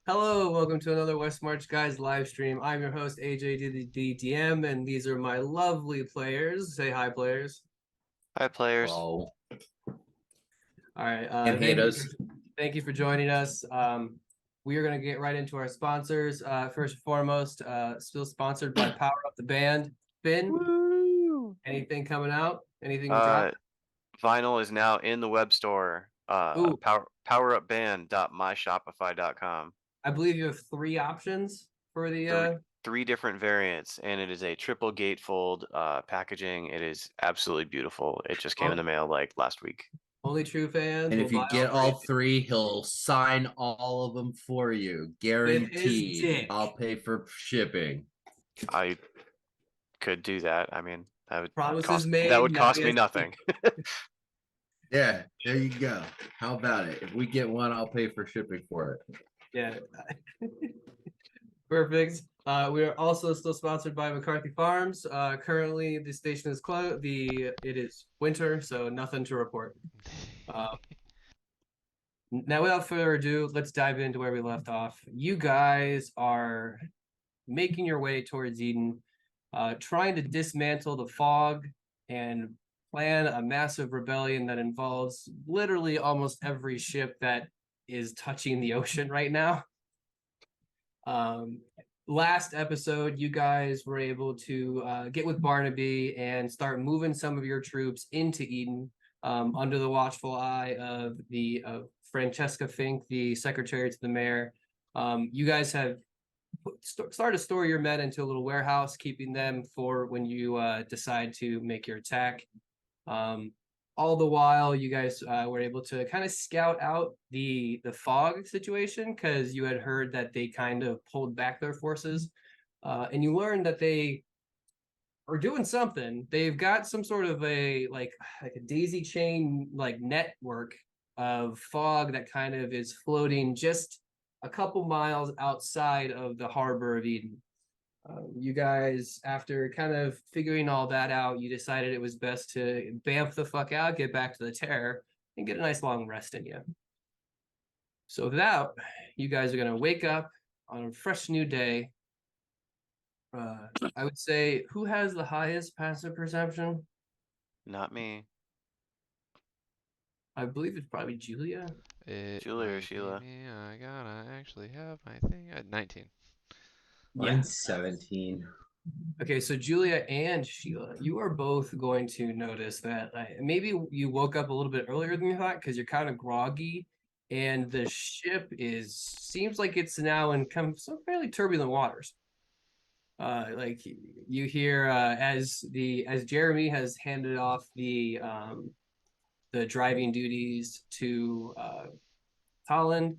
Hello, welcome to another West March Guys live stream. I'm your host, AJ the DM, and these are my lovely players. Say hi, players. Hi, players. Oh, All right, and haters. thank you for joining us. We are going to get right into our sponsors. First and foremost, still sponsored by Power Up the Band. Finn, Woo! anything coming out? Anything Uh, dropping? Vinyl is now in the web store. Ooh, Powerupband.myshopify.com. I believe you have three options for Three, the. three different variants, and it is a triple gatefold packaging. It is absolutely beautiful. It just came in the mail like last week. Only true fans And will if you buy get three. all three, he'll sign all of them for you. With his Guaranteed. dick. I'll pay for shipping. I could do that. I mean, Promises that made. would Now cost he me has to keep. nothing. Yeah, there you go. How about it? If we get one, I'll pay for shipping for it. Yeah. Perfect. We are also still sponsored by McCarthy Farms. Currently, the station is closed. It is winter, so nothing to report. Now, without further ado, let's dive into where we left off. You guys are making your way towards Eden, trying to dismantle the fog and plan a massive rebellion that involves literally almost every ship that is touching the ocean right now. Um, Last episode, you guys were able to get with Barnaby and start moving some of your troops into Eden under the watchful eye of the Francesca Fink, the secretary to the mayor. You guys have started to store your men into a little warehouse, keeping them for when you decide to make your attack. All the while, you guys were able to kind of scout out the fog situation because you had heard that they kind of pulled back their forces, and you learned that they are doing something. They've got some sort of a like a daisy chain like network of fog that kind of is floating just a couple miles outside of the harbor of Eden. You guys, after kind of figuring all that out, you decided it was best to bamf the fuck out, get back to the Terror, and get a nice long rest in you. So with that, you guys are going to wake up on a fresh new day. I would say, who has the highest passive perception? Not me. I believe it's probably Julia. It Julie or might be Sheila. me. I gotta actually have my thing at 19. Mine's 17. Okay, so Julia and Sheila, you are both going to notice that maybe you woke up a little bit earlier than you thought because you're kind of groggy, and the ship seems like it's now in some fairly turbulent waters. Like you hear as Jeremy has handed off the driving duties to Holland.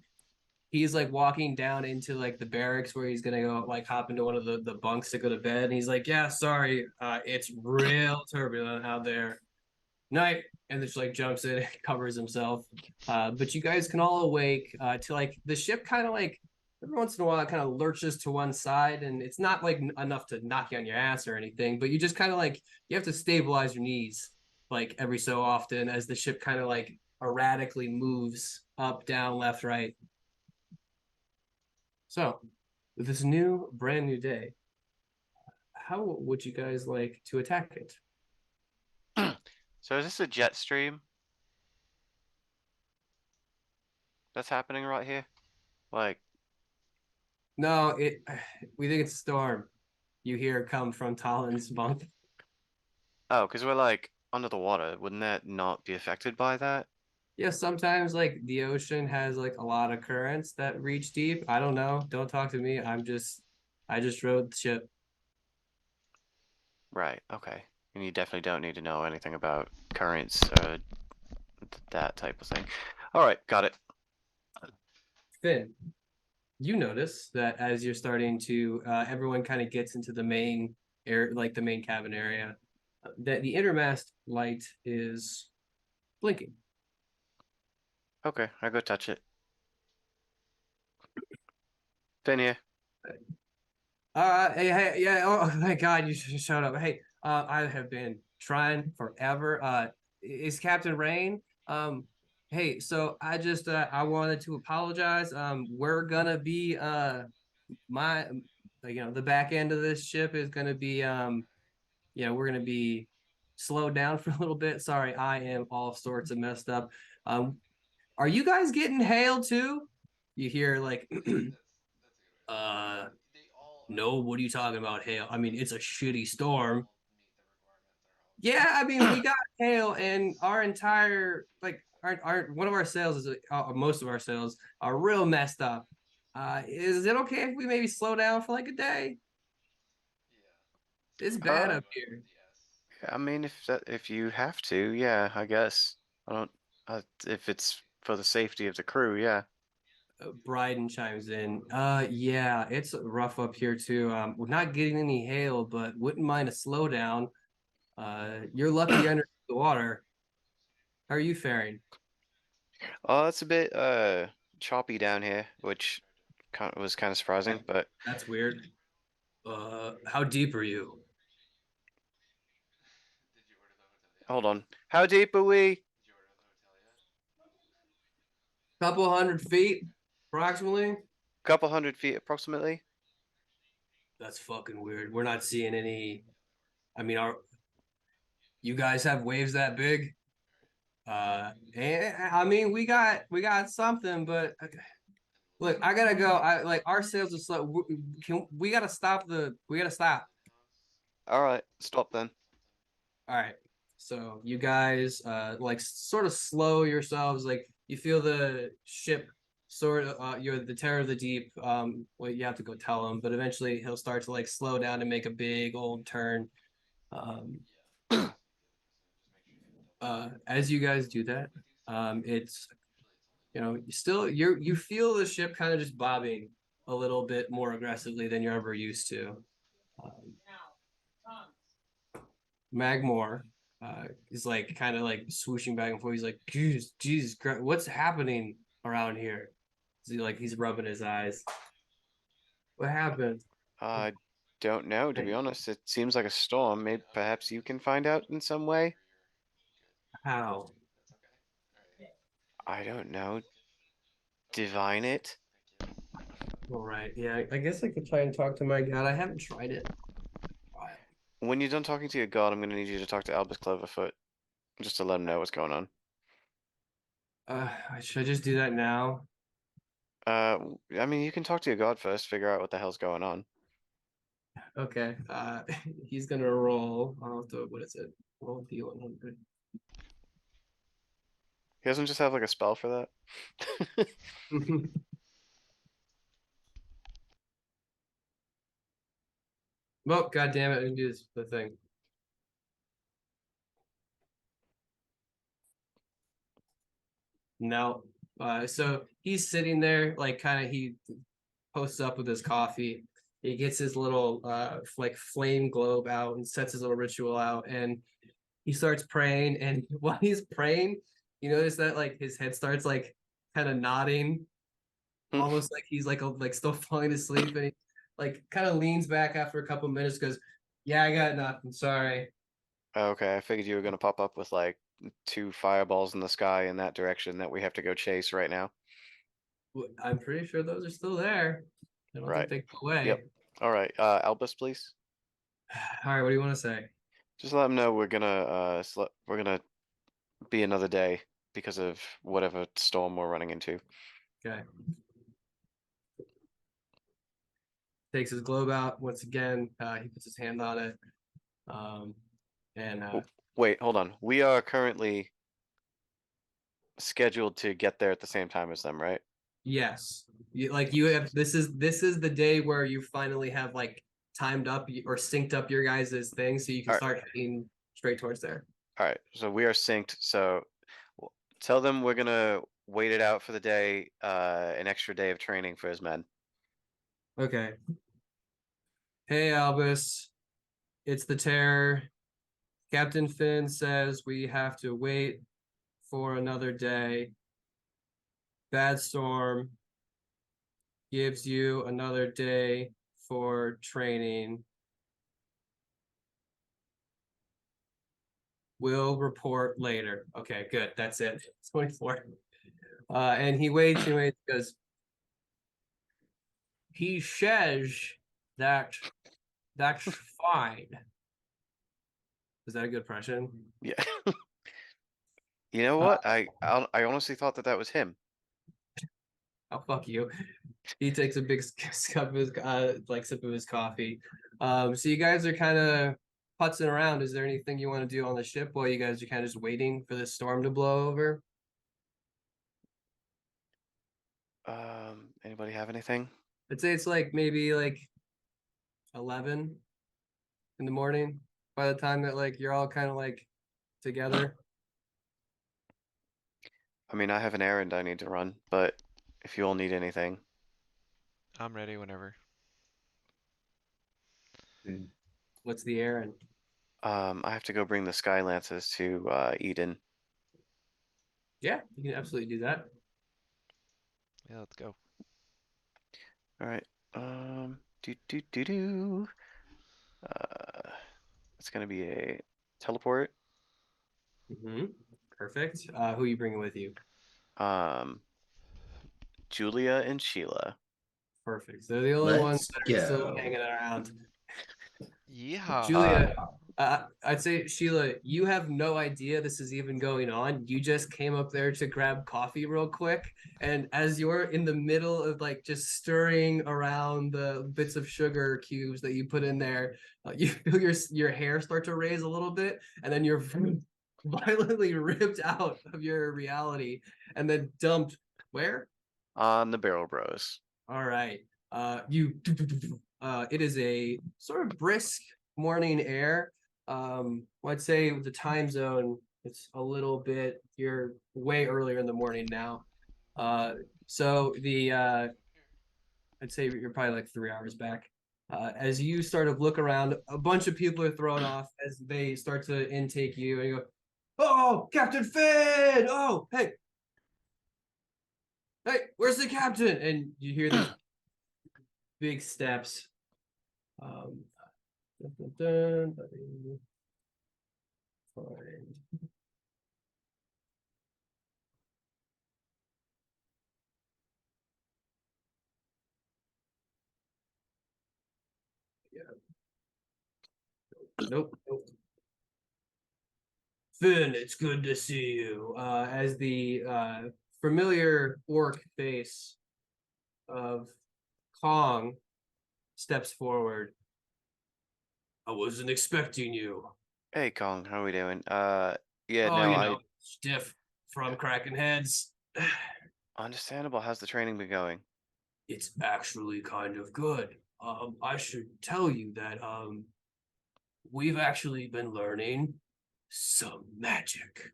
He's like walking down into like the barracks where he's gonna go like hop into one of the bunks to go to bed. And he's like, yeah, sorry, it's real turbulent out there. Night. And just like jumps in, covers himself. But you guys can all awake to like the ship kind of like every once in a while it kind of lurches to one side, and it's not like enough to knock you on your ass or anything, but you just kind of like you have to stabilize your knees like every so often as the ship kind of like erratically moves up, down, left, right. So, with this brand new day, how would you guys like to attack it? So is this a jet stream that's happening right here? Like, No, we think it's a storm. You hear come from Talon's bunk. oh, because we're like under the water. Wouldn't that not be affected by that? Yeah, sometimes like the ocean has like a lot of currents that reach deep. I don't know. Don't talk to me. I just rode the ship. Right, okay. And you definitely don't need to know anything about currents or that type of thing. All right, got it. Finn, you notice that as you're starting to, everyone kind of gets into the main air, like the main cabin area, that the intermast light is blinking. Okay, I go touch it. Been here. Hey, yeah. Oh my God, you showed up. Hey, I have been trying forever. Is Captain Rain? Hey, so I wanted to apologize. We're gonna be my the back end of this ship is gonna be we're gonna be slowed down for a little bit. Sorry, I am all sorts of messed up. Um, are you guys getting hail too? You hear like uh no, what are you talking about hail? I mean, it's a shitty storm. Yeah, I mean, we got hail and our entire our one of our sales is most of our sales are real messed up. Is it okay if we maybe slow down for like a day? It's bad Uh, up here. I mean, if you have to, yeah, I guess. I don't. If it's for the safety of the crew, yeah. Bryden chimes in. Yeah, it's rough up here too. We're not getting any hail, but wouldn't mind a slowdown. You're lucky you're under the water. How are you faring? Oh, it's a bit choppy down here, which was kind of surprising. But That's weird. How deep are you? hold on, how deep are we? Couple 100 feet, approximately. Couple 100 feet approximately. That's fucking weird. We're not seeing any. I mean, are you guys have waves that big? And I mean, we got something, but look, I gotta go. I like our sales are slow. We gotta stop we gotta stop. All right, stop then. All right. So you guys like sort of slow yourselves. Like you feel the ship sort of you're the terror of the deep. Well, you have to go tell him, but eventually he'll start to like slow down and make a big old turn. Um, as you guys do that, it's you feel the ship kind of just bobbing a little bit more aggressively than you're ever used to. Um, Magmore is like kind of like swooshing back and forth. He's like, Jesus Christ, what's happening around here? He's rubbing his eyes. What happened? I don't know, to be honest. It seems like a storm. Maybe perhaps you can find out in some way. How? I don't know. Divine it. All right. Yeah, I guess I could try and talk to my god. I haven't tried it. When you're done talking to your god, I'm gonna need you to talk to Albus Cloverfoot, just to let him know what's going on. Should I just do that now? I mean, you can talk to your god first, figure out what the hell's going on. Okay. He's gonna roll. I'll have to, what is it? Roll D100. He doesn't just have like a spell for that. Well, god damn it, I didn't do the thing. No. So he's sitting there, like kind of he posts up with his coffee. He gets his little like flame globe out and sets his little ritual out, and he starts praying. And while he's praying, you notice that like his head starts like kind of nodding, almost like he's like still falling asleep, and he like kind of leans back after a couple minutes, goes, "Yeah, I got nothing. Sorry." Okay, I figured you were gonna pop up with like 2 fireballs in the sky in that direction that we have to go chase right now. I'm pretty sure those are still there. I don't think Right. they go away. Yep. All right. Albus, please. All right, what do you want to say? Just let him know we're gonna be another day because of whatever storm we're running into. Okay. Takes his globe out once again. He puts his hand on it. Um, and Wait, hold on. We are currently scheduled to get there at the same time as them, right? yes, you have this is the day where you finally have like timed up or synced up your guys' thing, so you can All right. start heading straight towards there. All right. So we are synced. So tell them we're gonna wait it out for the day, an extra day of training for his men. Okay. Hey, Albus, it's the Terror. Captain Finn says we have to wait for another day. Bad Storm gives you another day for training. Will report later. Okay, good. That's it. 24. And he waits and waits, goes, he says that that's fine. Is that a good impression? Yeah. You know what? I honestly thought that was him. Oh, fuck you. He takes a big cup of his sip of his coffee. So you guys are kind of putzing around. Is there anything you want to do on the ship while you guys are kind of just waiting for this storm to blow over? Anybody have anything? I'd say it's like maybe like 11 in the morning by the time that like you're all kind of like together. I mean, I have an errand I need to run, but if you all need anything, I'm ready whenever. What's the errand? I have to go bring the Sky Lances to Eden. Yeah, you can absolutely do that. Yeah, let's go. All right. Do. It's gonna be a teleport. Mm-hmm. Perfect. Who are you bringing with you? Julia and Sheila. Perfect. They're the only ones Let's that are still go. hanging around. Yeah. Julia, I'd say Sheila, you have no idea this is even going on. You just came up there to grab coffee real quick, and as you're in the middle of like just stirring around the bits of sugar cubes that you put in there, you feel your hair start to raise a little bit, and then you're violently ripped out of your reality and then dumped where? On the Barrel Bros. All right. It is a sort of brisk morning air. I'd say with the time zone, it's a little bit, you're way earlier in the morning now. So I'd say you're probably like 3 hours back. As you start to look around, a bunch of people are thrown off as they start to intake you, and you go, "Oh, Captain Finn! Oh, hey, where's the captain?" And you hear these big steps. Um, dun, dun, dun, find. Yeah. Nope. Finn, it's good to see you. As the familiar orc face of Kong steps forward. I wasn't expecting you. Hey Kong, how are we doing? Yeah, Oh, no, you know, stiff from cracking heads. understandable. How's the training been going? It's actually kind of good. I should tell you that we've actually been learning some magic.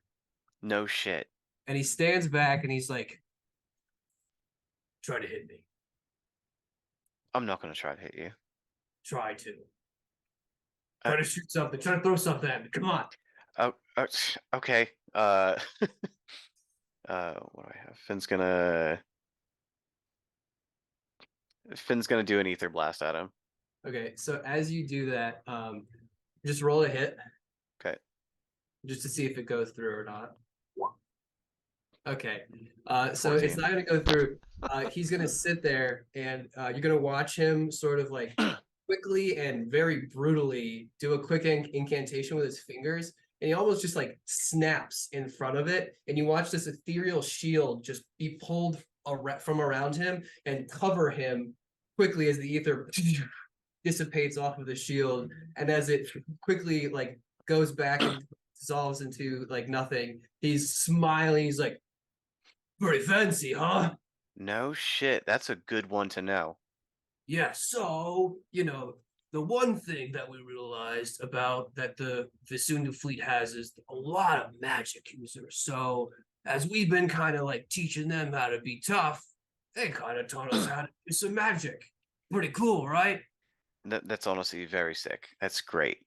No shit. And he stands back and he's like, try to hit me. I'm not gonna try to hit you. Try to. Try to shoot something. Try to throw something at me. Come on. Oh, okay. What do I have? Finn's gonna do an ether blast at him. Okay, so as you do that, just roll a hit. Okay. Just to see if it goes through or not. Okay. So 14. it's not gonna go through. He's gonna sit there and you're gonna watch him sort of like quickly and very brutally do a quick incantation with his fingers, and he almost just like snaps in front of it, and you watch this ethereal shield just be pulled from around him and cover him quickly as the ether dissipates off of the shield, and as it quickly like goes back and dissolves into like nothing, he's smiling. He's like, "Pretty fancy, huh?" No shit. That's a good one to know. Yeah, so, the one thing that we realized about that the Visundu fleet has is a lot of magic users. So as we've been kind of like teaching them how to be tough, they kind of taught us how to do some magic. Pretty cool, right? That's honestly very sick. That's great.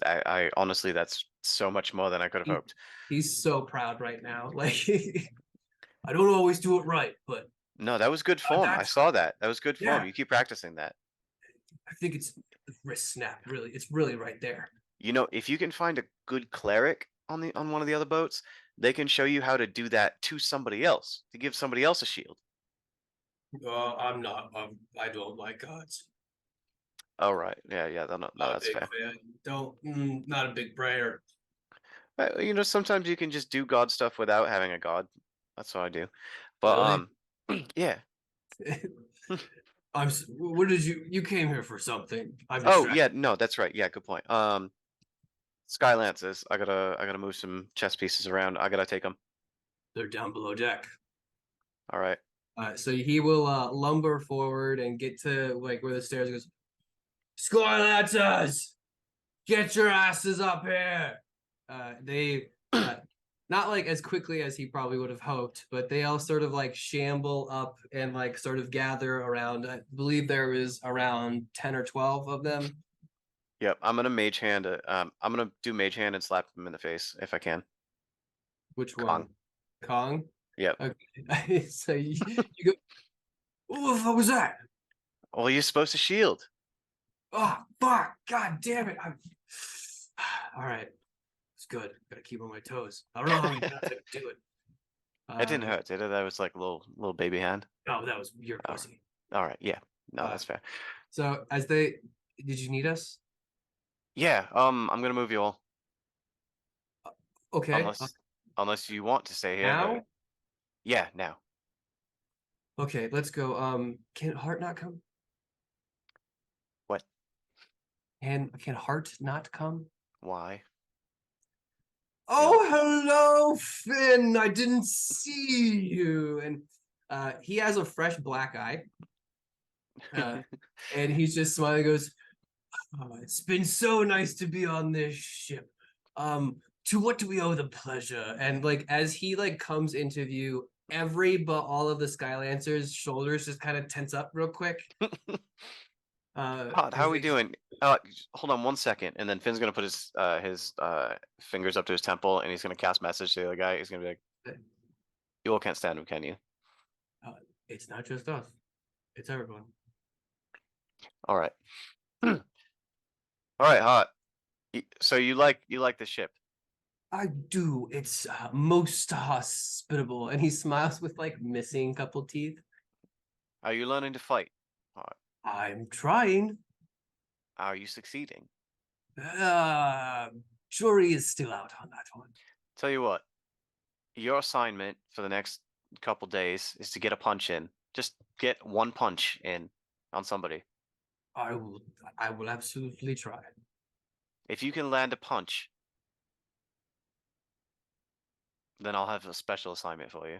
I honestly, that's so much more than I could have hoped. He's so proud right now. Like, I don't always do it right, but No, that was good form. I saw that. That was good form. Yeah. You keep practicing that. I think it's the wrist snap. Really, it's really right there. You know, if you can find a good cleric on one of the other boats, they can show you how to do that to somebody else, to give somebody else a shield. I'm not. I don't like gods. Oh right, yeah, no, Not a that's big fair. fan. Don't. Not a big prayer. You know, sometimes you can just do God stuff without having a god. That's what I do. But Really? yeah. What did you came here for something? I'm Oh distracted. yeah, no, that's right. Yeah, good point. Sky Lances. I gotta move some chess pieces around. I gotta take them. They're down below deck. All right. So he will lumber forward and get to like where the stairs goes. Skylancers, get your asses up here. They not like as quickly as he probably would have hoped, but they all sort of like shamble up and like sort of gather around. I believe there is around 10 or 12 of them. Yep. I'm gonna mage hand. I'm gonna do mage hand and slap him in the face if I can. Which Kong. one? Kong? Yep. Okay. So you go, what was that? Well, you're supposed to shield. Oh, fuck. God damn it. All right. It's good. Gotta keep on my toes. I don't know how many times I can do it. That didn't hurt, did it? That was like a little baby hand. Oh, that was your Oh. pussy. All right. Yeah. No, that's fair. So did you need us? Yeah. I'm gonna move you all. Okay. Unless you want to stay here. Now? Yeah. Now. Okay, let's go. Can Hart not come? What? Can Hart not come? Why? Oh, hello, Finn. I didn't see you. And he has a fresh black eye. And he's just smiling, goes, oh, it's been so nice to be on this ship. To what do we owe the pleasure? And like as he like comes into view, all of the Skylancers' shoulders just kind of tense up real quick. Hot, how are we doing? Hold on 1 second, and then Finn's gonna put his fingers up to his temple, and he's gonna cast message to the other guy. He's gonna be like, "You all can't stand him, can you?" It's not just us; it's everyone. All right, all right, Hot. So you like the ship? I do. It's most hospitable, and he smiles with like missing couple teeth. Are you learning to fight? Hot. I'm trying. Are you succeeding? Jury is still out on that one. Tell you what, your assignment for the next couple days is to get a punch in. Just get one punch in on somebody. I will absolutely try. If you can land a punch, then I'll have a special assignment for you.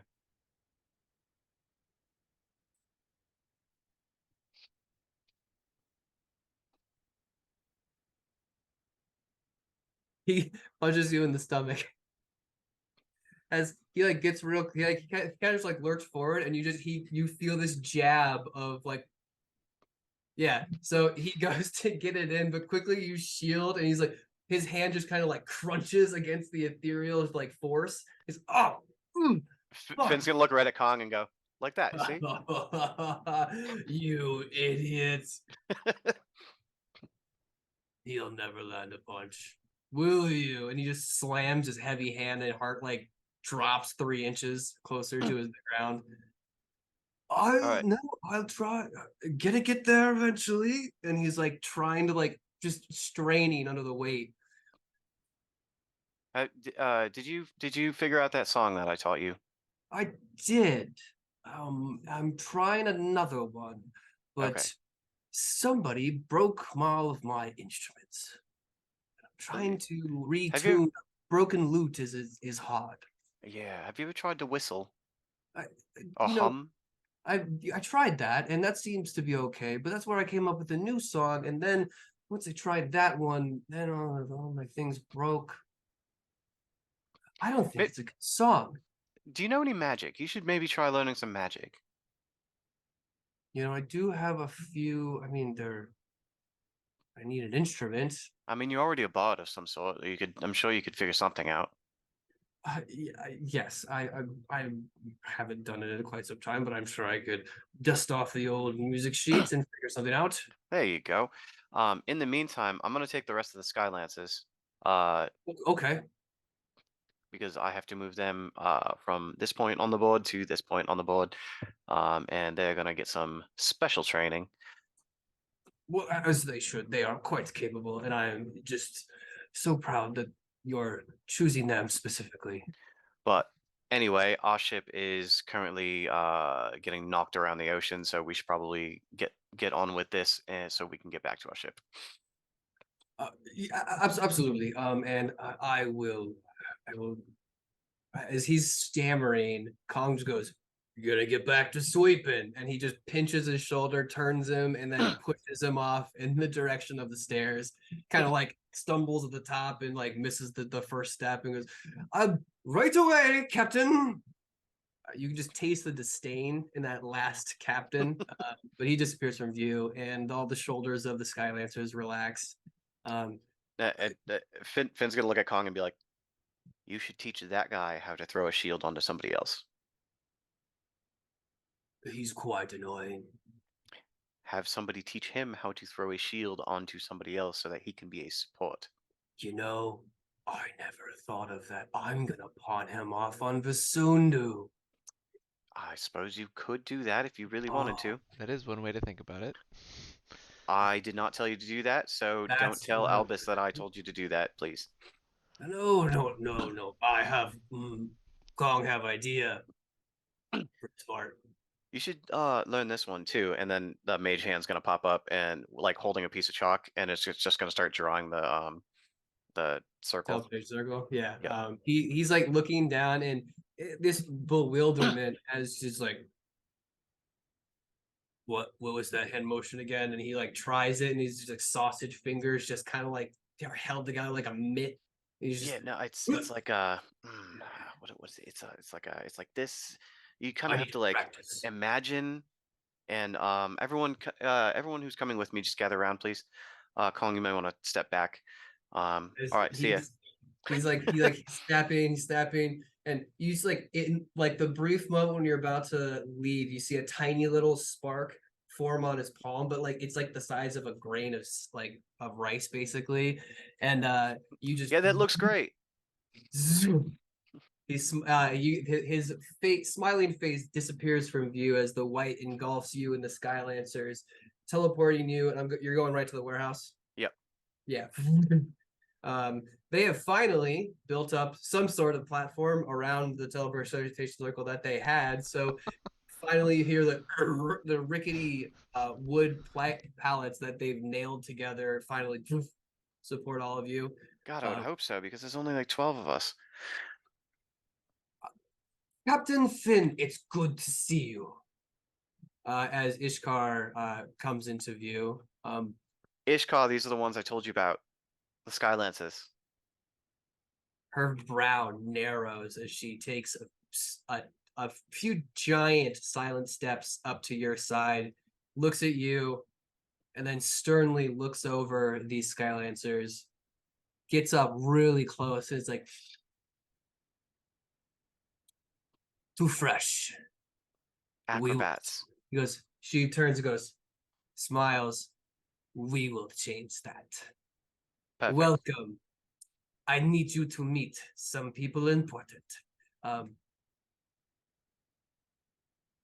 He punches you in the stomach. As he like gets real, he kind of just like lurks forward, and you feel this jab of like, yeah. So he goes to get it in, but quickly you shield, and he's like, his hand just kind of like crunches against the ethereal like force. He's Finn's gonna look right at Kong and go like that. See? You idiots! He'll never land a punch, will you? And he just slams his heavy hand, and Hart like drops 3 inches closer to his ground. right. No, I'll try. Gonna get there eventually. And he's like trying to like just straining under the weight. Did you figure out that song that I taught you? I did. I'm trying another one, but Okay. somebody broke all of my instruments. I'm trying to retune. Broken lute is hard. Yeah. Have you ever tried to whistle I, or you know, hum? I tried that, and that seems to be okay. But that's where I came up with a new song, and then once I tried that one, then all my things broke. I don't think it's a good song. Do you know any magic? You should maybe try learning some magic. You know, I do have a few. I mean, I need an instrument. I mean, you're already a bard of some sort. I'm sure you could figure something out. Yes, I haven't done it in quite some time, but I'm sure I could dust off the old music sheets and figure something out. There you go. In the meantime, I'm gonna take the rest of the Skylances. Okay. because I have to move them from this point on the board to this point on the board, and they're gonna get some special training. Well, as they should. They are quite capable, and I am just so proud that you're choosing them specifically. But anyway, our ship is currently getting knocked around the ocean, so we should probably get on with this, and so we can get back to our ship. Yeah, absolutely. And I will. As he's stammering, Kong just goes, "You're gonna get back to sweeping," and he just pinches his shoulder, turns him, and then pushes him off in the direction of the stairs. Kind of like stumbles at the top and like misses the first step and goes, right away, Captain." You can just taste the disdain in that last captain, but he disappears from view, and all the shoulders of the Skylancers relax. Finn's gonna look at Kong and be like, "You should teach that guy how to throw a shield onto somebody else. He's quite annoying. Have somebody teach him how to throw a shield onto somebody else so that he can be a support." You know, I never thought of that. I'm gonna pawn him off on Vasundu. I suppose you could do that if you really wanted to. That is one way to think about it. I did not tell you to do that, so don't That's tell what- Albus that I told you to do that, please. No. I have Kong have idea. Pretty smart. You should learn this one too, and then the mage hand's gonna pop up and like holding a piece of chalk, and it's just gonna start drawing the circle. Teleportation circle. Yeah. Yeah. He's like looking down, and this bewilderment as just like, what was that hand motion again? And he like tries it, and he's just like sausage fingers, just kind of like they're held together like a mitt. He's just Yeah, no, it's like what is it? It's like this. You kind I of have need to like practice. imagine, and everyone who's coming with me, just gather around, please. Colin, you might want to step back. All right, see ya. He's snapping, and you just like in like the brief moment when you're about to leave, you see a tiny little spark form on his palm, but like it's like the size of a grain of of rice, basically. And you just Yeah, that looks great. zoom. His face, smiling face disappears from view as the white engulfs you and the Skylancers, teleporting you, and you're going right to the warehouse. Yep. Yeah. They have finally built up some sort of platform around the teleportation circle that they had. So finally, you hear the rickety wood pallets that they've nailed together finally support all of you. God, I would hope so, because there's only like 12 of us. Captain Finn, it's good to see you. As Ishkar comes into view. Ishkar, these are the ones I told you about. The Skylances. Her brow narrows as she takes a few giant silent steps up to your side, looks at you, and then sternly looks over these Skylancers, gets up really close, and it's like, too fresh. Acrobats. She turns and goes, smiles. We will change that. Perfect. Welcome. I need you to meet some people important.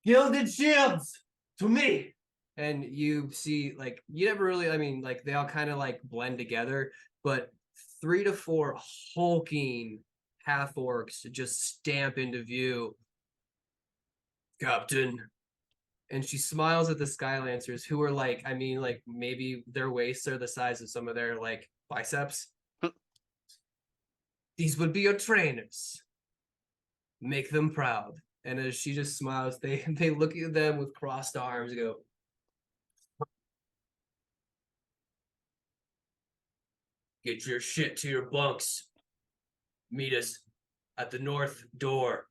Gilded shields to me. And you see, like, you never really, I mean, like, they all kind of like blend together, but 3 to 4 hulking half orcs just stamp into view. Captain. And she smiles at the Skylancers, who are like, I mean, like, maybe their waists are the size of some of their like biceps. These would be your trainers. Make them proud. And as she just smiles, they look at them with crossed arms and go, get your shit to your bunks. Meet us at the north door.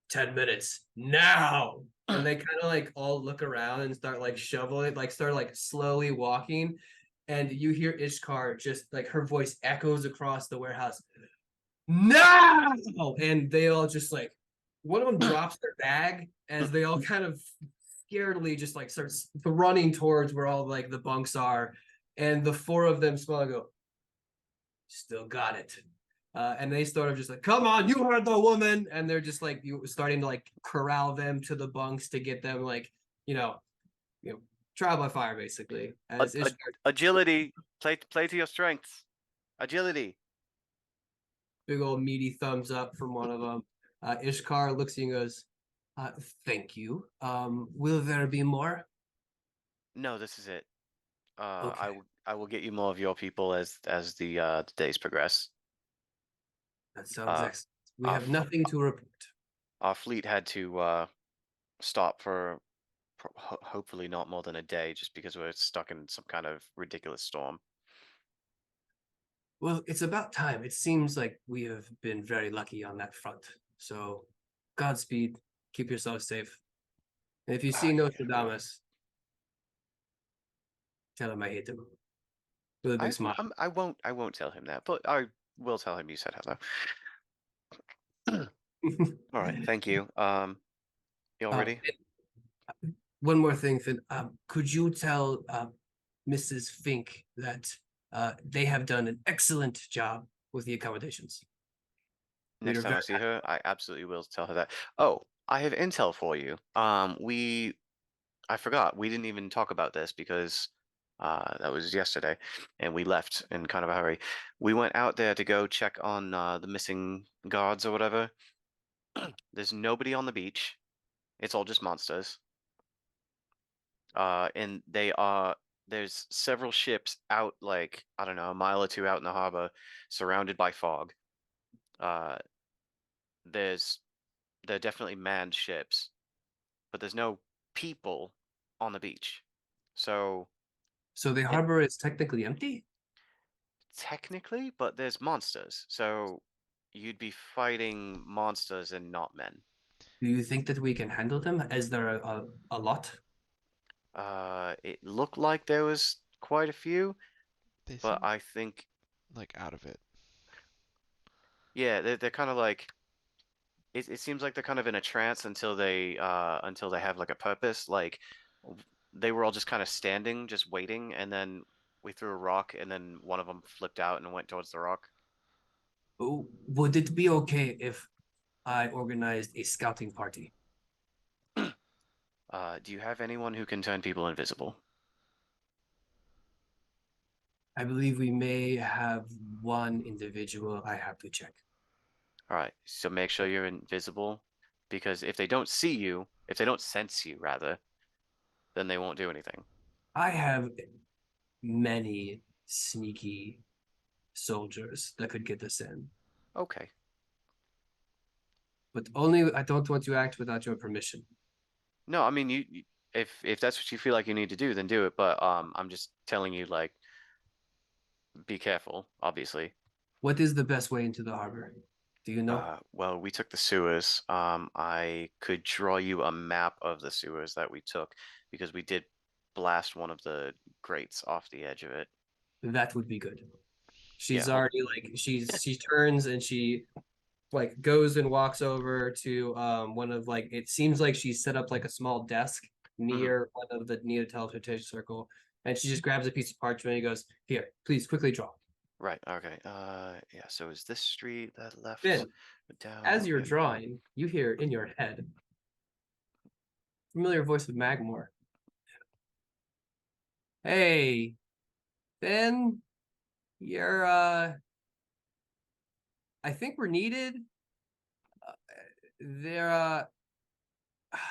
10 minutes now. And they kind of like all look around and start like shoveling, like start like slowly walking. And you hear Ishkar just like her voice echoes across the warehouse. No! And they all just like, one of them drops their bag as they all kind of scaredly just like starts running towards where all like the bunks are. And the 4 of them smile and go, still got it. And they sort of just like, come on, you heard the woman, and they're just like you starting to like corral them to the bunks to get them like you know trial by fire basically. As Ishtar, Agility. Play to your strengths. Agility. big old meaty thumbs up from one of them. Ishkar looks at you and goes, "Thank you. Will there be more?" No, this is it. Okay. I will get you more of your people as the days progress. That sounds Uh, excellent. We our have f- nothing to report. our fleet had to stop for hopefully not more than a day, just because we're stuck in some kind of ridiculous storm. Well, it's about time. It seems like we have been very lucky on that front. So, Godspeed. Keep yourself safe. And if you see Yeah. Nostradamus, tell him I hate him. With a big smile. I won't tell him that, but I will tell him you said hello. All right, thank you. You all ready? One more thing, Finn. Could you tell Mrs. Fink that they have done an excellent job with the accommodations? We Next are time I very see her, I absolutely will tell her that. Oh, I have intel for you. I forgot. We didn't even talk about this because that was yesterday, and we left in kind of a hurry. We went out there to go check on the missing guards or whatever. There's nobody on the beach. It's all just monsters. And there's several ships out, like, I don't know, a mile or two out in the harbor, surrounded by fog. Uh, they're definitely manned ships, but there's no people on the beach. So So the it harbor is technically empty? technically, but there's monsters. So you'd be fighting monsters and not men. Do you think that we can handle them? Is there a lot? It looked like there was quite a few, They but seem I think, like out of it. yeah, they're kind of like, it seems like they're kind of in a trance until they have like a purpose. Like they were all just kind of standing, just waiting, and then we threw a rock, and then one of them flipped out and went towards the rock. Would it be okay if I organized a scouting party? Do you have anyone who can turn people invisible? I believe we may have one individual. I have to check. All right, so make sure you're invisible, because if they don't see you, if they don't sense you, rather, then they won't do anything. I have many sneaky soldiers that could get us in, Okay. but only I don't want to act without your permission. No, I mean if that's what you feel like you need to do, then do it. But I'm just telling you, like, be careful, obviously. What is the best way into the harbor? Do you know? Well, we took the sewers. I could draw you a map of the sewers that we took because we did blast one of the grates off the edge of it. That would be good. She's Yeah, already like she turns and she like goes and walks over to one of like it seems like she's set up like a small desk near one of the near the teleportation circle, and she just grabs a piece of parchment and goes, "Here, please quickly draw." right. Okay. Yeah. So is this street that left Then, down? as you're Yep. drawing, you hear in your head familiar voice of Magmore. Hey, Ben, you're I think we're needed. There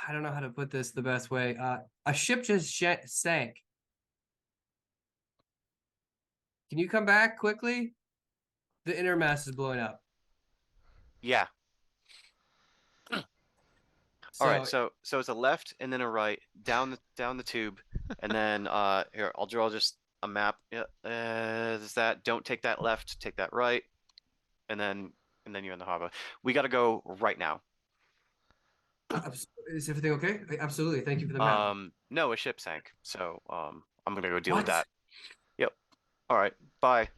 I don't know how to put this the best way. A ship just sank. Can you come back quickly? The inner mass is blowing up. Yeah. All right. So So it's a left and then a right down the tube, and then here I'll draw just a map. Yeah. Is that? Don't take that left. Take that right, and then you're in the harbor. We got to go right now. is everything okay? Absolutely. Thank you for the map. No, a ship sank. So I'm gonna go deal What? with that. Yep. All right. Bye.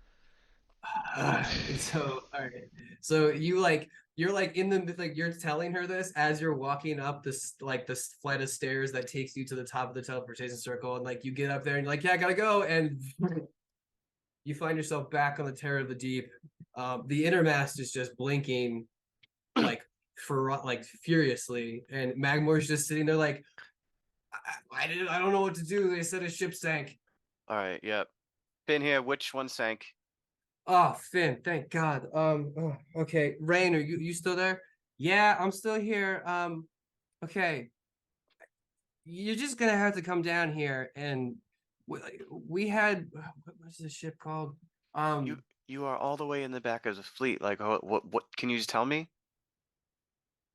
So all right. So you're like in the like you're telling her this as you're walking up this like this flight of stairs that takes you to the top of the teleportation circle, and like you get up there and you're like, yeah, I gotta go, and you find yourself back on the Terror of the Deep, The innermast is just blinking like furiously, and Magmore's just sitting there like, I don't know what to do. They said a ship sank. All right, yep. Finn here. Which one sank? Oh, Finn, thank God. Okay, Rain, are you still there? Yeah, I'm still here. Okay, you're just gonna have to come down here, and we had what's the ship called? You are all the way in the back of the fleet. Like, what? Can you just tell me?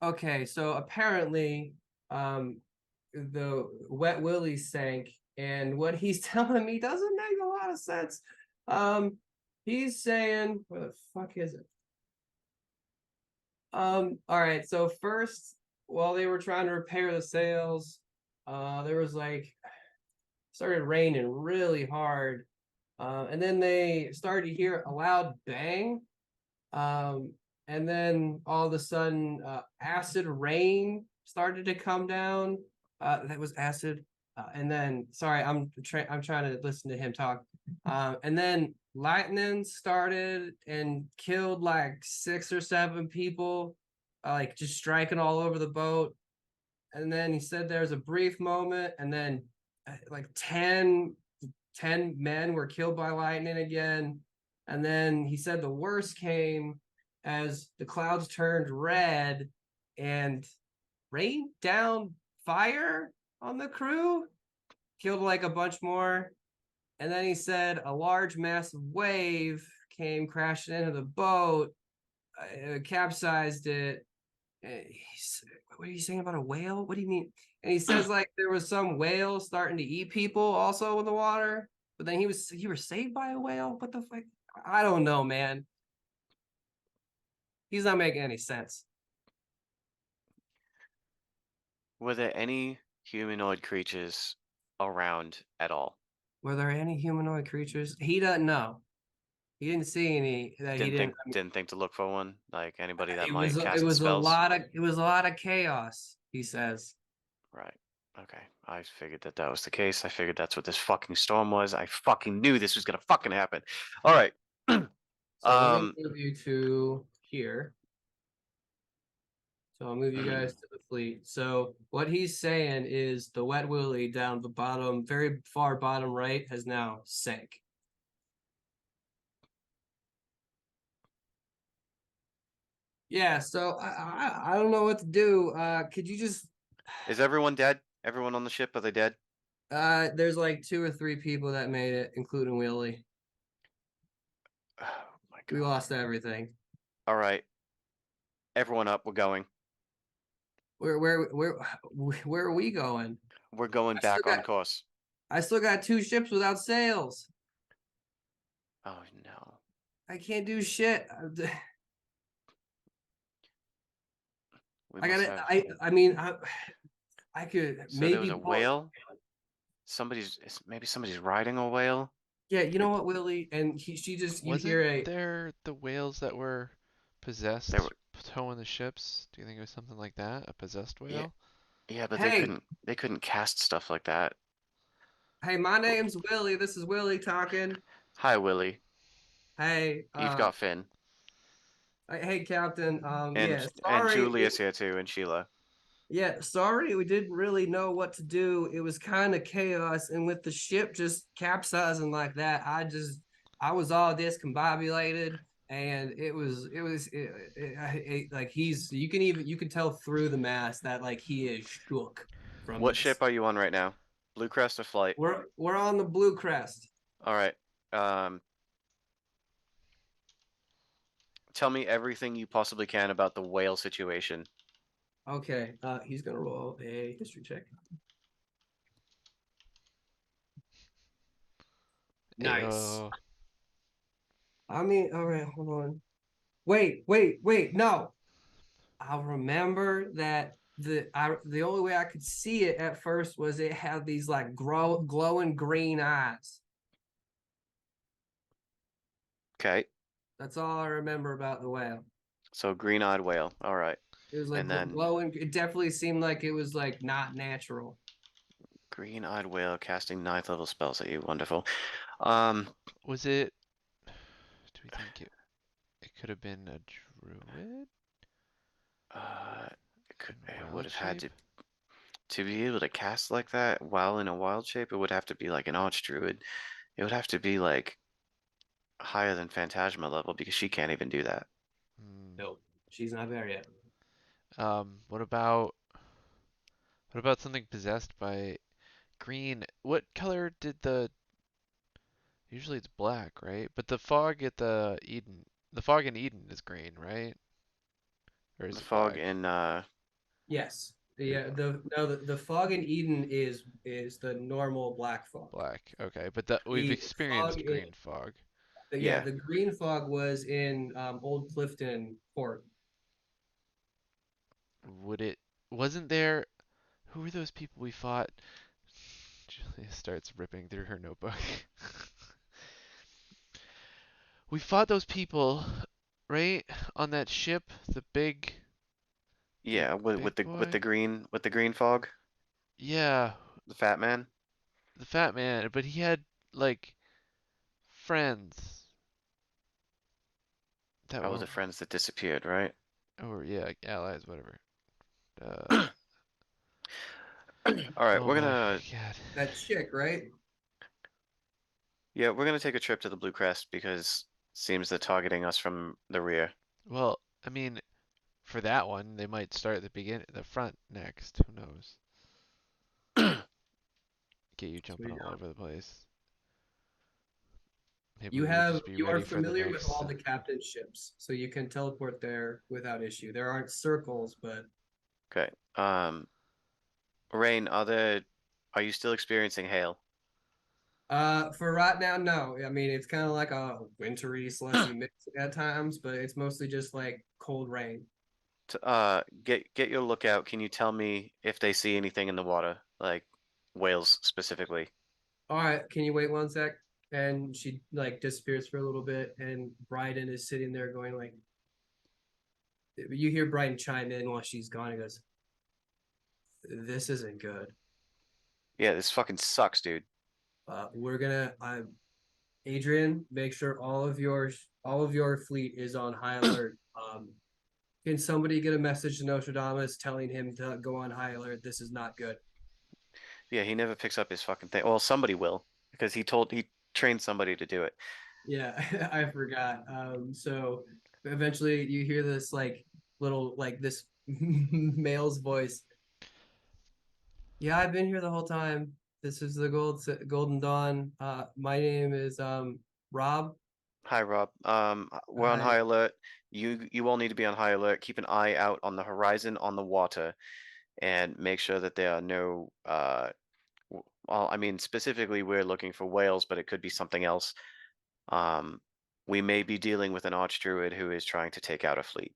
Okay, so apparently, the Wet Willie sank, and what he's telling me doesn't make a lot of sense. He's saying, where the fuck is it? All right, so first, while they were trying to repair the sails, there was like started raining really hard. And then they started to hear a loud bang. And then all of a sudden, acid rain started to come down. That was acid. And then, sorry, I'm trying to listen to him talk. And then lightning started and killed like 6 or 7 people, like just striking all over the boat. And then he said there was a brief moment, and then like 10 men were killed by lightning again. And then he said the worst came as the clouds turned red and rained down fire on the crew, killed like a bunch more. And then he said a large massive wave came crashing into the boat, capsized it. What are you saying about a whale? What do you mean? And he says like there was some whale starting to eat people also in the water, but then he was saved by a whale. What the fuck? I don't know, man. He's not making any sense. Were there any humanoid creatures around at all? Were there any humanoid creatures? He doesn't know. He didn't see any that he didn't. Didn't think to look for one. Like anybody that It might was cast spells. it was a lot of chaos. He says. Right. Okay. I figured that was the case. I figured that's what this fucking storm was. I fucking knew this was gonna fucking happen. All right. So let me move you to here. So I'll move you guys to the fleet. So what he's saying is the Wet Willie down the bottom, very far bottom right, has now sank. Yeah, so I don't know what to do. Could you just Is everyone dead? Everyone on the ship, are they dead? there's like 2 or 3 people that made it, including Willie. Oh my We god. lost everything. All right. Everyone up, we're going. Where are we going? We're going back on course. I still got 2 ships without sails. Oh no. I can't do shit. We I must gotta. have... I mean, I could So maybe there was a whale? Maybe somebody's riding a whale? Yeah, you know what, Willie, and she just you hear Wasn't a there the whales that were possessed There were... towing the ships? Do you think it was something like that? A possessed Yeah, whale? yeah, but hey they couldn't cast stuff like that. hey, my name's Willie. This is Willie talking. Hi, Willie. Hey, You've got Finn. hey, Captain. Yeah, And sorry. Julia's here too, and Sheila. Yeah, sorry, we didn't really know what to do. It was kind of chaos, and with the ship just capsizing like that, I was all discombobulated, and like you can tell through the mask that like he is shook from What this. ship are you on right now? Blue Crest or Flight? We're on the Blue Crest. All right. Tell me everything you possibly can about the whale situation. Okay, he's gonna roll a history check. Nice. Ayo. I mean, all right, hold on. Wait, no. I remember that the only way I could see it at first was it had these like glowing green eyes. Okay. That's all I remember about the whale. So green-eyed whale. All right. It was like And then glowing. It definitely seemed like it was like not natural. green-eyed whale casting 9th level spells at you. Wonderful. Was it? Do we think it could have been a druid It would wild have had shape. to be able to cast like that while in a wild shape. It would have to be like an archdruid. It would have to be like higher than Phantasma level because she can't even do that. Hmm. Nope, she's not there yet. What about something possessed by green? What color did the usually it's black, right? But the fog at the fog in Eden is green, right? Or is The it fog black? in Yes. Yeah, the fog in Eden is the normal black fog. Black. Okay, but the we've The fog experienced in green fog. yeah, yeah. the green fog was in Old Clifton Port. Would it wasn't there who were those people we fought? Julia starts ripping through her notebook. We fought those people, right? On that ship, the Yeah, with big boy. with the green fog, Yeah, the fat man. the fat man, but he had like friends that Oh, were the friends that disappeared, right? or yeah, like allies, whatever. Uh, All right, oh we're my gonna god. That chick, right? yeah, we're gonna take a trip to the Blue Crest because seems they're targeting us from the rear. Well, I mean, for that one, they might start at the front next. Who knows? Get you So, jumping you all know, over the place. Maybe you we would have just be you are ready for the familiar with next. all the captain's ships, so you can teleport there without issue. There aren't circles, but Okay. Rain, are you still experiencing hail? for right now, no. I mean, it's kind of like a wintry, slushy mix at times, but it's mostly just like cold rain. Get your lookout. Can you tell me if they see anything in the water, like whales specifically? All right, can you wait 1 sec? And she like disappears for a little bit, and Bryden is sitting there going like, you hear Bryden chime in while she's gone. He goes, "This isn't good. Yeah, this fucking sucks, dude. We're gonna, Adrian, make sure all of your fleet is on high alert. Can somebody get a message to Nostradamus telling him to go on high alert? This is not good." Yeah, he never picks up his fucking thing. Well, somebody will because he trained somebody to do it. Yeah, I forgot. So eventually you hear this like little like this male's voice. Yeah, I've been here the whole time. This is the Golden Dawn. My name is Rob. Hi, Rob. We're on Hi. high alert. You all need to be on high alert. Keep an eye out on the horizon on the water, and make sure that there are no well, I mean specifically we're looking for whales, but it could be something else. Um, we may be dealing with an archdruid who is trying to take out a fleet.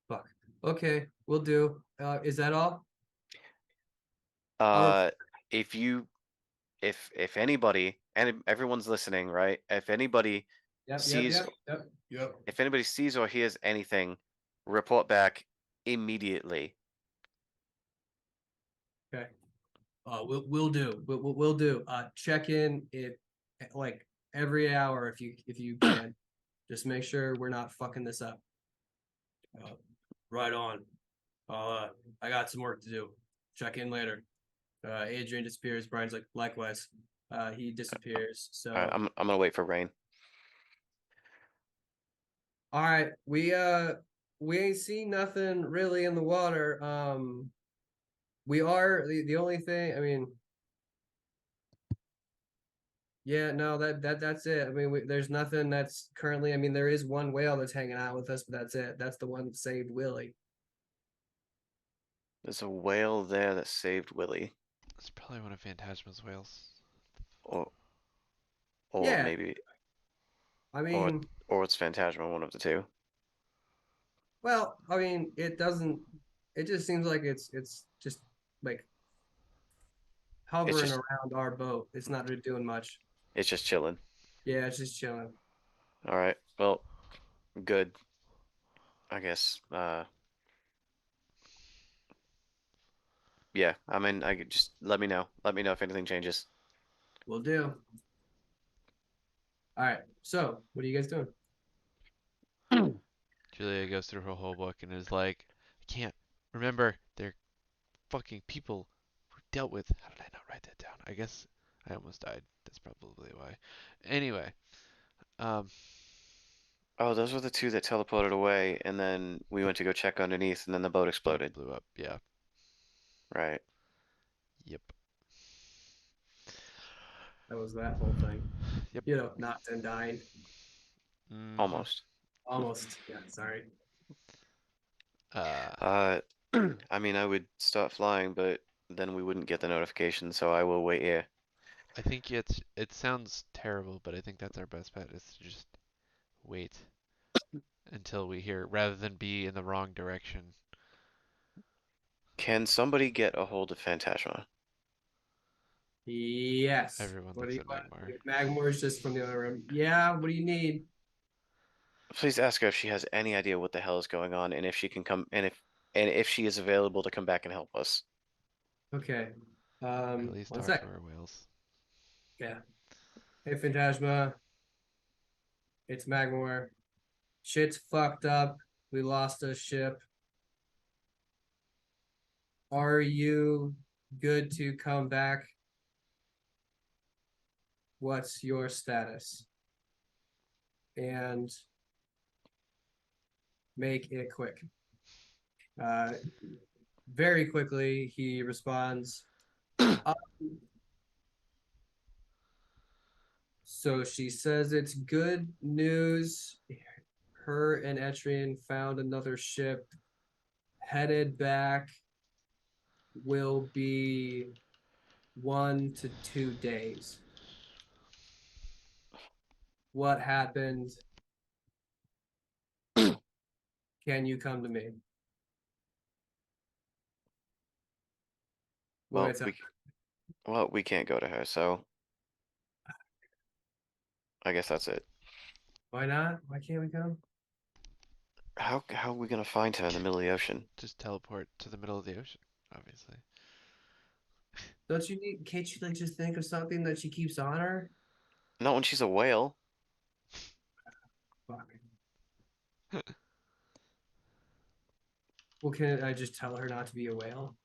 Fuck. Okay, we'll do. Is that all? I'll. Uh, if you if anybody and everyone's listening, right? Yep. Yep. Sees Yep. Yep. Yep. if anybody sees or hears anything, report back immediately. Okay. We'll do. We'll do. Check in it like every hour if you can. Just make sure we're not fucking this up. Uh, right on. I got some work to do. Check in later. Adrian disappears. Brian's like, likewise. He disappears. All right, So, I'm gonna wait for rain. all right, we ain't seen nothing really in the water. We are the only thing. I mean, yeah, no, that's it. I mean, there's nothing that's currently. I mean, there is one whale that's hanging out with us, but that's it. That's the one that saved Willie. There's a whale there that saved Willie, It's probably one of Phantasma's whales. or or Yeah, maybe I or mean, or it's Phantasma, one of the two. well, I mean, it doesn't. It just seems like it's just like It's hovering just around our boat. It's not really doing much. it's just chilling. Yeah, it's just chilling. All right, well, good, I guess. Yeah, I mean, I just let me know. Let me know if anything changes. We'll do. All right. So, what are you guys doing? Julia goes through her whole book and is like, I can't remember. They're fucking people were dealt with. How did I not write that down? I guess I almost died. That's probably why. Anyway, um, Oh, those were the two that teleported away, and then we went to go check underneath, and then the boat boat exploded. blew up. Yeah. Right. Yep. That was that whole thing. Yep. You know, not and dying. Mm-hmm. Almost. Almost. Yeah, sorry. Uh, Uh, I mean, I would start flying, but then we wouldn't get the notification, so I will wait here. I think it sounds terrible, but I think that's our best bet is to just wait until we hear rather than be in the wrong direction. Can somebody get a hold of Phantasma? Yes. Everyone What do looks you at want? Magmar. Magmore's just from the other room. Yeah, what do you need? Please ask her if she has any idea what the hell is going on, and if she can come, and if she is available to come back and help us. Okay. At least One talk to sec. our whales. Yeah. Hey, Phantasma. It's Magmore. Shit's fucked up. We lost a ship. Are you good to come back? What's your status? And make it quick. Uh, very quickly, he responds. So she says it's good news. Her and Etrian found another ship headed back. Will be 1 to 2 days. What happened? Can you come to me? What do I Well, tell? we can't go to her, so I guess that's it. Why not? Why can't we come? How are we gonna find her in the middle of the ocean? Just teleport to the middle of the ocean, obviously. Don't you need? Can't you like just think of something that she keeps on her? Not when she's a whale. Fuck. Well, can I just tell her not to be a whale?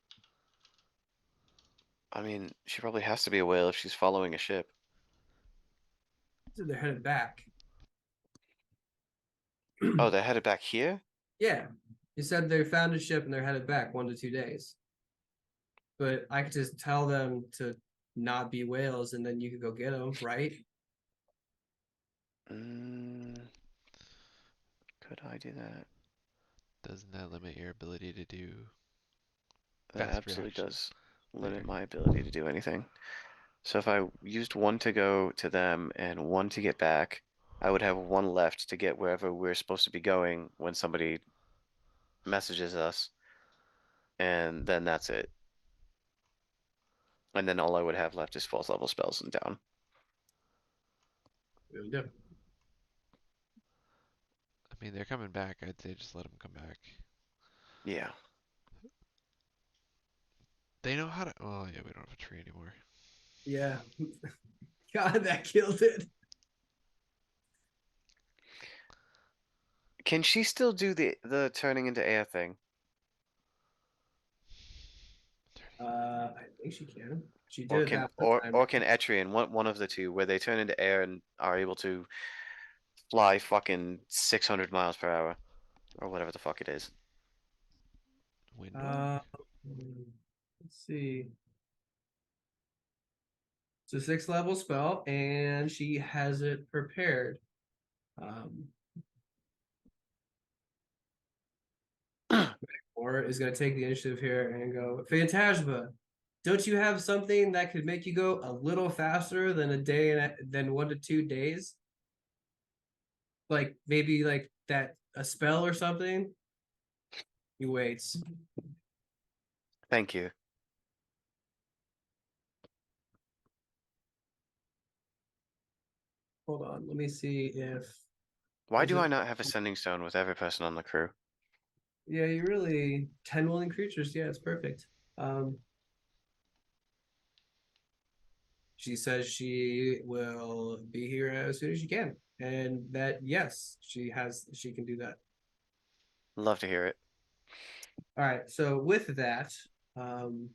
I mean, she probably has to be a whale if she's following a ship. So they're headed back. Oh, they're headed back here? Yeah, you said they found a ship and they're headed back 1 to 2 days. But I could just tell them to not be whales, and then you could go get them, right? Mm, could I do that? Doesn't that limit your ability to do That fast absolutely reaction does limit later? my ability to do anything. So if I used one to go to them and one to get back, I would have one left to get wherever we're supposed to be going when somebody messages us, and then that's it. And then all I would have left is 4th level spells and down. Really do. I mean, they're coming back. I'd say just let them come back. Yeah. They know how to. Oh yeah, we don't have a tree anymore. Yeah. God, that killed it. Can she still do the turning into air thing? I think she can. She did it half the time. Or can Etrian, one of the two, where they turn into air and are able to fly fucking 600 miles per hour or whatever the fuck it is. Wind Uh, walk. let's see. It's a 6th level spell, and she has it prepared. Um, or is going to take the initiative here and go, Phantasma, don't you have something that could make you go a little faster than a day and than 1 to 2 days? Like maybe like that a spell or something? He waits. Thank you. Hold on, let me see if Why is do I it. not have a sending stone with every person on the crew? Yeah, you really 10 willing creatures. Yeah, it's perfect. She says she will be here as soon as she can, and that yes, she can do that. Love to hear it. All right. So with that, um,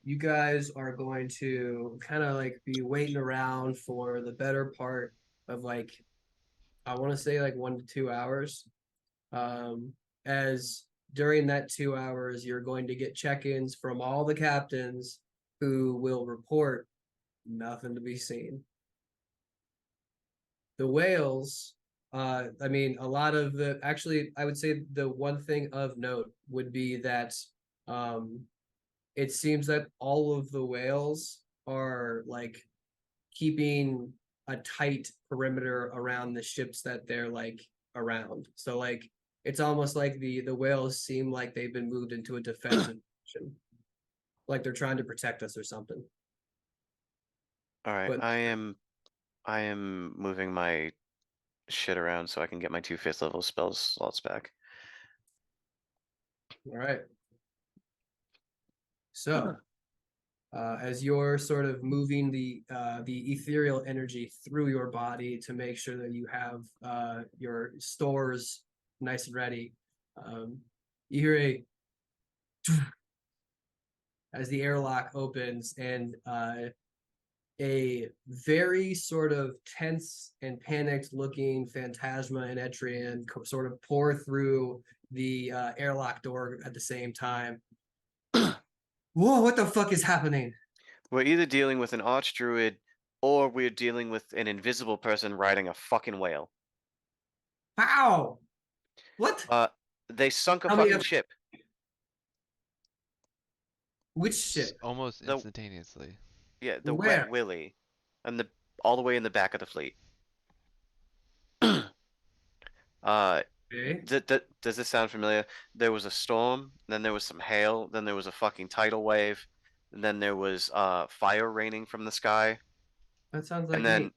you guys are going to kind of like be waiting around for the better part of like I want to say like 1 to 2 hours. Um, as during that 2 hours, you're going to get check-ins from all the captains who will report nothing to be seen. The whales, I mean, a lot of the actually, I would say the one thing of note would be that um, it seems that all of the whales are like keeping a tight perimeter around the ships that they're like around. So like it's almost like the whales seem like they've been moved into a defensive position, like they're trying to protect us or something. All right, But I am moving my shit around so I can get my 2 5th level spells slots back. all right. So as you're sort of moving the ethereal energy through your body to make sure that you have your stores nice and ready, you hear as the airlock opens and a very sort of tense and panicked looking Phantasma and Etrian sort of pour through the airlock door at the same time. Whoa, what the fuck is happening? We're either dealing with an archdruid or we're dealing with an invisible person riding a fucking whale. How? What? They sunk a Tell me fucking ship. which ship? Almost The instantaneously. Yeah, the Wet Where? Willy, and the all the way in the back of the fleet. Okay. Does this sound familiar? There was a storm, then there was some hail, then there was a fucking tidal wave, and then there was fire raining from the sky, That sounds and like me.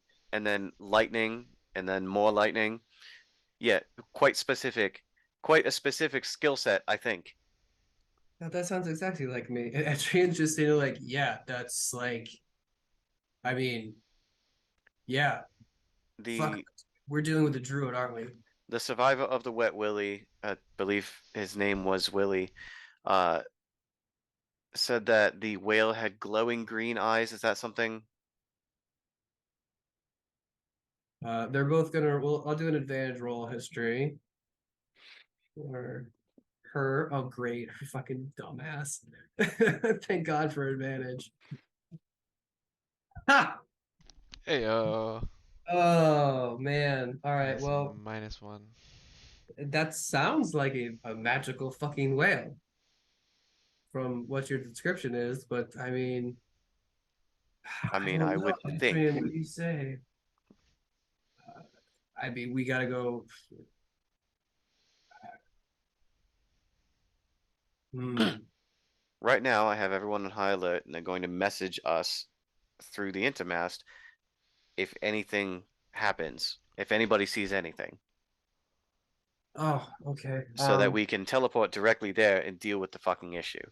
then lightning, and then more lightning. Yeah, quite specific, quite a specific skill set, I think. That sounds exactly like me. And Adrian's just saying like, yeah, that's like, I mean, yeah, fuck. The We're dealing with a druid, aren't we? the survivor of the Wet Willy, I believe his name was Willy, uh, said that the whale had glowing green eyes. Is that something? They're both gonna. Well, I'll do an advantage roll history. Or her. Oh, great, fucking dumbass. Thank God for advantage. Ha! Hey, Oh man. All right. that's Well, -1. that sounds like a magical fucking whale from what your description is, but I mean, I I mean, don't I know. would Adrian, think. what do you say? I mean, we gotta go. Hmm. Right now, I have everyone on high alert, and they're going to message us through the intermast if anything happens, if anybody sees anything, Oh, okay. so that we can teleport directly there and deal with the fucking issue.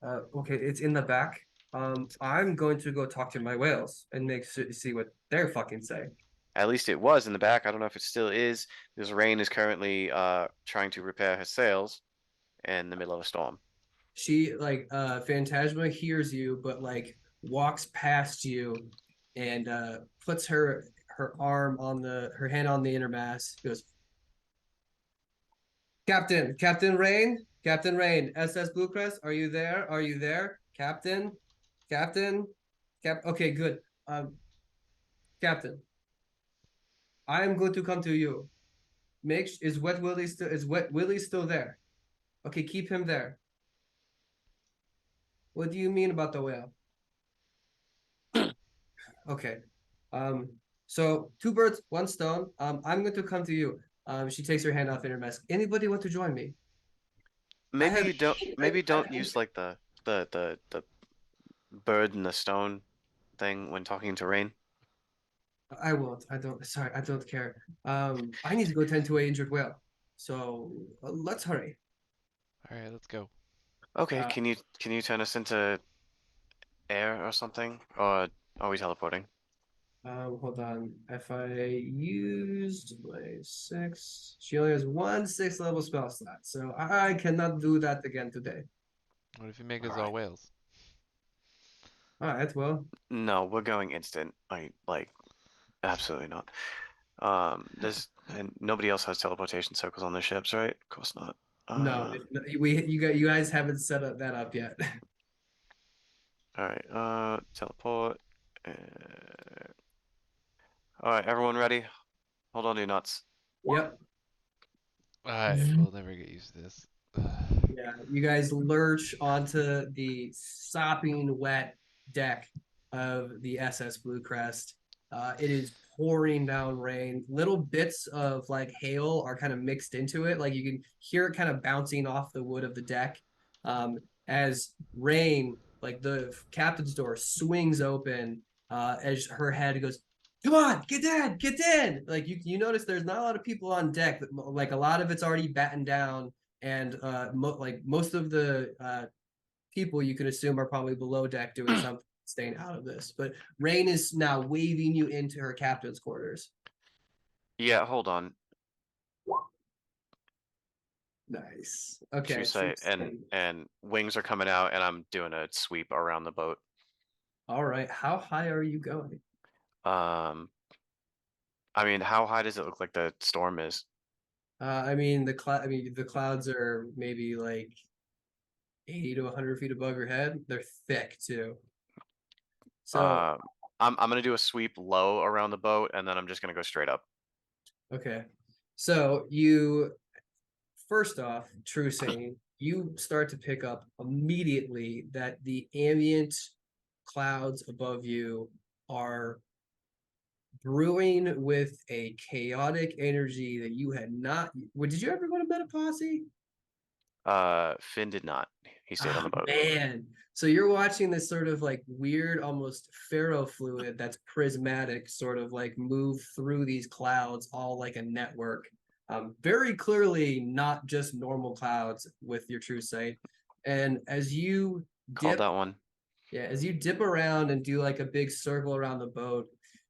Okay, it's in the back. I'm going to go talk to my whales and see what they're fucking say. At least it was in the back. I don't know if it still is, because Rain is currently trying to repair her sails in the middle of a storm. She like Phantasma hears you, but like walks past you and puts her arm on her hand on the inner mast. Goes, Captain Rain, Captain Rain, SS Bluecrest, are you there? Are you there, Captain? Captain, Okay, good. Captain, I am going to come to you. Is Wet Willie still there? Okay, keep him there. What do you mean about the whale? Okay. Um, so 2 birds, 1 stone. I'm going to come to you. She takes her hand off in her mask. Anybody want to join me? I Maybe have you don't. Maybe don't I- use like the bird and the stone thing when talking to Rain. I won't. I don't. Sorry, I don't care. I need to go tend to an injured whale. So let's hurry. All right, let's go. Okay, Uh, can you turn us into air or something? Or Are we teleporting? Hold on. If I used my 6, she only has one 6th level spell slot, so I cannot do that again today. What if you make us all Alright. whales? All right, well, No, we're going instant. Like absolutely not. There's and nobody else has teleportation circles on their ships, right? Of course not. no, you guys haven't set up that up yet. All right. Teleport. All right, everyone ready? Hold on to your nuts. Yep. I will never get used to this. Yeah, you guys lurch onto the sopping wet deck of the SS Blue Crest. It is pouring down rain. Little bits of like hail are kind of mixed into it. Like you can hear it kind of bouncing off the wood of the deck. As rain, like the captain's door swings open, as her head goes, "Come on, get in!" Like you notice there's not a lot of people on deck. Like a lot of it's already battened down and like most of the people you can assume are probably below deck doing something, staying out of this. But Rain is now waving you into her captain's quarters. Yeah, hold on. Nice. True Okay. sight. And wings are coming out, and I'm doing a sweep around the boat. All right. How high are you going? Um, I mean, how high does it look like the storm is? I mean the clouds are maybe like 80 to 100 feet above your head. They're thick too. So Um, I'm gonna do a sweep low around the boat, and then I'm just gonna go straight up. okay. So you first off, true saying, you start to pick up immediately that the ambient clouds above you are brewing with a chaotic energy that you had not. Well, did you ever go to Metaposse? Finn did not. He stayed on Ah, the boat. man. So you're watching this sort of like weird, almost ferrofluid that's prismatic, sort of like move through these clouds, all like a network. Very clearly not just normal clouds with your true sight. And as you Called dip, that one. yeah, as you dip around and do like a big circle around the boat,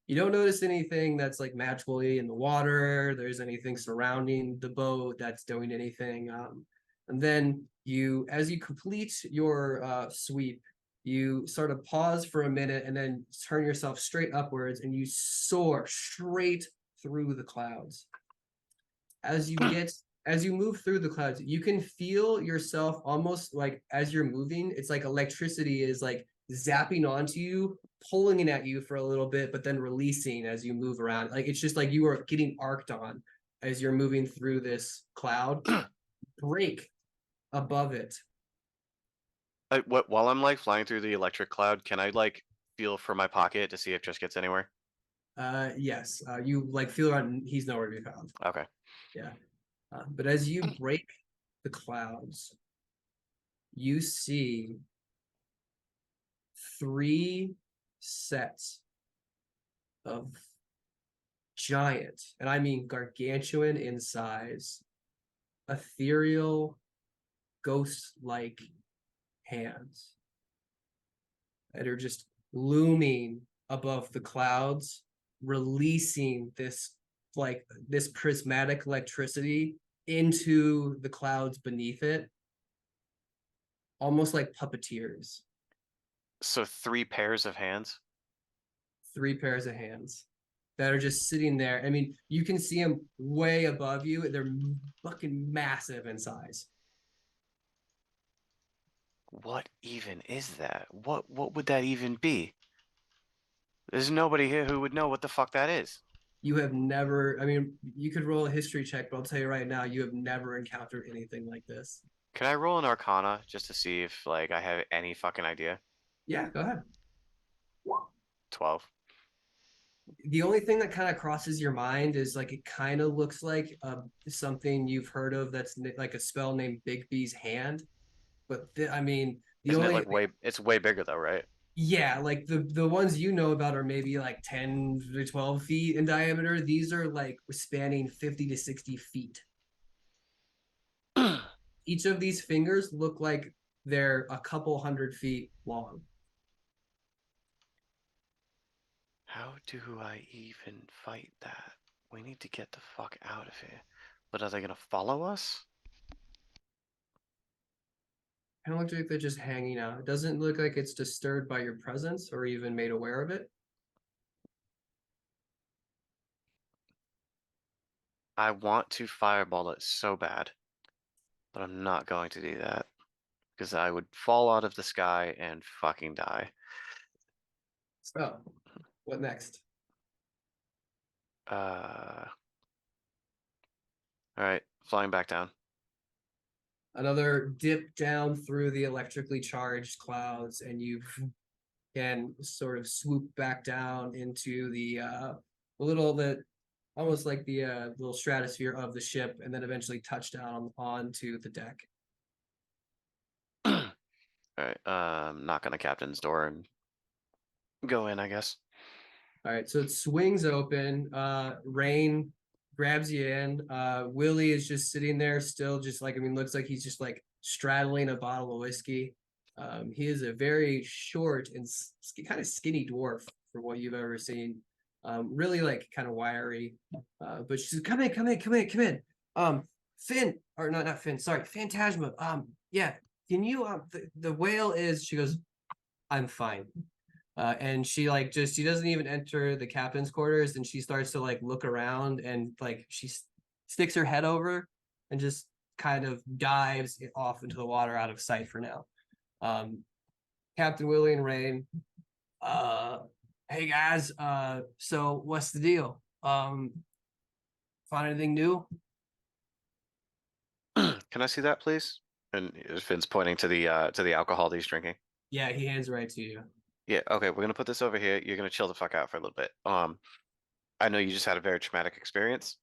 you don't notice anything that's like magically in the water. There's anything surrounding the boat that's doing anything. And then as you complete your sweep, you sort of pause for a minute and then turn yourself straight upwards and you soar straight through the clouds. As you move through the clouds, you can feel yourself almost like as you're moving, it's like electricity is like zapping onto you, pulling it at you for a little bit, but then releasing as you move around. Like it's just like you are getting arced on as you're moving through this cloud. Break above it. While I'm like flying through the electric cloud, can I like feel for my pocket to see if Just gets anywhere? Yes. You like feel around, he's nowhere to be found. Okay. Yeah. But as you break the clouds, you see 3 sets of giant, and I mean gargantuan in size, ethereal, ghost-like hands that are just looming above the clouds, releasing this prismatic electricity into the clouds beneath it, almost like puppeteers. So 3 pairs of hands. 3 pairs of hands that are just sitting there. I mean, you can see them way above you. They're fucking massive in size. What even is that? What would that even be? There's nobody here who would know what the fuck that is. You have never, I mean, you could roll a history check, but I'll tell you right now, you have never encountered anything like this. Can I roll an Arcana just to see if like I have any fucking idea? Yeah, go ahead. 12. The only thing that kind of crosses your mind is like it kind of looks like something you've heard of that's like a spell named Bigby's Hand. But I mean, the Isn't it only like it's way bigger though, right? yeah, like the ones you know about are maybe like 10 to 12 feet in diameter. These are like spanning 50 to 60 feet. Each of these fingers look like they're a couple 100 feet long. How do I even fight that? We need to get the fuck out of here. But are they gonna follow us? I don't look like they're just hanging out. It doesn't look like it's disturbed by your presence or even made aware of it. I want to fireball it so bad, but I'm not going to do that because I would fall out of the sky and fucking die. So, what next? All right, flying back down. Another dip down through the electrically charged clouds, and you can sort of swoop back down into the little that almost like the little stratosphere of the ship, and then eventually touch down onto the deck. All right, knock on the captain's door and go in, I guess. All right, so it swings open. Rain grabs you in. Willie is just sitting there, still just like, I mean, looks like he's just like straddling a bottle of whiskey. He is a very short and kind of skinny dwarf for what you've ever seen. Really like kind of wiry. But she's come in, come in, come in, come in. Finn, or not Finn, sorry, Phantasma. Yeah, can you the whale is, she goes, I'm fine. And she like just she doesn't even enter the captain's quarters, and she starts to like look around, and like she sticks her head over and just kind of dives off into the water out of sight for now. Captain Willie and Rain, hey guys, so what's the deal? Find anything new? Can I see that, please? And Finn's pointing to the alcohol that he's drinking. Yeah, he hands it right to you. Yeah, okay, we're gonna put this over here. You're gonna chill the fuck out for a little bit. I know you just had a very traumatic experience,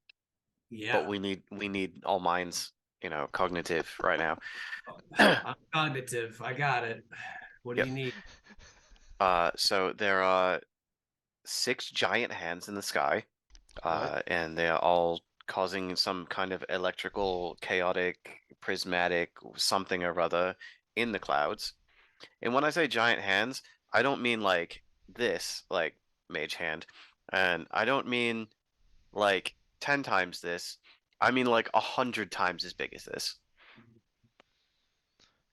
Yeah, but we need all minds, cognitive right now. I'm cognitive. I got it. What do Yep. you need? So there are 6 giant hands in the sky, What? and they are all causing some kind of electrical, chaotic, prismatic something or other in the clouds. And when I say giant hands, I don't mean like this, like mage hand, and I don't mean like 10 times this. I mean like 100 times as big as this.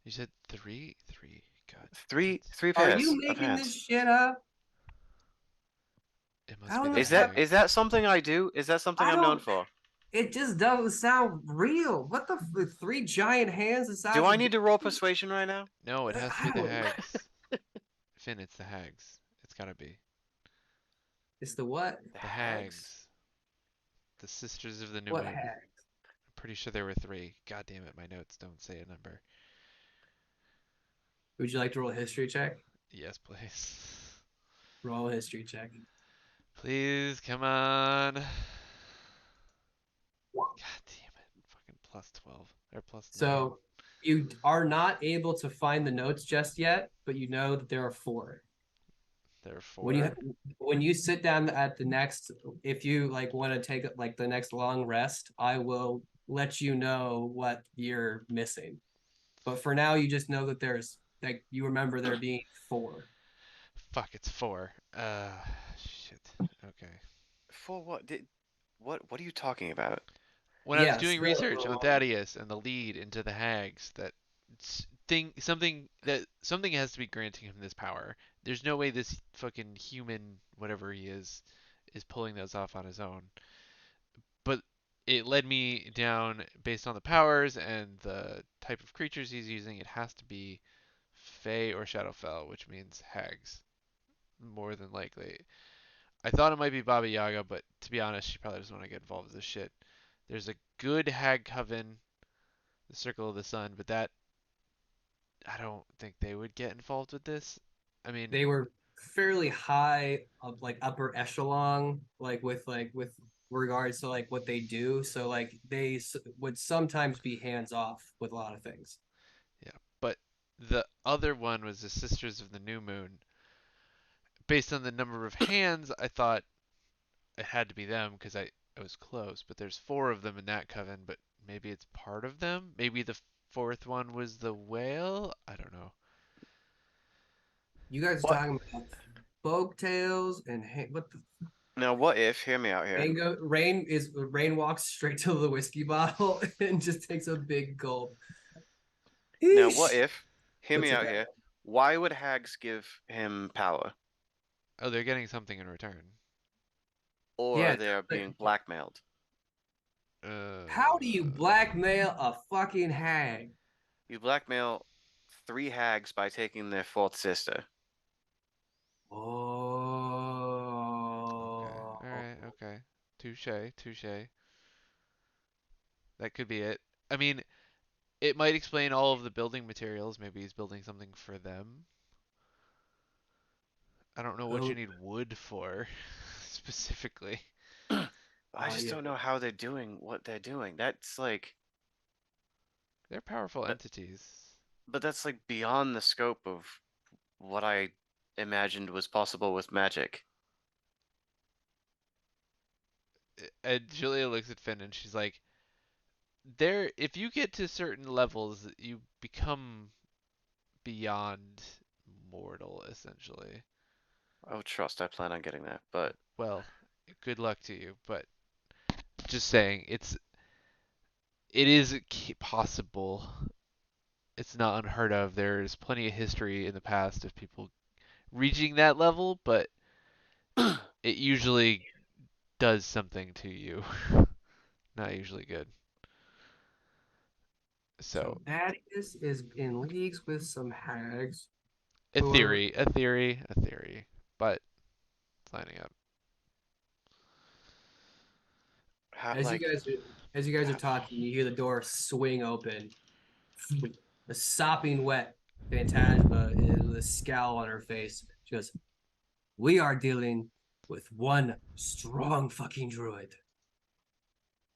You said three? Three. God. Three That's, three Are you pairs of making this hands. shit up? it must How be in the the Is that fuck? is hags. that something I do? Is that something I I'm known don't. for? It just doesn't sound real. What the three giant hands the Do size I of need to roll persuasion right now? No, it has to be I the don't. hags. Finn, it's the hags. It's gotta be. It's the what? The The hags? hags. The sisters of the new What moon. heck? I'm pretty sure there were 3. God damn it, my notes don't say a number. Would you like to roll a history check? Yes, please. Roll a history check. Please, come on. God damn it. Fucking plus 12. Or plus 9. So you are not able to find the notes just yet, but you know that there are 4. There are When you 4. when you sit down at the next, if you like want to take like the next long rest, I will let you know what you're missing. But for now, you just know that there's like you remember there being 4. Fuck, it's 4. Shit. Okay. For what? What are you talking about? When I was Yeah, doing research on so Thaddeus and the lead into the hags, that something has to be granting him this power. There's no way this fucking human, whatever he is pulling those off on his own. But it led me down based on the powers and the type of creatures he's using. It has to be Fey or Shadowfell, which means hags, more than likely. I thought it might be Baba Yaga, but to be honest, she probably doesn't want to get involved with this shit. There's a good hag coven, the Circle of the Sun, but that I don't think they would get involved with this. I mean, they were fairly high of like upper echelon, like with regards to like what they do. So like they would sometimes be hands off with a lot of things. yeah. But the other one was the Sisters of the New Moon. Based on the number of hands, I thought it had to be them because I was close. But there's 4 of them in that coven, but maybe it's part of them. Maybe the fourth one was the whale. I don't know. You guys are What? talking about bogue tails and what the Now, what if? Hear me out here. Rain walks straight to the whiskey bottle and just takes a big gulp. Now, what Eesh. if? Hear Puts me it out back. here. Why would hags give him power, Oh, they're getting something in return. or Yeah, they're like, being blackmailed? how do you Uh, blackmail a fucking hag? You blackmail 3 hags by taking their 4th sister. okay. Oh. All right. Okay. Touche. Touche. That could be it. I mean, it might explain all of the building materials. Maybe he's building something for them. I don't know what you Oh, need wood for specifically. I just yeah. don't know how they're doing what they're doing. That's like, They're powerful that, entities. but that's like beyond the scope of what I imagined was possible with magic. And Julia looks at Finn and she's like, "There, if you get to certain levels, you become beyond mortal, essentially. Oh, trust, I plan on getting that, but Well, good luck to you, but just saying, it is possible. It's not unheard of. There's plenty of history in the past of people reaching that level, but it usually does something to you. Not usually good. So So, Thaddeus is in leagues with some hags a who are, theory, a theory, a theory, but it's lining up. how, as you like, guys are talking, you hear the door swing open. A sopping wet Phantasma is with a scowl on her face. She goes, "We are dealing with one strong fucking druid.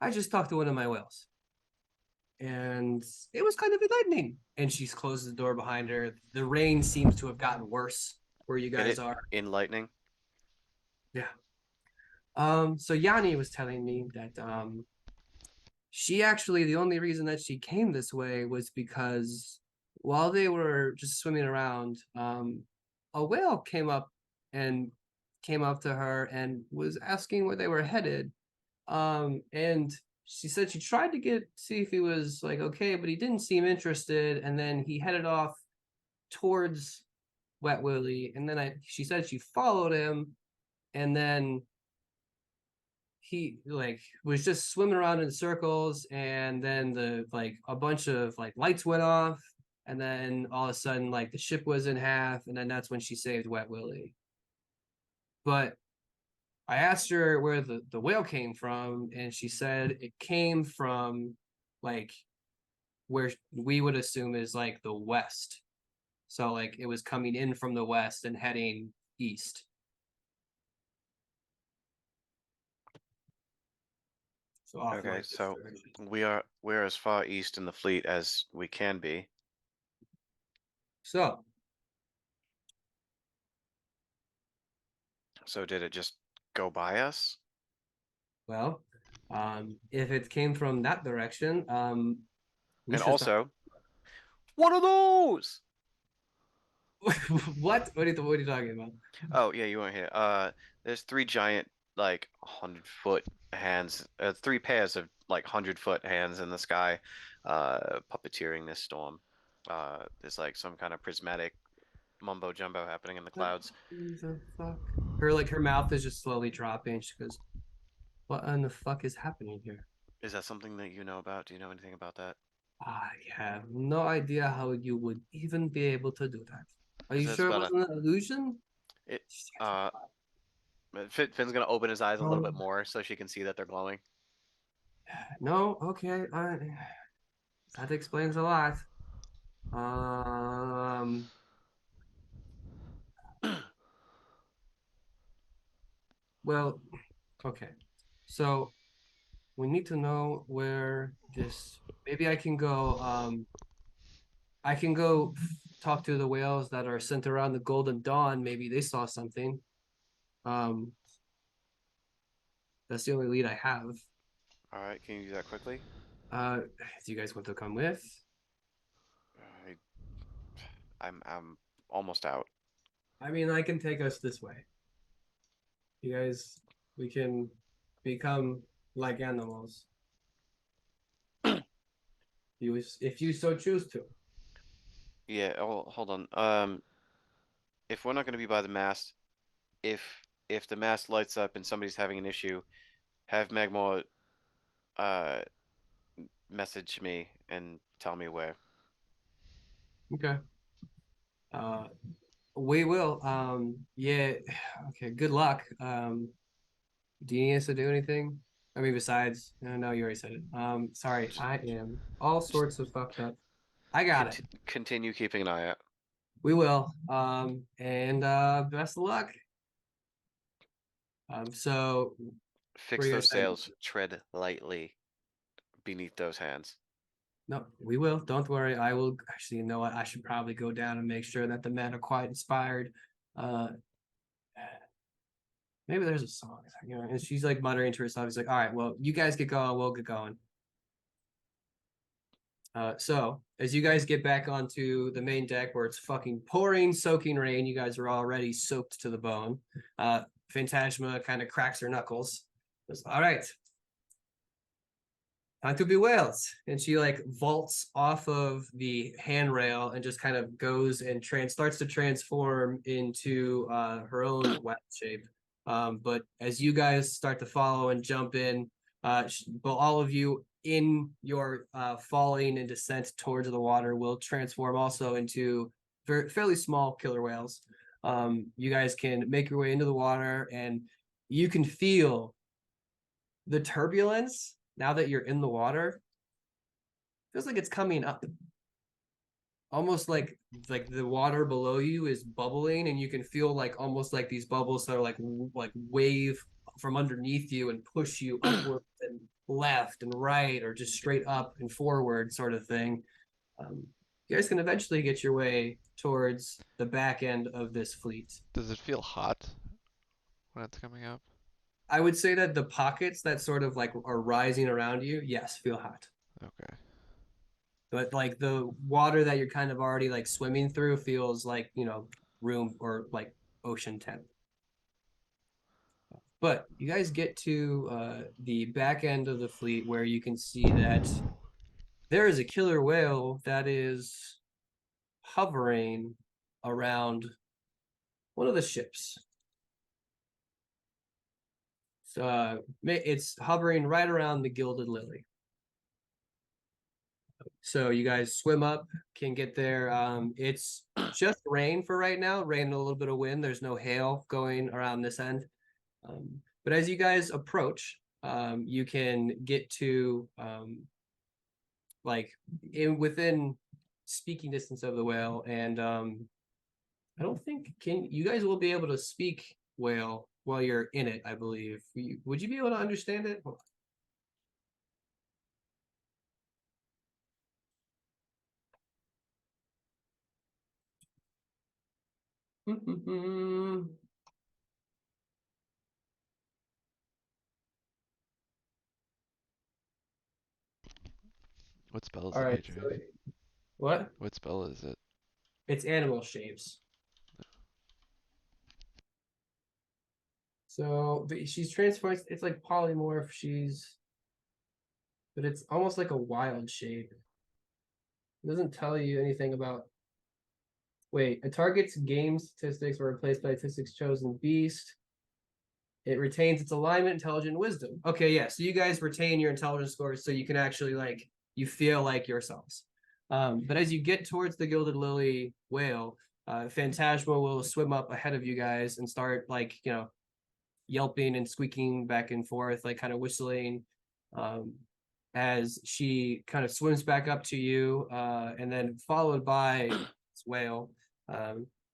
I just talked to one of my whales, and it was kind of enlightening." And she closes the door behind her. The rain seems to have gotten worse where you in guys it are. in lightning. Yeah. So Yanni was telling me that she actually, the only reason that she came this way was because while they were just swimming around, a whale and came up to her and was asking where they were headed. And she said she tried to see if he was like okay, but he didn't seem interested, and then he headed off towards Wet Willie, and then she said she followed him, and then he like was just swimming around in circles, and then the like a bunch of like lights went off, and then all of a sudden like the ship was in half, and then that's when she saved Wet Willie. But I asked her where the whale came from, and she said it came from like where we would assume is like the west. So like it was coming in from the west and heading east. So off Okay, like this so direction. we're as far east in the fleet as we can be. So So did it just go by us? well, if it came from that direction, we And should stop. also, what are those? What are you talking about? Oh yeah, you weren't here. There's 3 giant, like 100-foot hands, 3 pairs of like 100-foot hands in the sky, puppeteering this storm. There's like some kind of prismatic mumbo jumbo happening in the What clouds. the fuck? Her mouth is just slowly dropping. She goes, "What in the fuck is happening here?" Is that something that you know about? Do you know anything about that? I have no idea how you would even be able to do that. Are Because you there's sure it about a wasn't an illusion? it. Shit. Uh, Finn's gonna open his eyes a little bit Um, more so she can see that they're glowing. no, okay. That explains a lot. Um, well, okay. So we need to know where this. Maybe I can go talk to the whales that are sent around the Golden Dawn. Maybe they saw something. Um, that's the only lead I have. All right, can you do that quickly? Do you guys want to come with? I, I'm almost out. I mean, I can take us this way. You guys, we can become like animals. If you so choose to. Yeah, oh, hold on. If we're not going to be by the mast, if if the mast lights up and somebody's having an issue, have Magmore uh message me and tell me where. Okay. Uh, we will. Yeah. Okay. Good luck. Do you need us to do anything? I mean, besides, no, you already said it. Sorry, I am all sorts of fucked up. I got it. Continue keeping an eye out. We will. And best of luck. So for Fix your those side, sails. Tread lightly beneath those hands. no, we will. Don't worry. I will actually. You know what? I should probably go down and make sure that the men are quite inspired. Uh, maybe there's a song, you know. And she's like muttering to herself. He's like, "All right, well, you guys get going. We'll get going." So as you guys get back onto the main deck where it's fucking pouring, soaking rain, you guys are already soaked to the bone. Phantasma kind of cracks her knuckles. Goes, all right, time to be whales. And she like vaults off of the handrail and just kind of goes and starts to transform into her own whale shape. But as you guys start to follow and jump in, but all of you in your falling and descent towards the water will transform also into fairly small killer whales. You guys can make your way into the water and you can feel the turbulence now that you're in the water. Feels like it's coming up, almost like the water below you is bubbling and you can feel like almost like these bubbles that are like wave from underneath you and push you upward and left and right or just straight up and forward sort of thing. You guys can eventually get your way towards the back end of this fleet. Does it feel hot when it's coming up? I would say that the pockets that sort of like are rising around you, yes, feel hot. Okay. But like the water that you're kind of already like swimming through feels like, you know, room or like ocean temp. But you guys get to the back end of the fleet where you can see that there is a killer whale that is hovering around one of the ships. So it's hovering right around the Gilded Lily. So you guys swim up, can get there. It's just rain for right now, rain and a little bit of wind. There's no hail going around this end. But as you guys approach, you can get to like within speaking distance of the whale, and I don't think you guys will be able to speak whale while you're in it. I believe. Would you be able to understand it? What spell is All it, right. AJ? So what? What spell is it? It's animal shapes. So she's transformed. It's like polymorph. But it's almost like a wild shape. It doesn't tell you anything about. Wait, a target's game statistics were replaced by statistics chosen beast. It retains its alignment, intelligence, wisdom. Okay, yeah. So you guys retain your intelligence scores, so you can actually like you feel like yourselves. But as you get towards the Gilded Lily whale, Phantasma will swim up ahead of you guys and start like yelping and squeaking back and forth, like kind of whistling. As she kind of swims back up to you, and then followed by this whale.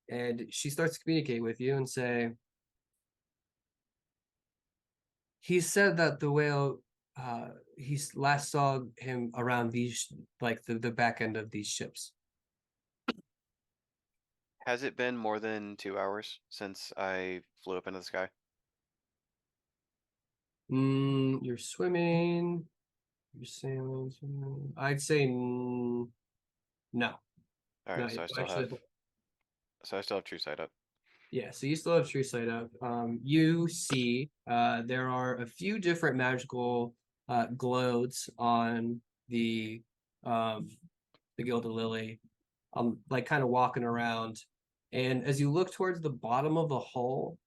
And she starts to communicate with you and say, he said that the whale, he last saw him around these, like the back end of these ships. Has it been more than 2 hours since I flew up into the sky? You're swimming, you're sailing. I'd say no. All No, right, so I still actually, have true sight up. Yeah, so you still have True Sight up. You see, there are a few different magical glows on um the Gilded Lily, like kind of walking around. And as you look towards the bottom of the hole,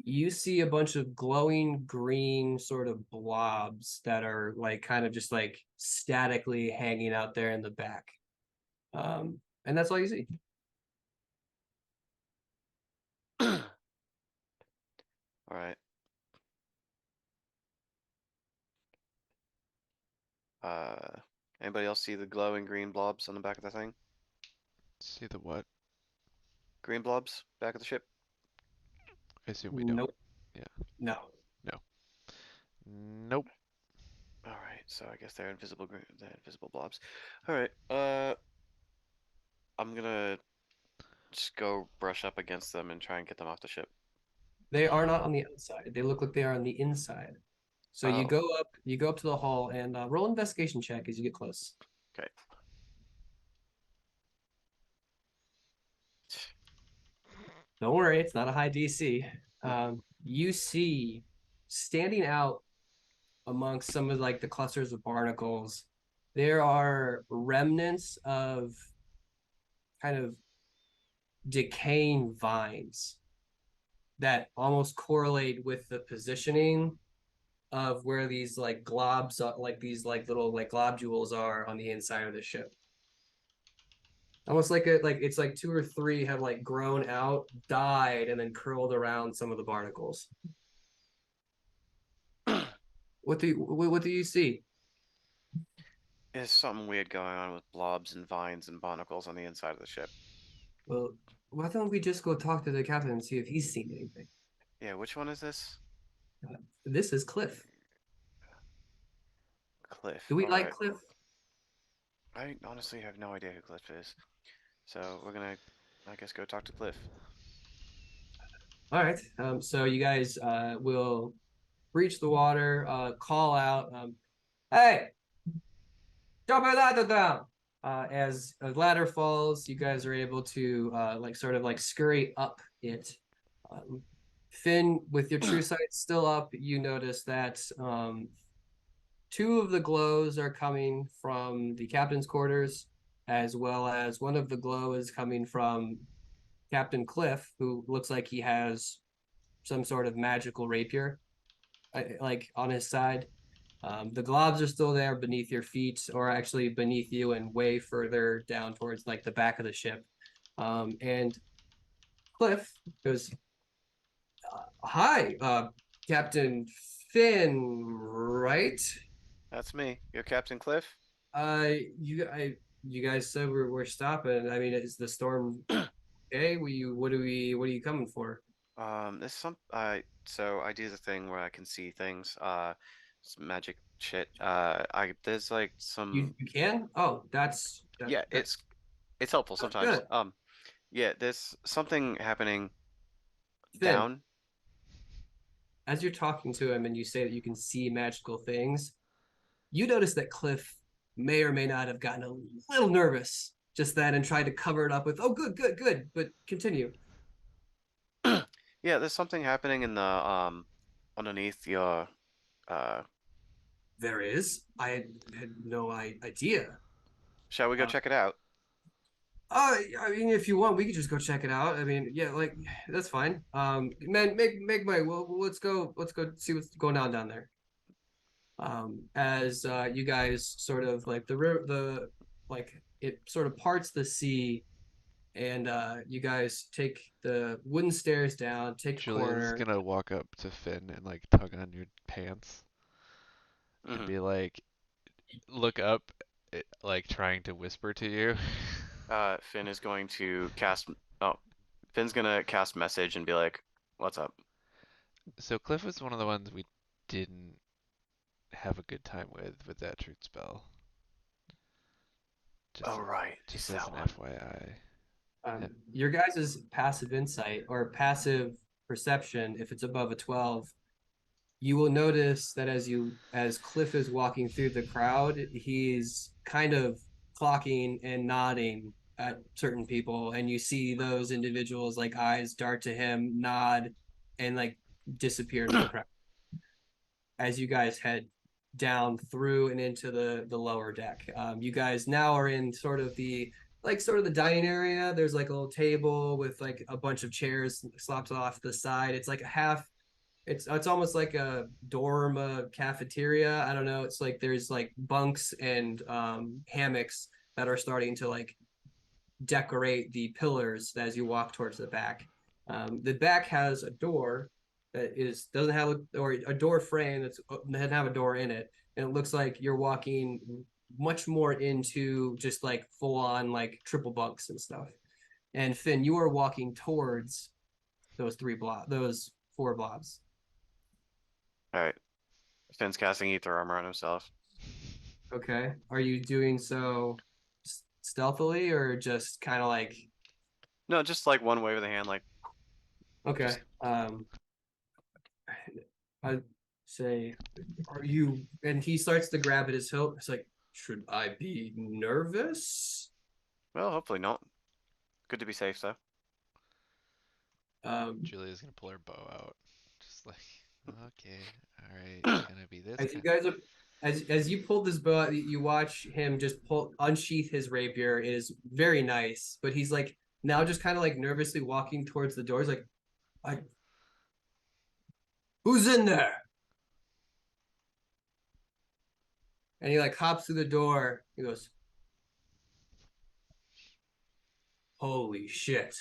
you see a bunch of glowing green sort of blobs that are like kind of just like statically hanging out there in the back. And that's all you see. All right. Anybody else see the glowing green blobs on the back of the thing? See the what? Green blobs back of the ship? I assume we don't. Nope. Yeah. No. No. Nope. All right, so I guess they're invisible. They're invisible blobs. All right. I'm gonna just go brush up against them and try and get them off the ship. They are not on the outside. They look like they are on the inside. So Oh, you go up to the hall and roll investigation check as you get close. okay. Don't worry, it's not a high DC. You see standing out amongst some of like the clusters of barnacles, there are remnants of kind of decaying vines that almost correlate with the positioning of where these like globs like these like little like globules are on the inside of the ship. Almost like it's like two or three have like grown out, died, and then curled around some of the barnacles. What do you see? There's something weird going on with blobs and vines and barnacles on the inside of the ship. Well, why don't we just go talk to the captain and see if he's seen anything? Yeah, which one is this? This is Cliff. Cliff. Do we All like right. Cliff? I honestly have no idea who Cliff is. So we're gonna, I guess, go talk to Cliff. All right. So you guys will breach the water, call out, hey, drop a ladder down. As a ladder falls, you guys are able to like sort of like scurry up it. Finn, with your true sight still up, you notice that two of the glows are coming from the captain's quarters, as well as one of the glow is coming from Captain Cliff, who looks like he has some sort of magical rapier, like on his side. The globs are still there beneath your feet, or actually beneath you and way further down towards like the back of the ship. And Cliff goes, "Hi, Captain Finn, right? That's me. You're Captain Cliff? Uh, you guys said we're stopping. I mean, is the storm okay? What are you coming for? There's so I do the thing where I can see things. It's magic shit. There's like some, You can? Oh, yeah, it's helpful that's sometimes. good. Yeah, there's something happening Finn, down. as you're talking to him and you say that you can see magical things, you notice that Cliff may or may not have gotten a little nervous just then and tried to cover it up with, oh, good, good, good. But continue. Yeah, there's something happening in the underneath your uh. There is. I had no idea. Shall we go Uh, check it out? I mean, if you want, we could just go check it out. I mean, yeah, like that's fine. Man, make my. Well, let's go see what's going on down there. As you guys sort of like the like it sort of parts the sea, and you guys take the wooden stairs down, take a Julia's corner. gonna walk up to Finn and like tug on your pants and Hmm. be like, look up, like trying to whisper to you. Finn is going to cast. Oh, Finn's gonna cast message and be like, "What's up?" So Cliff was one of the ones we didn't have a good time with that truth spell. Oh Just right, it's just as that an one. FYI. Your guys' passive insight or passive perception, if it's above a 12, you will notice that as Cliff is walking through the crowd, he's kind of clocking and nodding at certain people, and you see those individuals like eyes dart to him, nod, and like disappear into the crowd as you guys head down through and into the lower deck. You guys now are in sort of the dining area. There's like a little table with like a bunch of chairs slopped off the side. It's like a half. It's almost like a dorm cafeteria. I don't know. It's like there's like bunks and hammocks that are starting to like decorate the pillars as you walk towards the back. The back has a door that doesn't have or a door frame that doesn't have a door in it, and it looks like you're walking much more into just like full on like triple bunks and stuff. And Finn, you are walking towards those four blobs. All right. Finn's casting ether armor on himself. Okay. Are you doing so stealthily or just kind of like No, just like one wave of the hand, like okay? I'd say, are you? And he starts to grab at his hilt. It's like, should I be nervous? well, hopefully not. Good to be safe though. Julia's gonna pull her bow out. Just like, okay, alright, it's gonna be this As you kind. guys are, as you pull this bow, you watch him just unsheath his rapier. It is very nice, but he's like now just kind of like nervously walking towards the door. He's like, I, who's in there? And he like hops through the door. He goes, holy shit.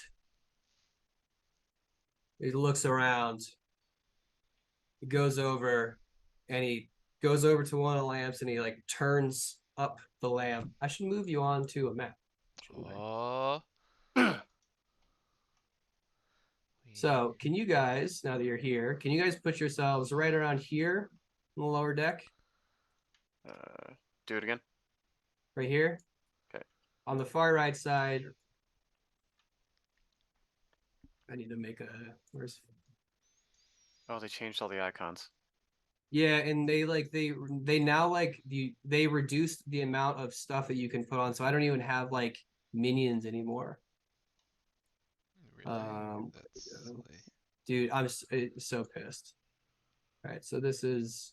He looks around. He goes over and he goes over to one of the lamps and he like turns up the lamp. I should move you on to a map. Oh, So can you guys, now that you're here, can you guys put yourselves right around here in the lower deck? Do it again. Right here? Okay. On the far right side. I need to make a where's Oh, they changed all the icons. yeah, and they now like they reduced the amount of stuff that you can put on, so I don't even have like minions anymore. really? That's silly. Dude, I'm so pissed. All right, so this is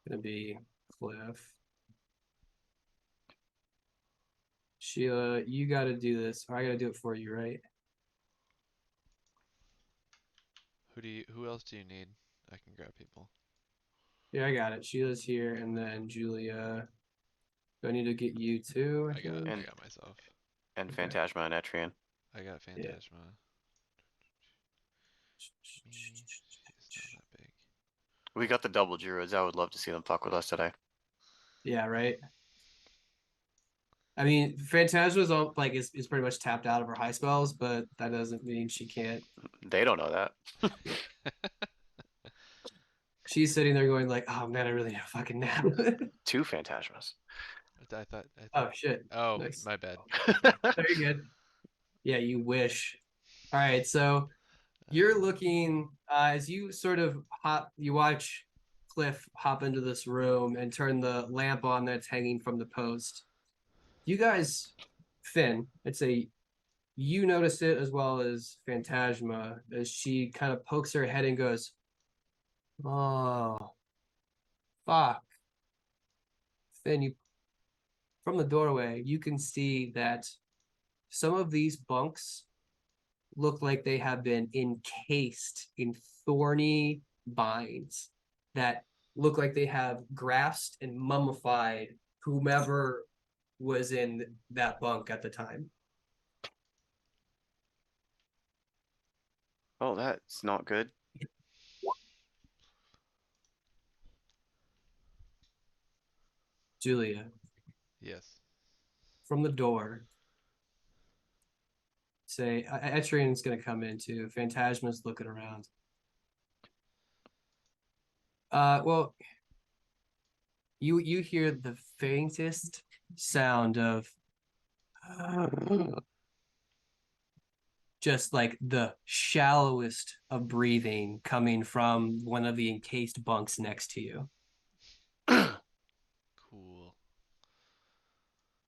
gonna be Cliff. Sheila, you got to do this, or I got to do it for you, right? Who else do you need? I can grab people. Yeah, I got it. Sheila's here, and then Julia. Do I need to get you too? I got think? I got myself. And Okay. Phantasma and Etrian. I got Phantasma. Me, she's not that big. We got the double druids. I would love to see them fuck with us today. Yeah, right. I mean, Phantasma's all like is pretty much tapped out of her high spells, but that doesn't mean she can't. They don't know that. She's sitting there going like, "Oh man, I really need a fucking nap." 2 Phantasmas. I thought. Oh shit. Oh, Nice. my bad. Very good. Yeah, you wish. All right, so you're looking as you sort of you watch Cliff hop into this room and turn the lamp on that's hanging from the post. You guys, Finn, I'd say you notice it as well as Phantasma as she kind of pokes her head and goes, "Oh, fuck." Finn, you from the doorway, you can see that some of these bunks look like they have been encased in thorny vines that look like they have grasped and mummified whomever was in that bunk at the time. Oh, that's not good. Julia, Yes. from the door, say, Etrian's going to come in too. Phantasma's looking around. Well, you hear the faintest sound of just like the shallowest of breathing coming from one of the encased bunks next to you. Cool.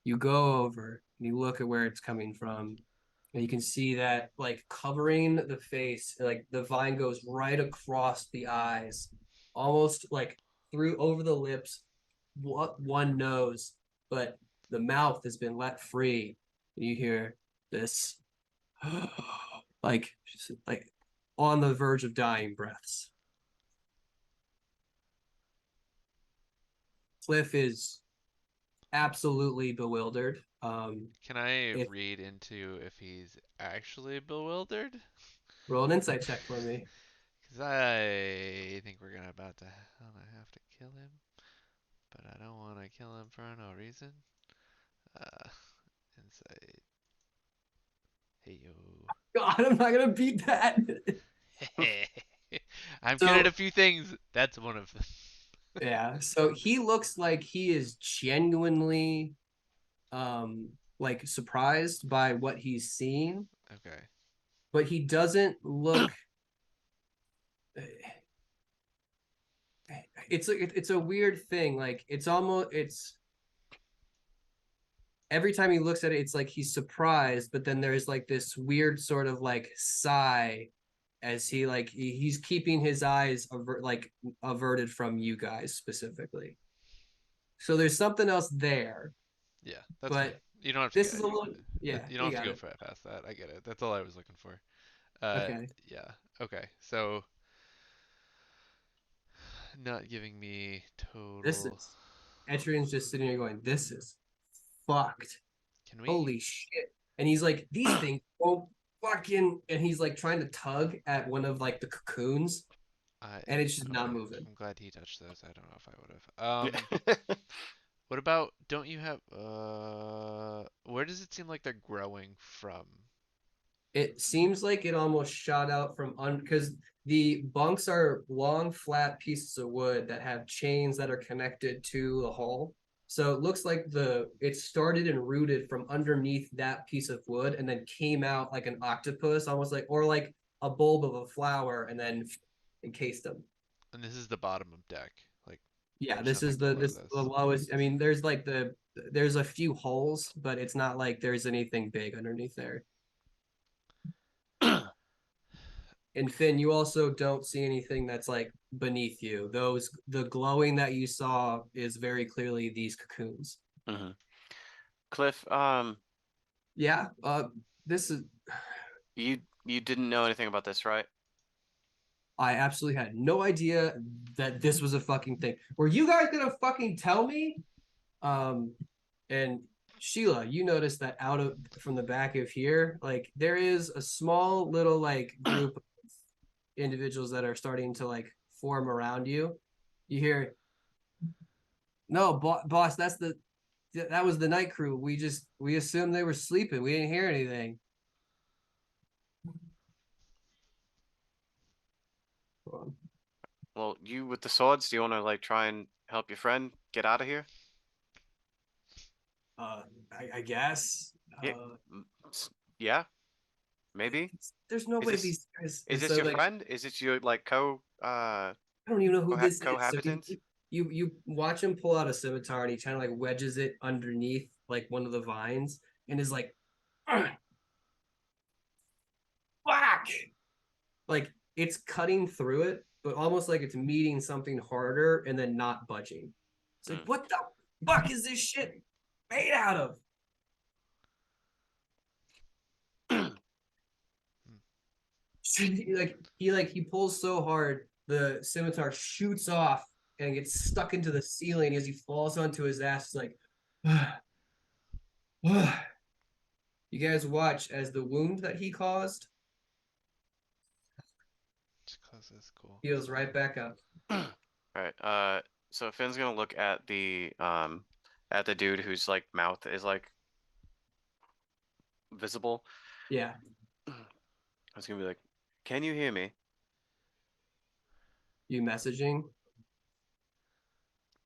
You go over, and you look at where it's coming from, and you can see that like covering the face, like the vine goes right across the eyes, almost like through over the lips, what one knows, but the mouth has been let free. And you hear this like on the verge of dying breaths. Cliff is absolutely bewildered. Can I If read into if he's actually bewildered? roll an insight check for me. Because I think we're gonna have to kill him, but I don't want to kill him for no reason. Uh, insight. Hey yo. God, I'm not gonna beat that. I'm good at So a few things. That's one of them. yeah, so he looks like he is genuinely like surprised by what he's seeing, Okay. but he doesn't look it's a weird thing. Like it's every time he looks at it, it's like he's surprised, but then there's like this weird sort of like sigh as he's keeping his eyes averted from you guys specifically. So there's something else there, Yeah, that's fine. but You don't have to this get. is a little yeah, You don't you have to got go it. past that. I get it. That's all I was looking for. Okay. Yeah. Okay. So, not giving me This total. is Etrian's just sitting here going, this is fucked. Can we? Holy shit. And he's like, these things won't fucking and he's like trying to tug at one of like the cocoons I. and it's just not Okay. moving. I'm glad he touched those. I don't know if I would have. What about? Don't you have? Where does it seem like they're growing from? It seems like it almost shot out from because the bunks are long, flat pieces of wood that have chains that are connected to the hull. So it looks like it started and rooted from underneath that piece of wood and then came out like an octopus, almost like or like a bulb of a flower, and then encased them. And this is the bottom of deck. Like, Yeah, there's this is nothing below the this. lowest. I mean, there's a few holes, but it's not like there's anything big underneath there. And Finn, you also don't see anything that's like beneath you. The glowing that you saw is very clearly these cocoons. hmm Cliff, Yeah, this is you didn't know anything about this, right? I absolutely had no idea that this was a fucking thing. Were you guys gonna fucking tell me? Um, and Sheila, you noticed that out of from the back of here, like there is a small little like group of individuals that are starting to like form around you. You hear, no, boss, that was the night crew. We assumed they were sleeping. We didn't hear anything. Well, you with the swords, do you want to like try and help your friend get out of here? Uh, I guess. Yeah, yeah, maybe. There's no Is way this these guys. is this So your like, friend? Is it your like I don't even know who this is. So cohabitant? you watch him pull out a scimitar and he kind of like wedges it underneath like one of the vines and is like, fuck! Like it's cutting through it, but almost like it's meeting something harder and then not budging. It's like, Mm. what the fuck is this shit made out of? He pulls so hard, the scimitar shoots off and gets stuck into the ceiling as he falls onto his ass. Like, you guys watch as the wound that he caused Just close this. Cool. heals right back up. All right. So Finn's gonna look at the dude whose like mouth is like visible. Yeah, I was gonna be like, "Can you hear me?" you messaging.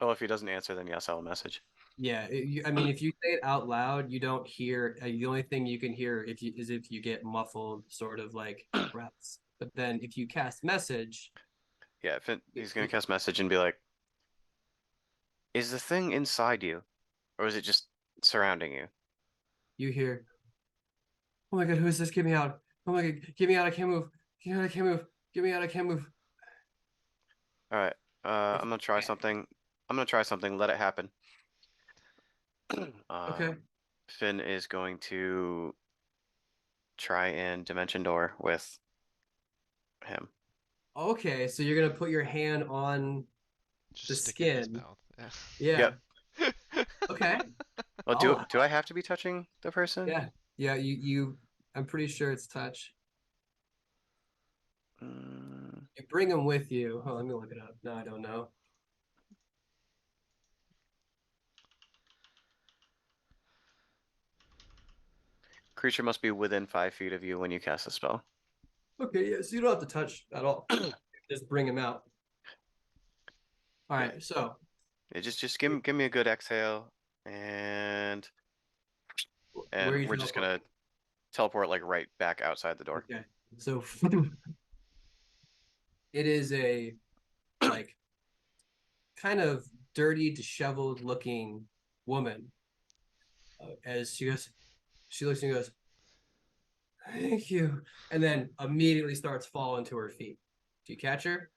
Oh, if he doesn't answer, then yes, I'll message. Yeah, I mean, if you say it out loud, you don't hear. The only thing you can hear is if you get muffled, sort of like breaths. But then if you cast message, Yeah, he's gonna cast message and be like, "Is the thing inside you, or is it just surrounding you?" you hear, "Oh my God, who is this? Get me out! Oh my God, get me out! I can't move! Get me out! I can't move! Get me out! I can't move!" All right. It's I'm gonna try something. I'm gonna try something. Let it happen. okay. Finn is going to try and dimension door with him. Okay, so you're gonna put your hand on Just the stick it in his skin. mouth. Yeah. Yep. Okay. Oh, I'll do I have to be touching the person? Yeah. Yeah, I'm pretty sure it's touch. Mm, You bring them with you. Oh, let me look it up. No, I don't know. creature must be within 5 feet of you when you cast a spell. Okay, yeah, so you don't have to touch at all. Just bring him out. All Yeah. right, so Yeah, just give me a good exhale, and where are you we're just teleport? gonna teleport like right back outside the door. Okay. So it is a like kind of dirty, disheveled looking woman. As she looks and goes, "Thank you," and then immediately starts falling to her feet. Do you catch her?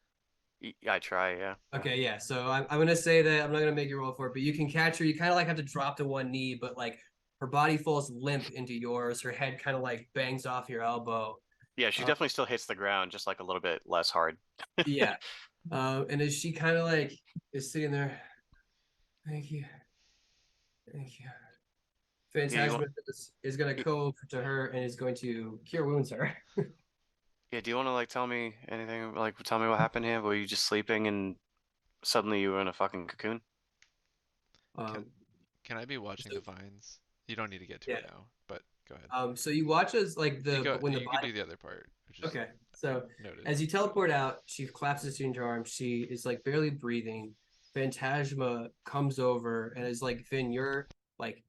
I try, yeah. Okay, yeah. So I'm gonna say that I'm not gonna make you roll for it, but you can catch her. You kind of like have to drop to one knee, but like her body falls limp into yours. Her head kind of like bangs off your elbow. Yeah, she Uh, definitely still hits the ground, just like a little bit less hard. yeah. And as she kind of like is sitting there, "Thank you, thank you." Yeah, you Phantasma want is gonna y- go over to her and is going to cure wounds her. yeah, do you want to like tell me anything? Like tell me what happened here? Were you just sleeping and suddenly you were in a fucking cocoon? Can Um, can I be watching so the vines? You don't need to get to yeah. it now, but go ahead. So you watch as like You go. when the You can body. do the other part, which is Okay. So noted. as you teleport out, she collapses into your arms. She is like barely breathing. Phantasma comes over and is like, "Finn, you're like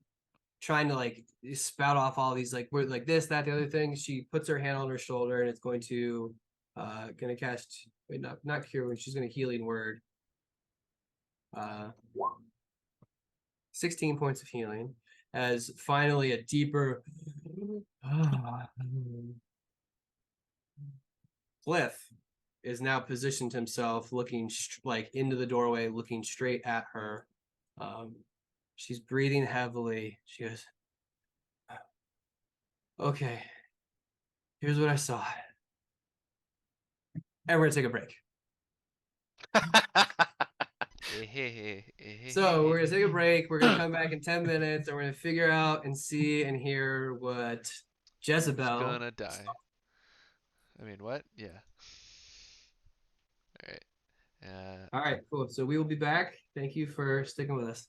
trying to like spout off all these like words like this, that, the other thing." She puts her hand on her shoulder and it's going to gonna cast wait, not cure when she's gonna healing word. 16 points of healing as finally a deeper Cliff is now positioned himself looking like into the doorway, looking straight at her. Um, she's breathing heavily. She goes, "Okay, here's what I saw." And we're gonna take a break. So we're gonna take a break. We're gonna come back in 10 minutes and we're gonna figure out and see and hear what Who's Jezebel. gonna die? I mean, what? Yeah. All right. All right, cool. So we will be back. Thank you for sticking with us.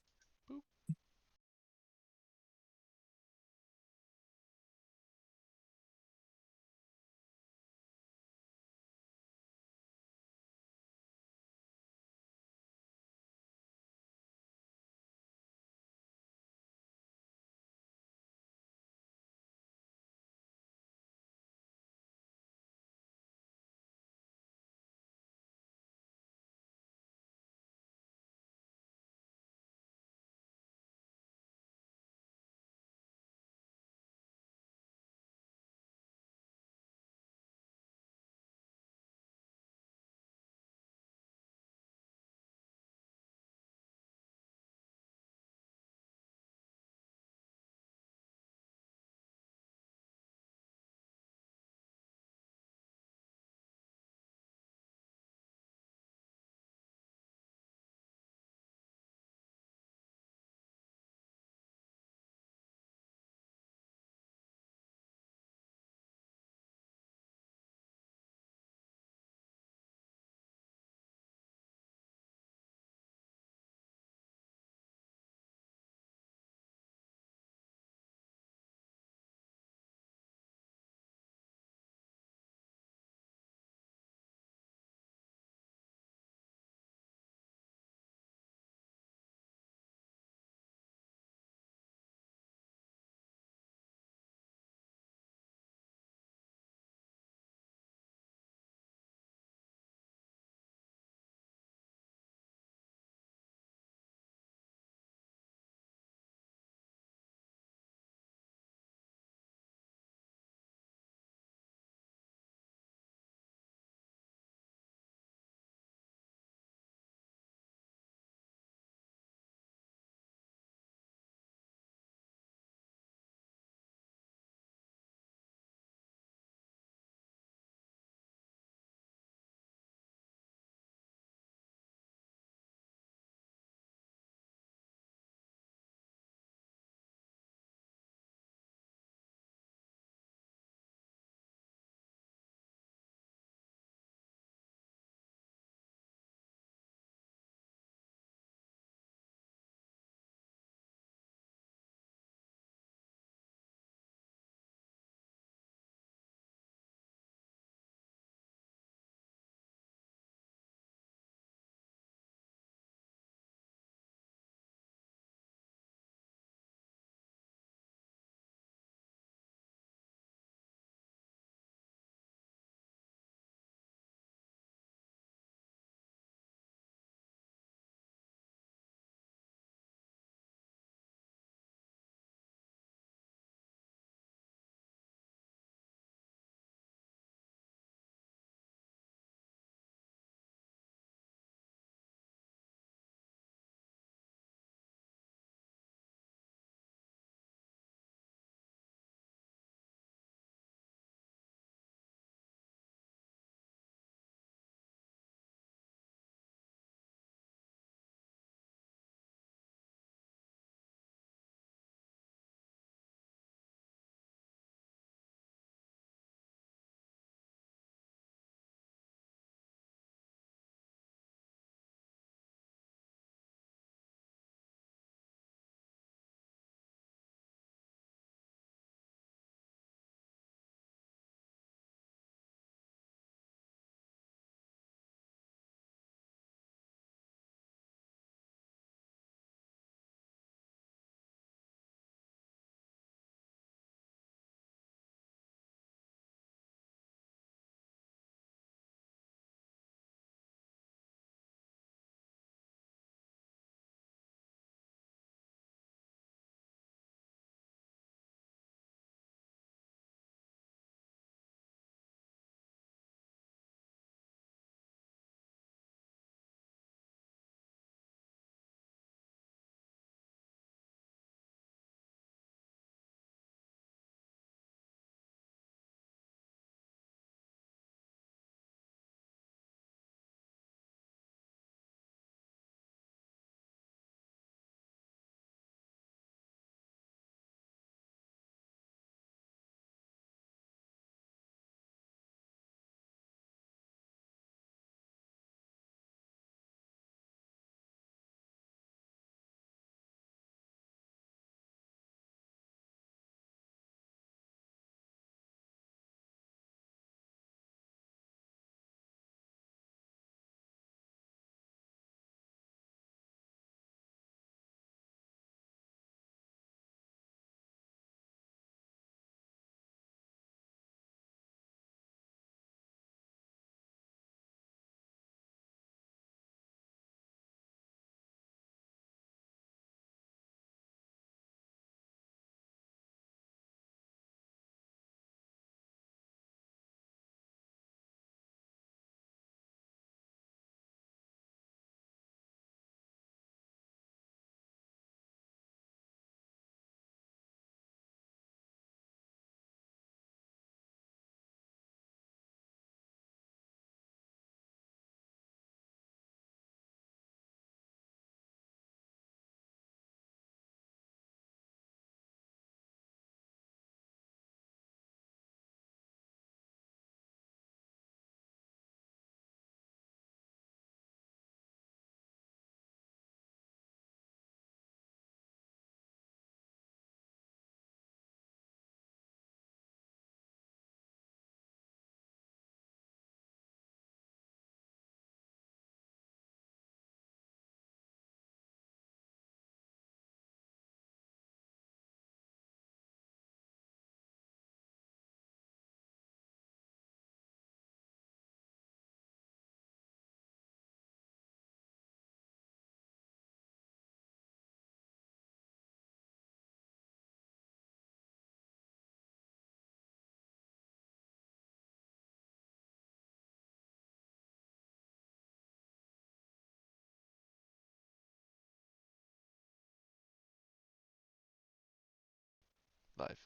Live.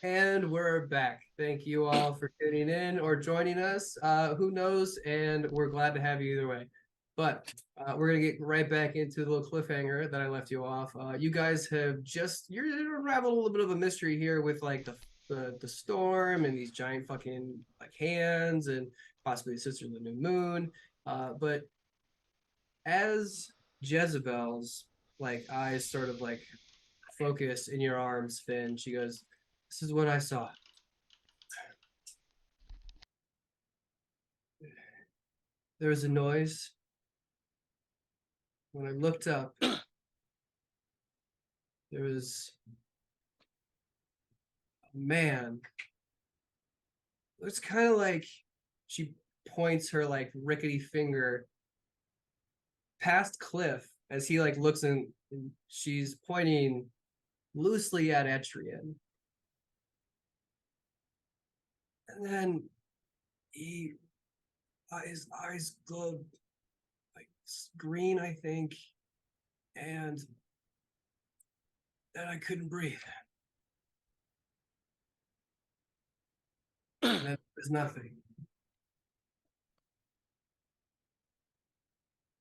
And we're back. Thank you all for tuning in or joining us. Who knows? And we're glad to have you either way. But we're gonna get right back into the little cliffhanger that I left you off. You guys have you're unraveling a little bit of a mystery here with like the storm and these giant fucking like hands and possibly the sister of the new moon. But as Jezebel's like eyes sort of like focus in your arms, Finn, she goes, "This is what I saw. There was a noise. When I looked up, there was a man. It's kind of like," she points her like rickety finger past Cliff as he like looks and she's pointing loosely at Etrian. And then he his eyes glowed like green, I think, and then I couldn't breathe. And then there's nothing.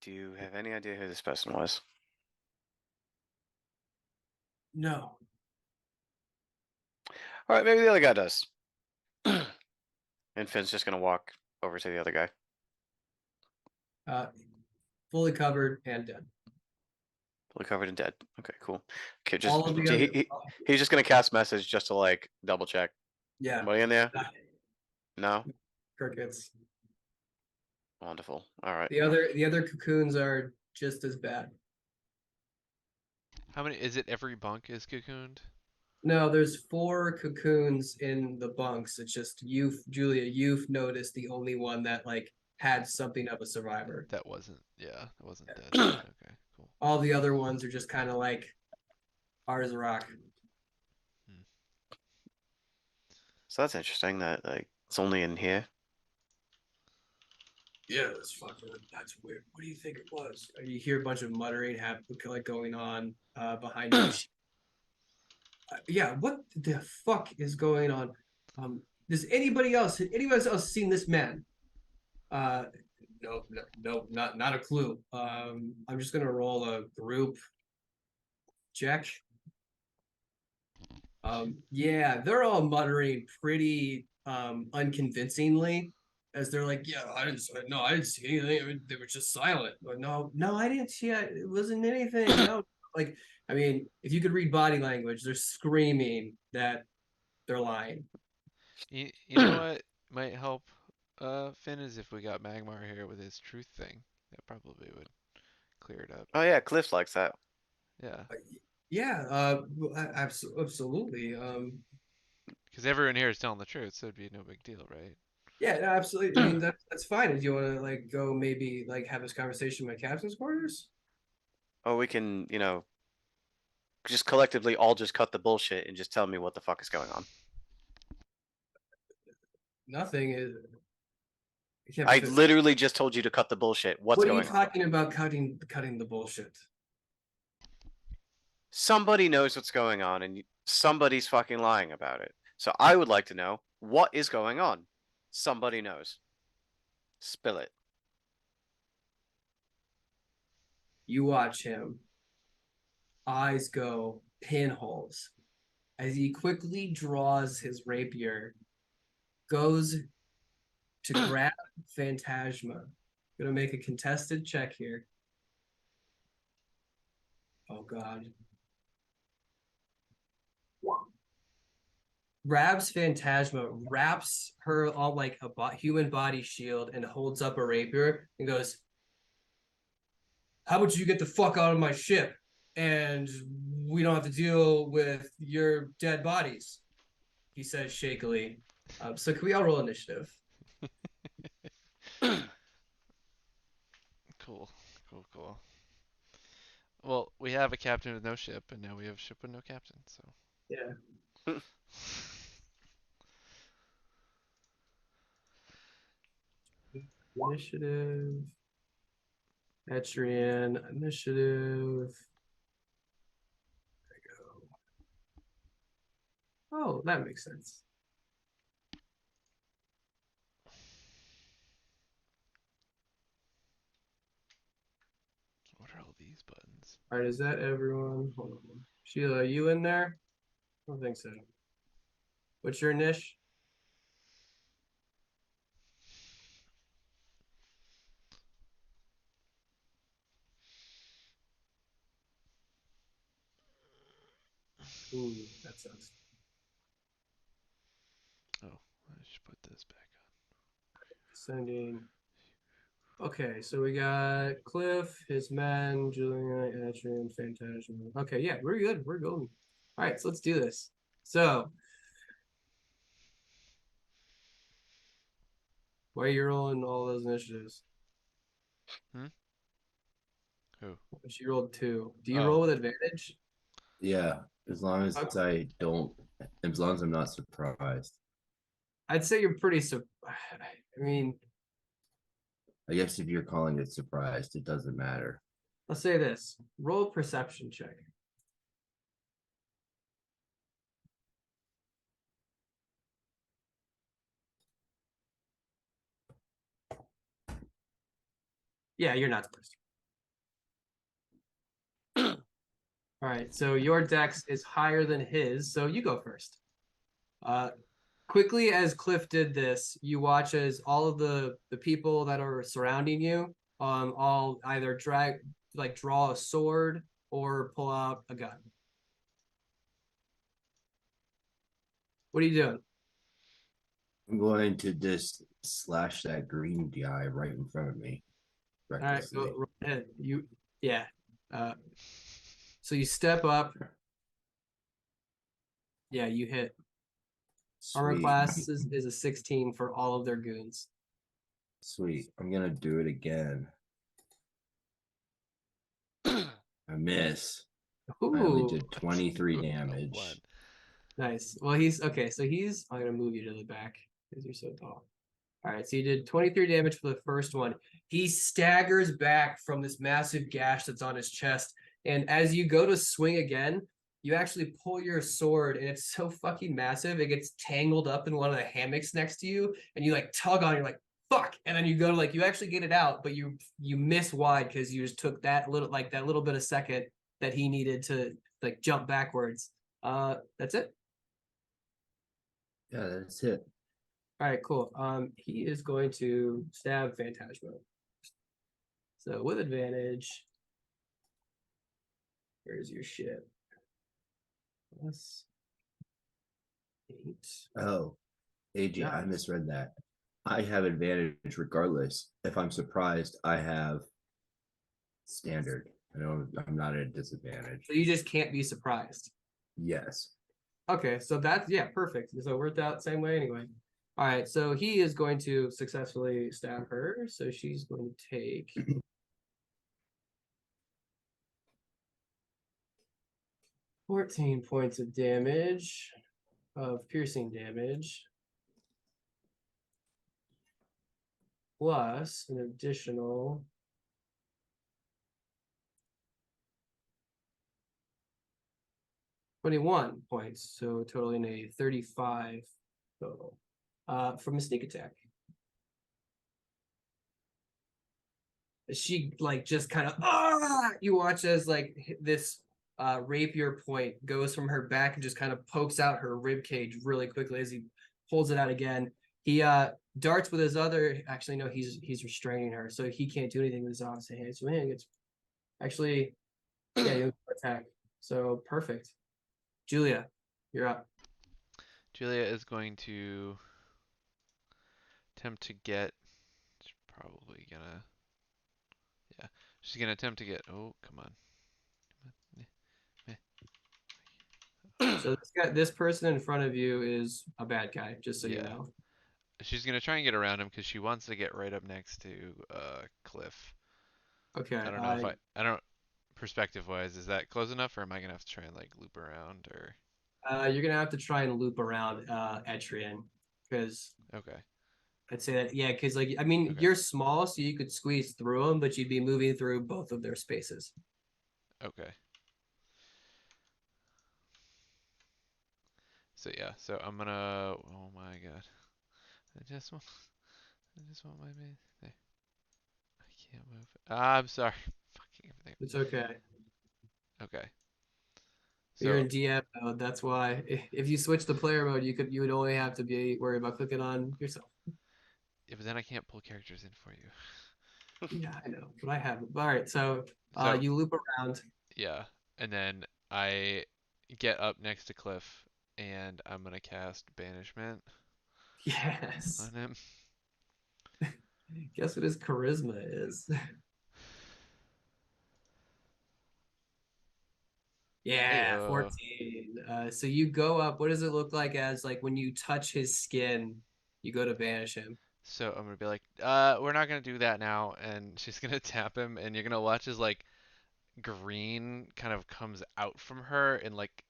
Do you have any idea who this person was? No. All right, maybe the other guy does. And Finn's just gonna walk over to the other guy. Fully covered and dead. Fully covered and dead. Okay, cool. Okay, All of the other, he's just gonna cast message just to like double check. yeah, Anybody in there? No? crickets. Wonderful. All right. The other cocoons are just as bad. How many? Is it every bunk is cocooned? No, there's 4 cocoons in the bunks. It's just Julia, you've noticed the only one that like had something of a survivor. That wasn't. Yeah, that wasn't dead. Okay, cool. All the other ones are just kind of like hard as a rock. So that's interesting that like it's only in here. Yeah, that's weird. What do you think it was? You hear a bunch of muttering like going on behind you. Yeah, what the fuck is going on? Does anybody else seen this man? No, not a clue. I'm just gonna roll a group check. Yeah, they're all muttering pretty unconvincingly as they're like, yeah, I didn't see anything. I mean, they were just silent. But no, I didn't see it. It wasn't anything. No, like, I mean, if you could read body language, they're screaming that they're lying. You know what might help, Finn, is if we got Magmar here with his truth thing. That probably would clear it up. Oh yeah, Cliff likes that. Yeah, Yeah, absolutely. because everyone here is telling the truth, so it'd be no big deal, right? Yeah, no, absolutely. I mean, that's fine. Do you want to like go maybe like have this conversation in my captain's quarters? Oh, we can, just collectively all just cut the bullshit and just tell me what the fuck is going on. Nothing is. I literally just told you to cut the bullshit. What's What are you going on? talking about? Cutting the bullshit. Somebody knows what's going on and somebody's fucking lying about it. So I would like to know what is going on. Somebody knows. Spill it. You watch him. Eyes go pinholes as he quickly draws his rapier, goes to grab Phantasma. Gonna make a contested check here. Oh God. Grabs Phantasma, wraps her on like a human body shield, and holds up a rapier and goes, "How about you get the fuck out of my ship, and we don't have to deal with your dead bodies?" He says shakily. So can we all roll initiative? Cool. Well, we have a captain with no ship, and now we have a ship with no captain, so. Yeah. Initiative. Etrian, initiative. There you go. Oh, that makes sense. What are all these buttons? All right, is that everyone? Hold on. Sheila, are you in there? I don't think so. What's your niche? Ooh, that sucks. Oh, I should put this back Sending. Okay, so we got Cliff, his men, Julian, Adrian, Phantasm. Okay, yeah, we're good. We're golden. All right, so let's do this. So, why are you rolling all those initiatives? on. Who? She rolled 2. Do you Oh. roll with advantage? Yeah, as long as Okay. I don't, as long as I'm not surprised. I'd say you're pretty. I mean, I guess if you're calling it surprised, it doesn't matter. let's say this: roll a perception check. Yeah, you're not surprised. All right, so your dex is higher than his, so you go first. Quickly as Cliff did this, you watch as all of the people that are surrounding you, all either draw a sword or pull out a gun. What are you doing? I'm going to just slash that green guy right in front of me All right, recklessly. go ahead. Yeah. So you step up. Yeah, you hit. Armor Sweet. class is a 16 for all of their goons. Sweet. I'm gonna do it again. I miss. I only Ooh, did 23 Ooh, a damage. 1. nice. Well, he's okay. So I'm gonna move you to the back because you're so tall. All right, so you did 23 damage for the first one. He staggers back from this massive gash that's on his chest. And as you go to swing again, you actually pull your sword, and it's so fucking massive. It gets tangled up in one of the hammocks next to you, and you like tug on it, you're like, fuck. And then you go to you actually get it out, but you miss wide because you just took that little bit of second that he needed to like jump backwards. That's it. Yeah, that's it. All right, cool. He is going to stab Phantasmo. So with advantage, here's your shit. +8. Oh, AJ, I Nice. misread that. I have advantage regardless. If I'm surprised, I have standard. I'm not at a disadvantage. So you just can't be surprised. Yes. Okay, so that's perfect. So it worked out same way anyway. All right, so he is going to successfully stab her. So she's going to take 14 points of damage, of piercing damage, plus an additional 21 points, so totaling a 35 total from a sneak attack. She just kind of you watch as this rapier point goes from her back and just kind of pokes out her rib cage really quickly as he pulls it out again. He darts with his other. Actually, no, he's restraining her, so he can't do anything with his opposite hand. So he gets actually, yeah, he'll attack. So perfect. Julia, you're up. Julia is going to attempt to get. She's probably gonna. Yeah, she's gonna attempt to get. Oh, come on. So this person in front of you is a bad guy, just so you Yeah, know. she's gonna try and get around him because she wants to get right up next to Cliff. Okay. I don't know if I don't perspective wise, is that close enough, or am I gonna have to try and like loop around or? You're gonna have to try and loop around Etrian because Okay. I'd say that because I mean Okay. you're small, so you could squeeze through them, but you'd be moving through both of their spaces. Okay. So yeah, so I'm gonna. Oh my god, I just want my main thing. I can't move. I'm sorry. Fucking everything. It's okay. Okay. You're So in DM mode. That's why. If you switch to player mode, you would only have to be worried about clicking on yourself. yeah, but then I can't pull characters in for you. Yeah, I know, but I haven't. All right, so So you loop around. yeah, and then I get up next to Cliff, and I'm gonna cast Banishment Yes. on him. Guess what his charisma is? Hey, Yeah, 14. So you go up. What does it look like as like when you touch his skin, you go to banish him? so I'm gonna be like, we're not gonna do that now, and she's gonna tap him, and you're gonna watch as like green kind of comes out from her, and like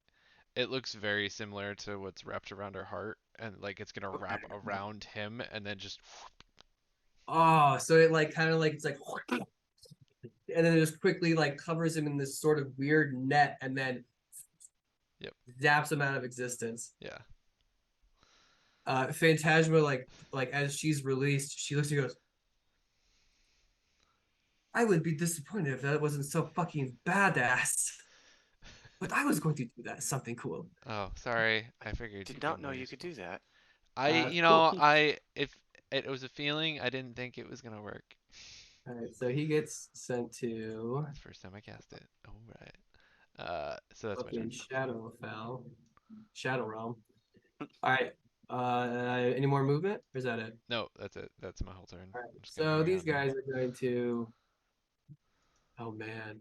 it looks very similar to what's wrapped around her heart, and like it's gonna Okay. wrap around him, and then just Oh, so it like kind of like it's like, and then it just quickly like covers him in this sort of weird net, and then yep, zaps him out of existence. yeah. Phantasma like as she's released, she looks and goes, I would be disappointed if that wasn't so fucking badass. But I was going to do that something cool. Oh, sorry. I figured Did you'd be not know more you could useful. do that. Cool. If it was a feeling, I didn't think it was gonna work. All right, so he gets sent to It's the first time I cast it. All right. So that's my turn. fucking Shadowfell, Shadow Realm. All right. Any more movement? Or is that it? No, that's it. That's my whole turn. All right. I'm just gonna So hang these out now. guys are going to. Oh man.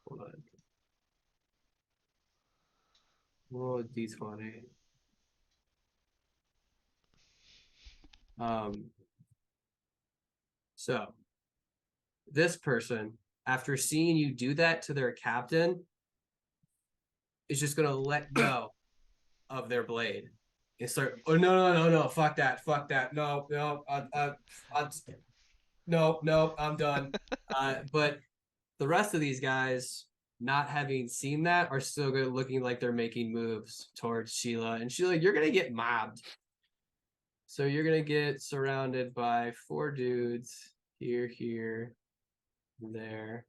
Hold on. Roll a d20. Um. So this person, after seeing you do that to their captain, is just gonna let go of their blade and start. Oh no! Fuck that! No! No! I'm done. But the rest of these guys, not having seen that, are still good looking like they're making moves towards Sheila. And Sheila, you're gonna get mobbed. So you're gonna get surrounded by 4 dudes here, there.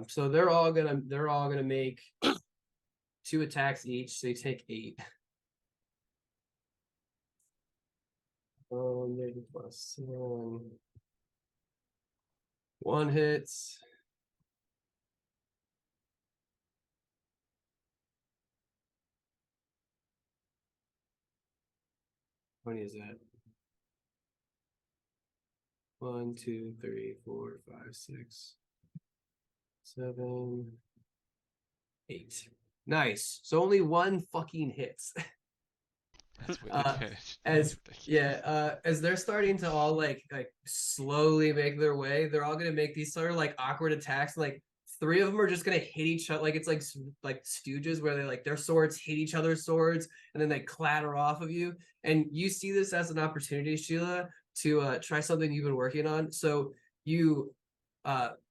So they're all gonna make 2 attacks each. So they take 8. Maybe +1. 1 hits. How many is that? 1, 2, 3, 4, 5, 6, 7, 8. Nice. So only 1 fucking hits. That's really Uh, good. as Ridiculous. as they're starting to all like slowly make their way, they're all gonna make these sort of like awkward attacks. Like 3 of them are just gonna hit each other. Like it's like Stooges where they like their swords hit each other's swords and then they clatter off of you. And you see this as an opportunity, Sheila, to try something you've been working on. So you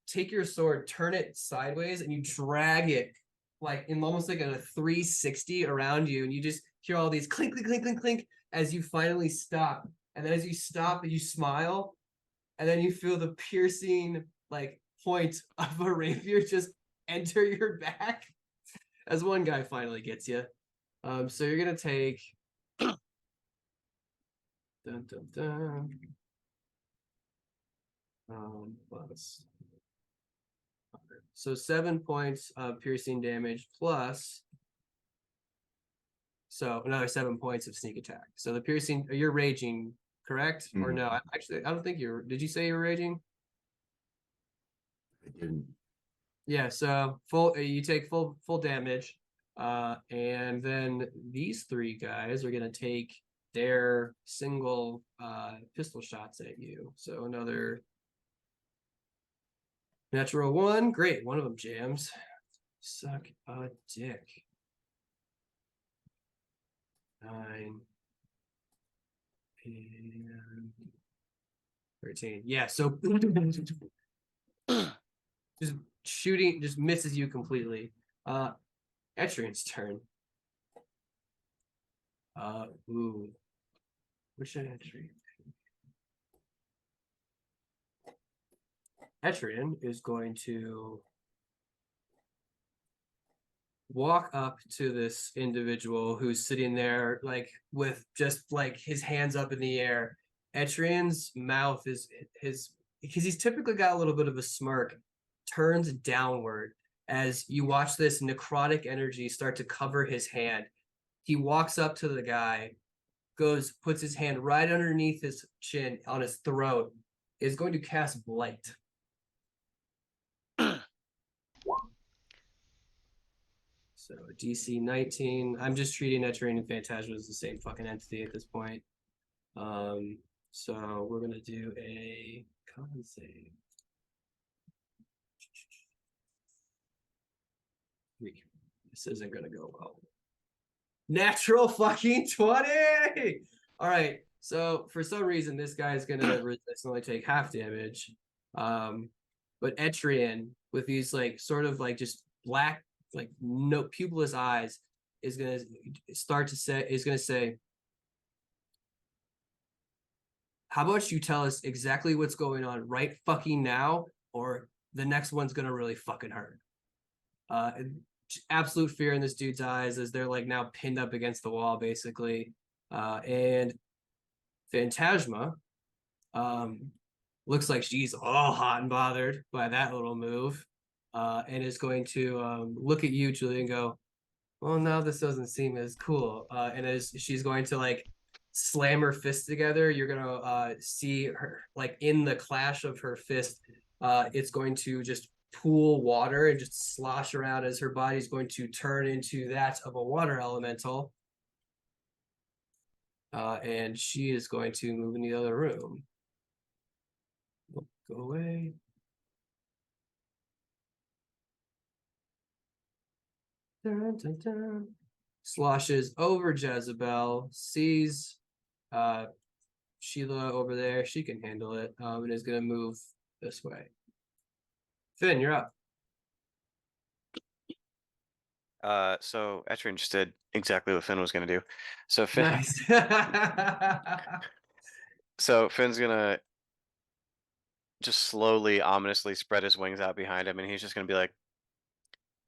take your sword, turn it sideways, and you drag it like in almost like a 360 around you, and you just hear all these clink, clink, clink, clink, clink as you finally stop. And then as you stop, you smile, and then you feel the piercing like point of a rapier just enter your back as one guy finally gets you. So you're gonna take dun, dun, dun, plus so 7 points of piercing damage plus so another 7 points of sneak attack. So the piercing, you're raging, correct? Or Mhm. no? Actually, I don't think you're. Did you say you were raging? I didn't. Yeah. So full, you take full damage, and then these 3 guys are gonna take their single pistol shots at you. So another natural 1. Great, one of them jams. Suck a dick. 9 and 13. Yeah. So just shooting just misses you completely. Etrian's turn. Ooh. What should Etrian? Etrian is going to walk up to this individual who's sitting there, like with just like his hands up in the air. Etrian's mouth is his because he's typically got a little bit of a smirk, turns downward as you watch this necrotic energy start to cover his hand. He walks up to the guy, puts his hand right underneath his chin on his throat, is going to cast Blight. So DC 19. I'm just treating Etrian and Phantasma as the same fucking entity at this point. So we're gonna do a con save. 3. This isn't gonna go well. Natural fucking 20. All right. So for some reason, this guy's gonna resist and only take half damage. But Etrian, with these like sort of like just black, like no pupilless eyes, is gonna say, how about you tell us exactly what's going on right fucking now, or the next one's gonna really fucking hurt. Absolute fear in this dude's eyes as they're like now pinned up against the wall, basically. And Phantasma, looks like she's all hot and bothered by that little move, and is going to look at you, Julie, and go, well, now this doesn't seem as cool. And as she's going to like slam her fists together, you're gonna see her like in the clash of her fist. It's going to just pool water and just slosh around as her body's going to turn into that of a water elemental. And she is going to move in the other room. Go away. Dun, dun, dun. Sloshes over Jezebel, sees Sheila over there. She can handle it, and is going to move this way. Finn, you're up. So Etrian just did exactly what Finn was gonna do. So Finn, Nice. so Finn's gonna just slowly, ominously spread his wings out behind him, and he's just gonna be like,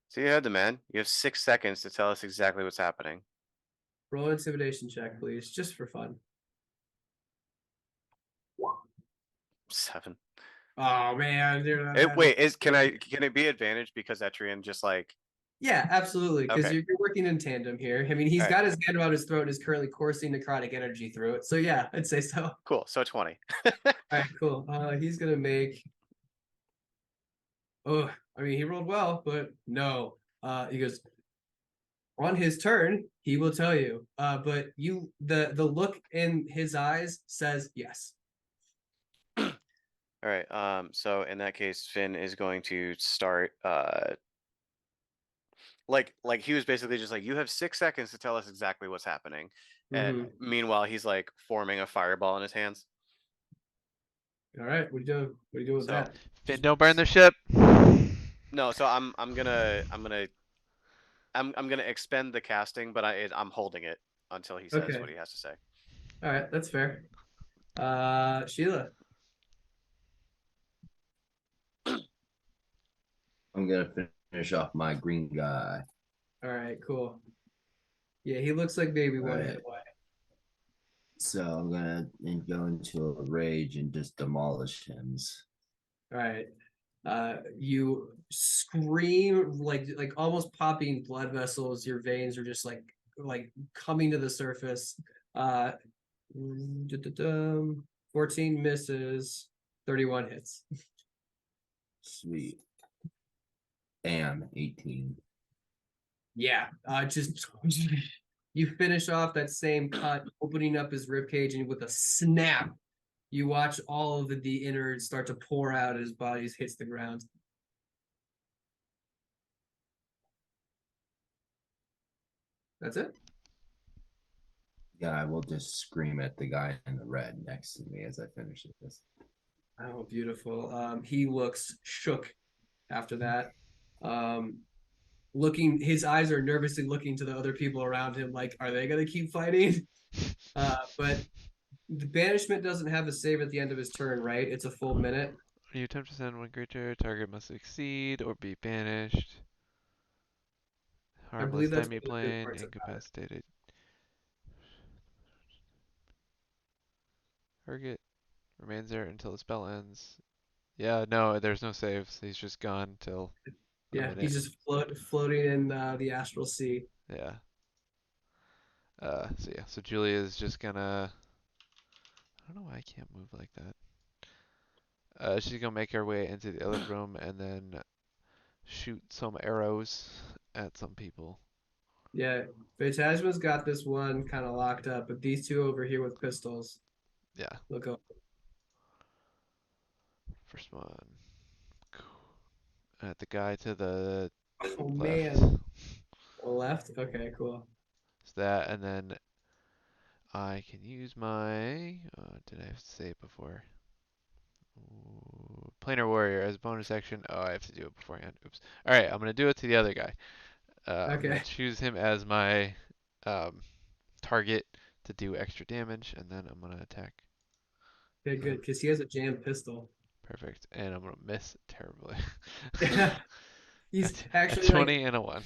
"So you heard the man. You have 6 seconds to tell us exactly what's happening." Roll an intimidation check, please, just for fun. 7. Oh man, dude. Wait, can it be advantage because Etrian just like Yeah, absolutely. Because Okay. you're working in tandem here. I mean, he's All right. got his hand around his throat and is currently coursing necrotic energy through it. So yeah, I'd say so. All cool? So 20. right, cool. He's gonna make. Oh, I mean, he rolled well, but no. He goes on his turn. He will tell you. But the look in his eyes says yes. All right. So in that case, Finn is going to start. Like he was basically just like, you have 6 seconds to tell us exactly what's happening. And meanwhile, he's like forming a fireball in his hands. All right, what are you doing? What are you doing with So- that? Finn, don't burn the ship. No, so I'm gonna expend the casting, but I'm holding it until he says Okay. what he has to say. All right, that's fair. Sheila. I'm gonna finish off my green guy. All right, cool. Yeah, he looks like maybe one Alright. hit away. So I'm gonna go into a rage and just demolish him. All right. You scream like almost popping blood vessels. Your veins are just like coming to the surface. 14 misses, 31 hits. Sweet. And 18. Yeah, just you finish off that same cut, opening up his ribcage, and with a snap, you watch all of the innards start to pour out as his body hits the ground. That's it. Yeah, I will just scream at the guy in the red next to me as I finish this. Oh, beautiful. He looks shook after that. looking. His eyes are nervously looking to the other people around him, like, are they gonna keep fighting? But the banishment doesn't have a save at the end of his turn, right? It's a full minute. You attempt to send one creature, target must succeed or be banished. I believe Harmless that's one of the good demi-plane, parts about it. incapacitated. Target remains there until the spell ends. Yeah, no, there's no saves. He's just gone till a Yeah, minute. he's just floating in the astral sea. Yeah. So Julia is just gonna. I don't know why I can't move like that. She's gonna make her way into the other room and then shoot some arrows at some people. Yeah, Phantasma's got this one kind of locked up, but these two over here with pistols, Yeah. they'll go. First one. At the guy to the Oh left. man, left. Okay, cool. It's that, and then I can use my. Did I have to say it before? Ooh, Planar Warrior as bonus action. Oh, I have to do it beforehand. Oops. All right, I'm gonna do it to the other guy. I'm gonna Okay, choose him as my um, target to do extra damage, and then I'm gonna attack okay, good, him. because he has a jammed pistol. Perfect, and I'm gonna miss terribly. Yeah, he's A actually like 20 and a 1.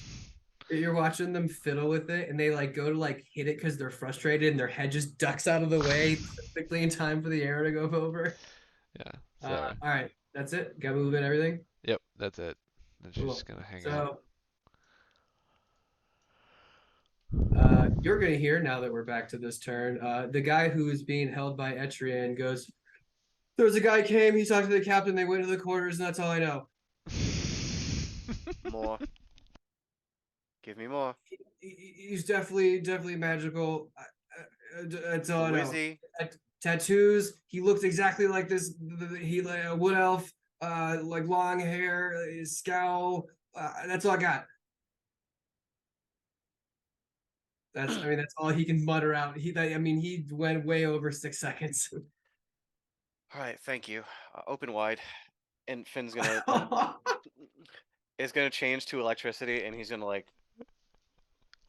you're watching them fiddle with it, and they like go to like hit it because they're frustrated, and their head just ducks out of the way perfectly in time for the arrow to go over. Yeah. So, All right, that's it. Got move and everything. yep, that's it. Then she's Cool. just gonna hang out. So, you're gonna hear now that we're back to this turn. The guy who is being held by Etrian goes, "There's a guy came. He talked to the captain. They went to the quarters, and that's all I know. More. Give me more. He's definitely magical. That's all I Who is know. he? Tattoos. He looks exactly like this. He like a wood elf. Like long hair, scowl. That's all I got. I mean, that's all he can mutter out. I mean, he went way over 6 seconds. All right, thank you. Open wide, and Finn's gonna is gonna change to electricity, and he's gonna like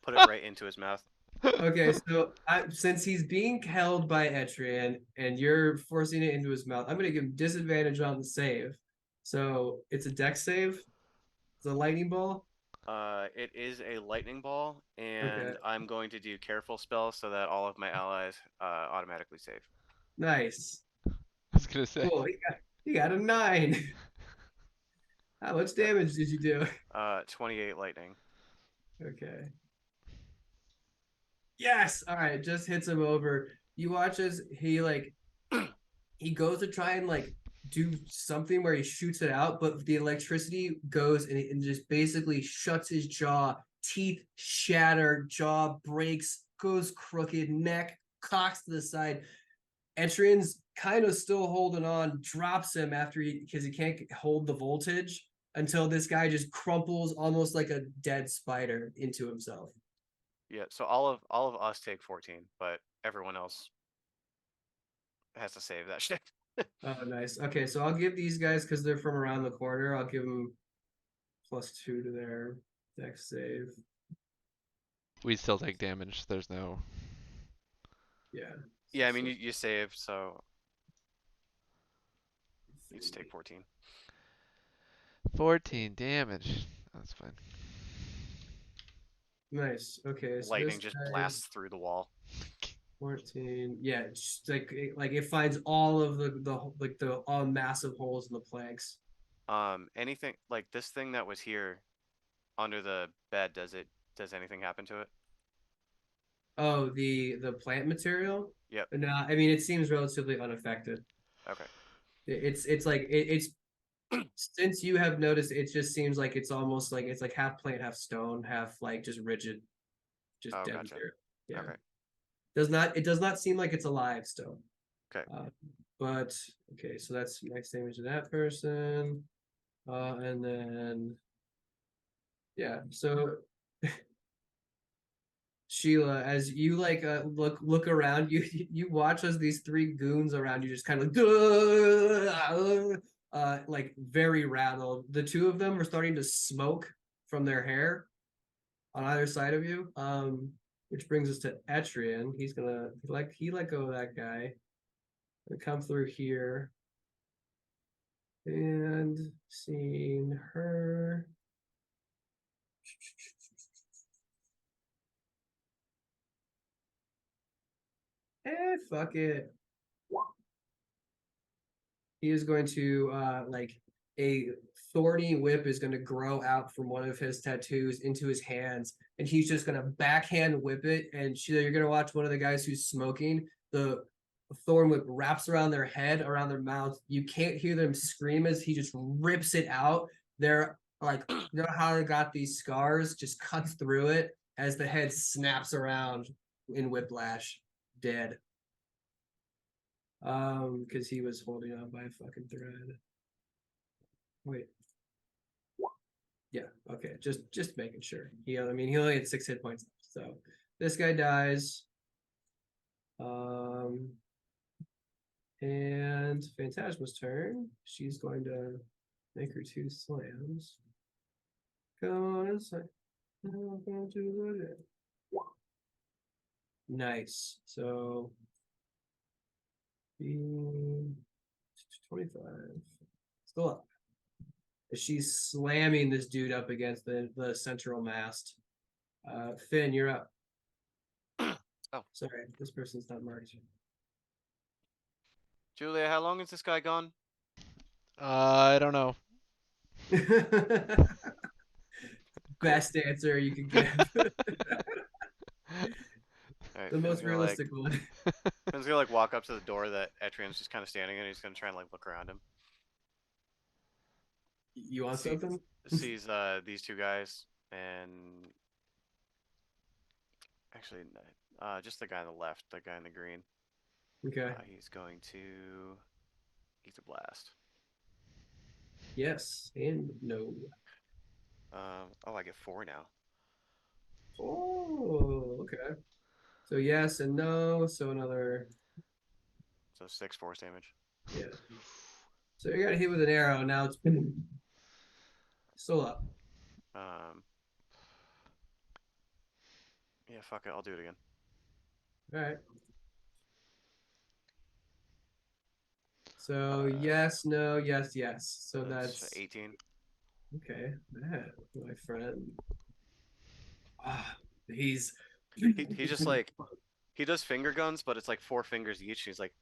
put it right into his mouth. Okay, so since he's being held by Etrian and you're forcing it into his mouth, I'm gonna give him disadvantage on the save. So it's a dex save. It's a lightning ball. It is a lightning ball, Okay, and I'm going to do careful spell so that all of my allies automatically save. nice, I was gonna say. cool. He got a 9. How much Yep. damage did you do? 28 lightning. Okay. Yes. All right. Just hits him over. You watch as he goes to try and like do something where he shoots it out, but the electricity goes and just basically shuts his jaw. Teeth shatter, jaw breaks, goes crooked, neck cocks to the side. Etrian's kind of still holding on, drops him after because he can't hold the voltage until this guy just crumples almost like a dead spider into himself. Yeah, so all of us take 14, but everyone else has to save that shit. Oh, nice. Okay, so I'll give these guys because they're from around the corner. I'll give them +2 to their dex save. We still take damage. There's no. Yeah. Yeah, I mean you save, so you just take 14. 14 damage. That's fine. Nice. Okay, so Lightning this just guy blasts through the wall. 14. Yeah, just like it finds all of the all massive holes in the planks. Anything like this thing that was here under the bed, does anything happen to it? Oh, the plant material? Yep. No, I mean it seems relatively unaffected. Okay. It's like it's since you have noticed, it just seems like it's almost like it's like half plant, half stone, half like just rigid, just Oh, dead gotcha. material. Yeah. Okay. It does not seem like it's alive still. Okay. But okay, so that's max damage to that person. And then yeah, so Sheila, as you like look around, you watch as these three goons around you just kind of like very rattled. The two of them are starting to smoke from their hair, on either side of you. Which brings us to Etrian. He's gonna he let go of that guy. Gonna come through here. And seeing her. Fuck it. He is going to like a thorny whip is going to grow out from one of his tattoos into his hands, and he's just going to backhand whip it. And you're going to watch one of the guys who's smoking. The thorn whip wraps around their head, around their mouth. You can't hear them scream as he just rips it out. They're like, you know how they got these scars? Just cuts through it as the head snaps around in whiplash, dead. Because he was holding on by a fucking thread. Wait. Yeah, okay, just making sure. He only had 6 hit points, so this guy dies. And Phantasma's turn. She's going to make her 2 slams. Come on inside. Nice. So 25. Still up. She's slamming this dude up against the central mast. Finn, you're up. Oh. Sorry, this person's not marked. Julia, how long is this guy gone? I don't know. Best answer you could give. All right, The most realistic one. Finn's gonna like walk up to the door that Etrian's just kind of standing in. And he's gonna try and like look around him. You want something? Sees these 2 guys and actually just the guy on the left, the guy in the green. Okay. He's going to Ether Blast. Yes and no. Oh, I get 4 now. Oh, okay. So yes and no. So another. So 6 force damage. Yeah. So you got hit with an arrow. Now it's still up. Yeah, fuck it. I'll do it again. All right. So yes, no, yes, yes. So that's 18. okay. That, my friend. Ah, he's He just like he does finger guns, but it's like 4 fingers each. He's like,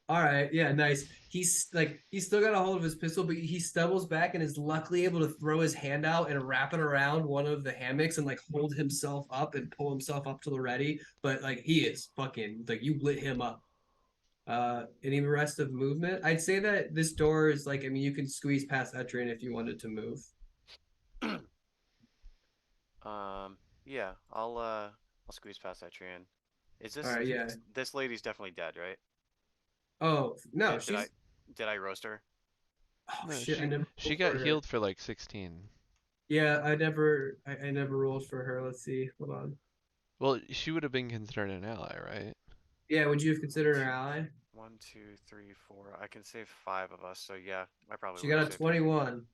all right, yeah, nice. He's still got a hold of his pistol, but he stumbles back and is luckily able to throw his hand out and wrap it around one of the hammocks and like hold himself up and pull himself up to the ready. But like he is fucking like you lit him up. Any rest of movement? I'd say that this door is like, I mean, you can squeeze past Etrian if you wanted to move. yeah, I'll squeeze past that Etrian. Is this All right, yeah. this lady's definitely dead, right? Oh no, Did she's. I roast her? Oh No, shit! I never she rolled got for her. healed for like 16. Yeah, I never rolled for her. Let's see. Hold on. Well, she would have been considered an ally, right? Yeah, would you have considered her an ally? 1, 2, 3, 4. I can save 5 of us, so yeah, I probably She would got have a saved her. 21.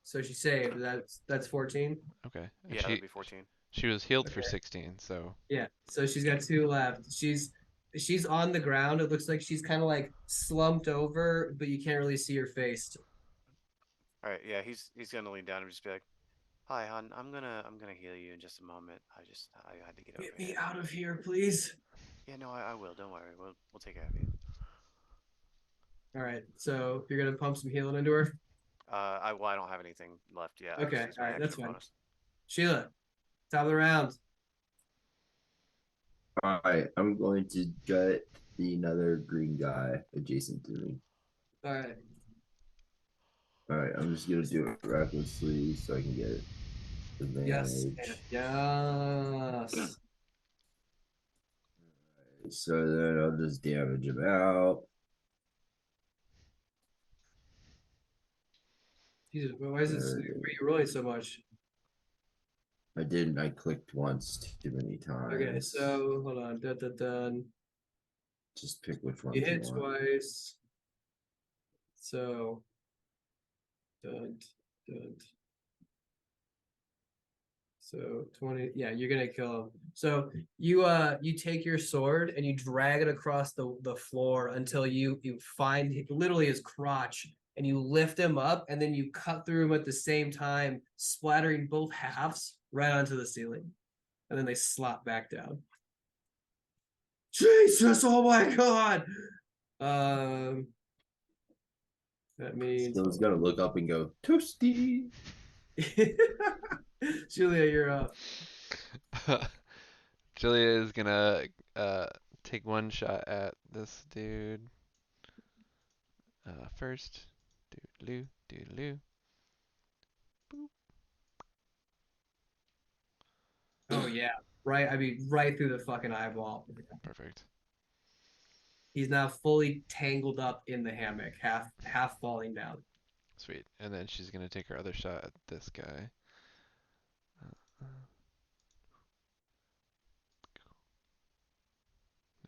So she saved. That's 14. Okay. And Yeah, that'd be 14. she was healed for Okay. 16, so Yeah. So she's got 2 left. She's on the ground. It looks like she's kind of like slumped over, but you can't really see her face. All right, yeah, he's gonna lean down and just be like, "Hi, hon. I'm gonna heal you in just a moment. I had to get over Get me here." out of here, please. Yeah, no, I will. Don't worry. We'll take care of you. All right. So you're gonna pump some healing into her. I don't have anything left yet. I just Okay. used All my right. That's extra fine. bonus. Sheila, top of the round. All right, I'm going to gut the another green guy adjacent to me. All right. All right, I'm just gonna do it recklessly so I can get Yes. advantage. Yes. So then I'll just damage him out. Jesus, why is this? Why are you rolling so much? I didn't. I clicked once too many times. Okay, so hold on. Dun. Just pick which one You you hit want. twice. So dun. So 20, yeah, you're gonna kill him. So you take your sword and you drag it across the floor until you find literally his crotch and you lift him up and then you cut through him at the same time, splattering both halves right onto the ceiling. And then they slop back down. Jesus, oh my god. That means Skill's gonna look up and go, toasty. Julia, you're up. Julia is gonna take one shot at this dude. First, doodaloo, doodaloo. Oh yeah, right. I mean, right through the fucking eyeball. Perfect. He's now fully tangled up in the hammock, half falling down. Sweet. And then she's gonna take her other shot at this guy.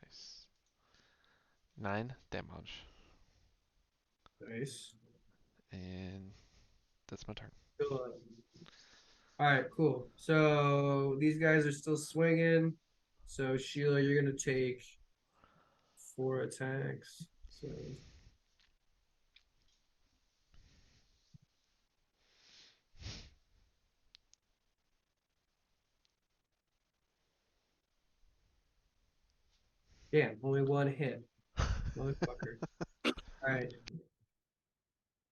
Nice. 9 damage. Nice. And that's my turn. Good. All right, cool. So these guys are still swinging. So Sheila, you're gonna take 4 attacks. So damn, only 1 hit, motherfucker. All right.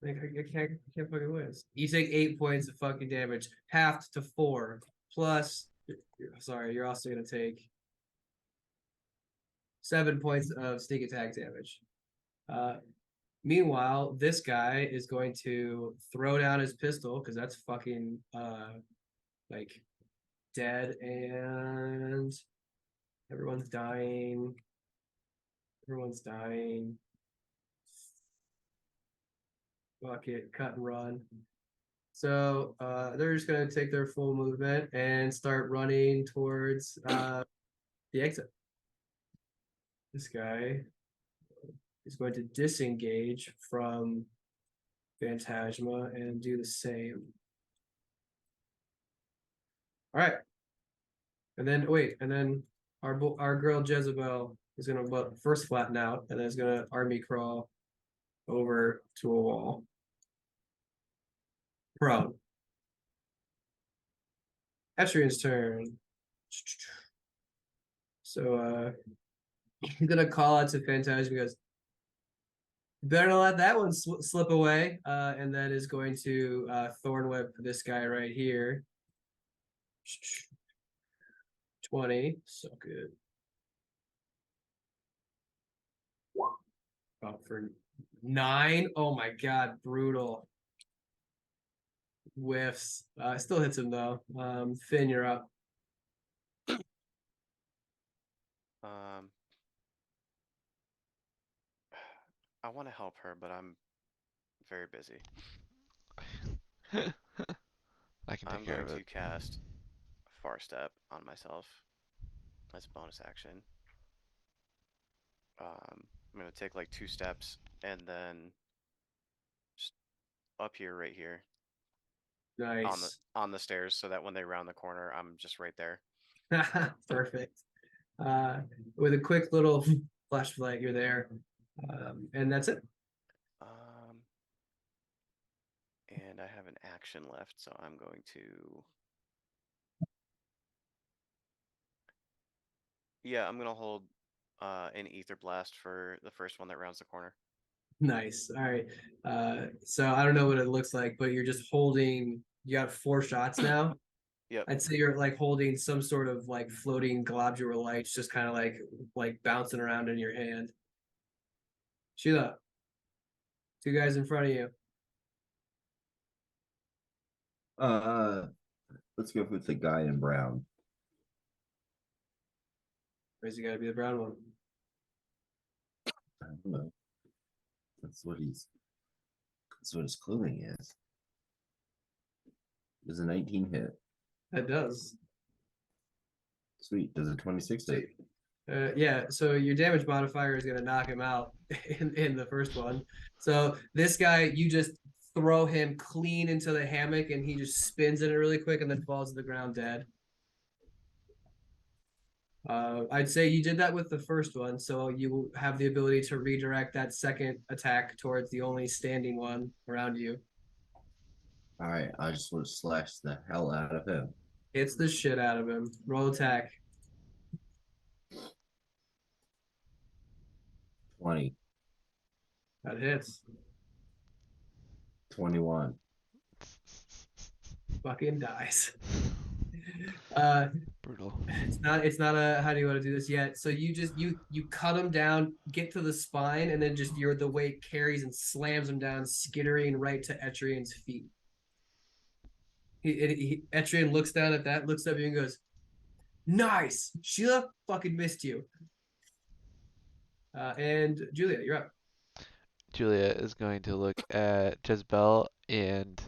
I can't fucking win. You take 8 points of fucking damage, halved to 4. Plus, sorry, you're also gonna take 7 points of sneak attack damage. Meanwhile, this guy is going to throw down his pistol because that's fucking like dead and everyone's dying. Everyone's dying. Fuck it, cut and run. So they're just gonna take their full movement and start running towards the exit. This guy is going to disengage from Phantasma and do the same. All right. And then wait, and then our girl Jezebel is gonna first flatten out and then is gonna army crawl over to a wall. Prone. Etrian's turn. So he's gonna call out to Phantasm because better not let that one slip away. And then is going to Thorn Whip this guy right here. 20, so good. For 9. Oh my god, brutal. Whiffs. Still hits him though. Finn, you're up. I want to help her, but I'm very busy. I can take I'm care going of to it. cast Far Step on myself as a bonus action. I'm gonna take like 2 steps and then just up here, right here, Nice. on the stairs, so that when they round the corner, I'm just right there. Perfect. With a quick little flash of light, you're there. And that's it. And I have an action left, so I'm going to. Yeah, I'm gonna hold an Ether Blast for the first one that rounds the corner. Nice. All right. So I don't know what it looks like, but you're just holding, you got 4 shots now. Yep. I'd say you're like holding some sort of like floating globular lights, just kind of like bouncing around in your hand. Sheila, 2 guys in front of you. Let's go with the guy in brown. Where's he got to be the brown one? I don't know. That's what his clothing is. Does a 19 hit? That does. Sweet. Does a 26 hit? Yeah, so your damage modifier is gonna knock him out in the first one. So this guy, you just throw him clean into the hammock, and he just spins in it really quick and then falls to the ground dead. I'd say you did that with the first one, so you have the ability to redirect that second attack towards the only standing one around you. All right, I just want to slash the hell out of him. Hits the shit out of him. Roll attack. 20, That hits. 21. Fucking dies. Brutal. It's not a how do you want to do this yet? So you just you cut him down, get to the spine, and then just the weight carries and slams him down, skittering right to Etrian's feet. Etrian looks down at that, looks up at you and goes, "Nice, Sheila fucking missed you." And Julia, you're up. Julia is going to look at Jezebel and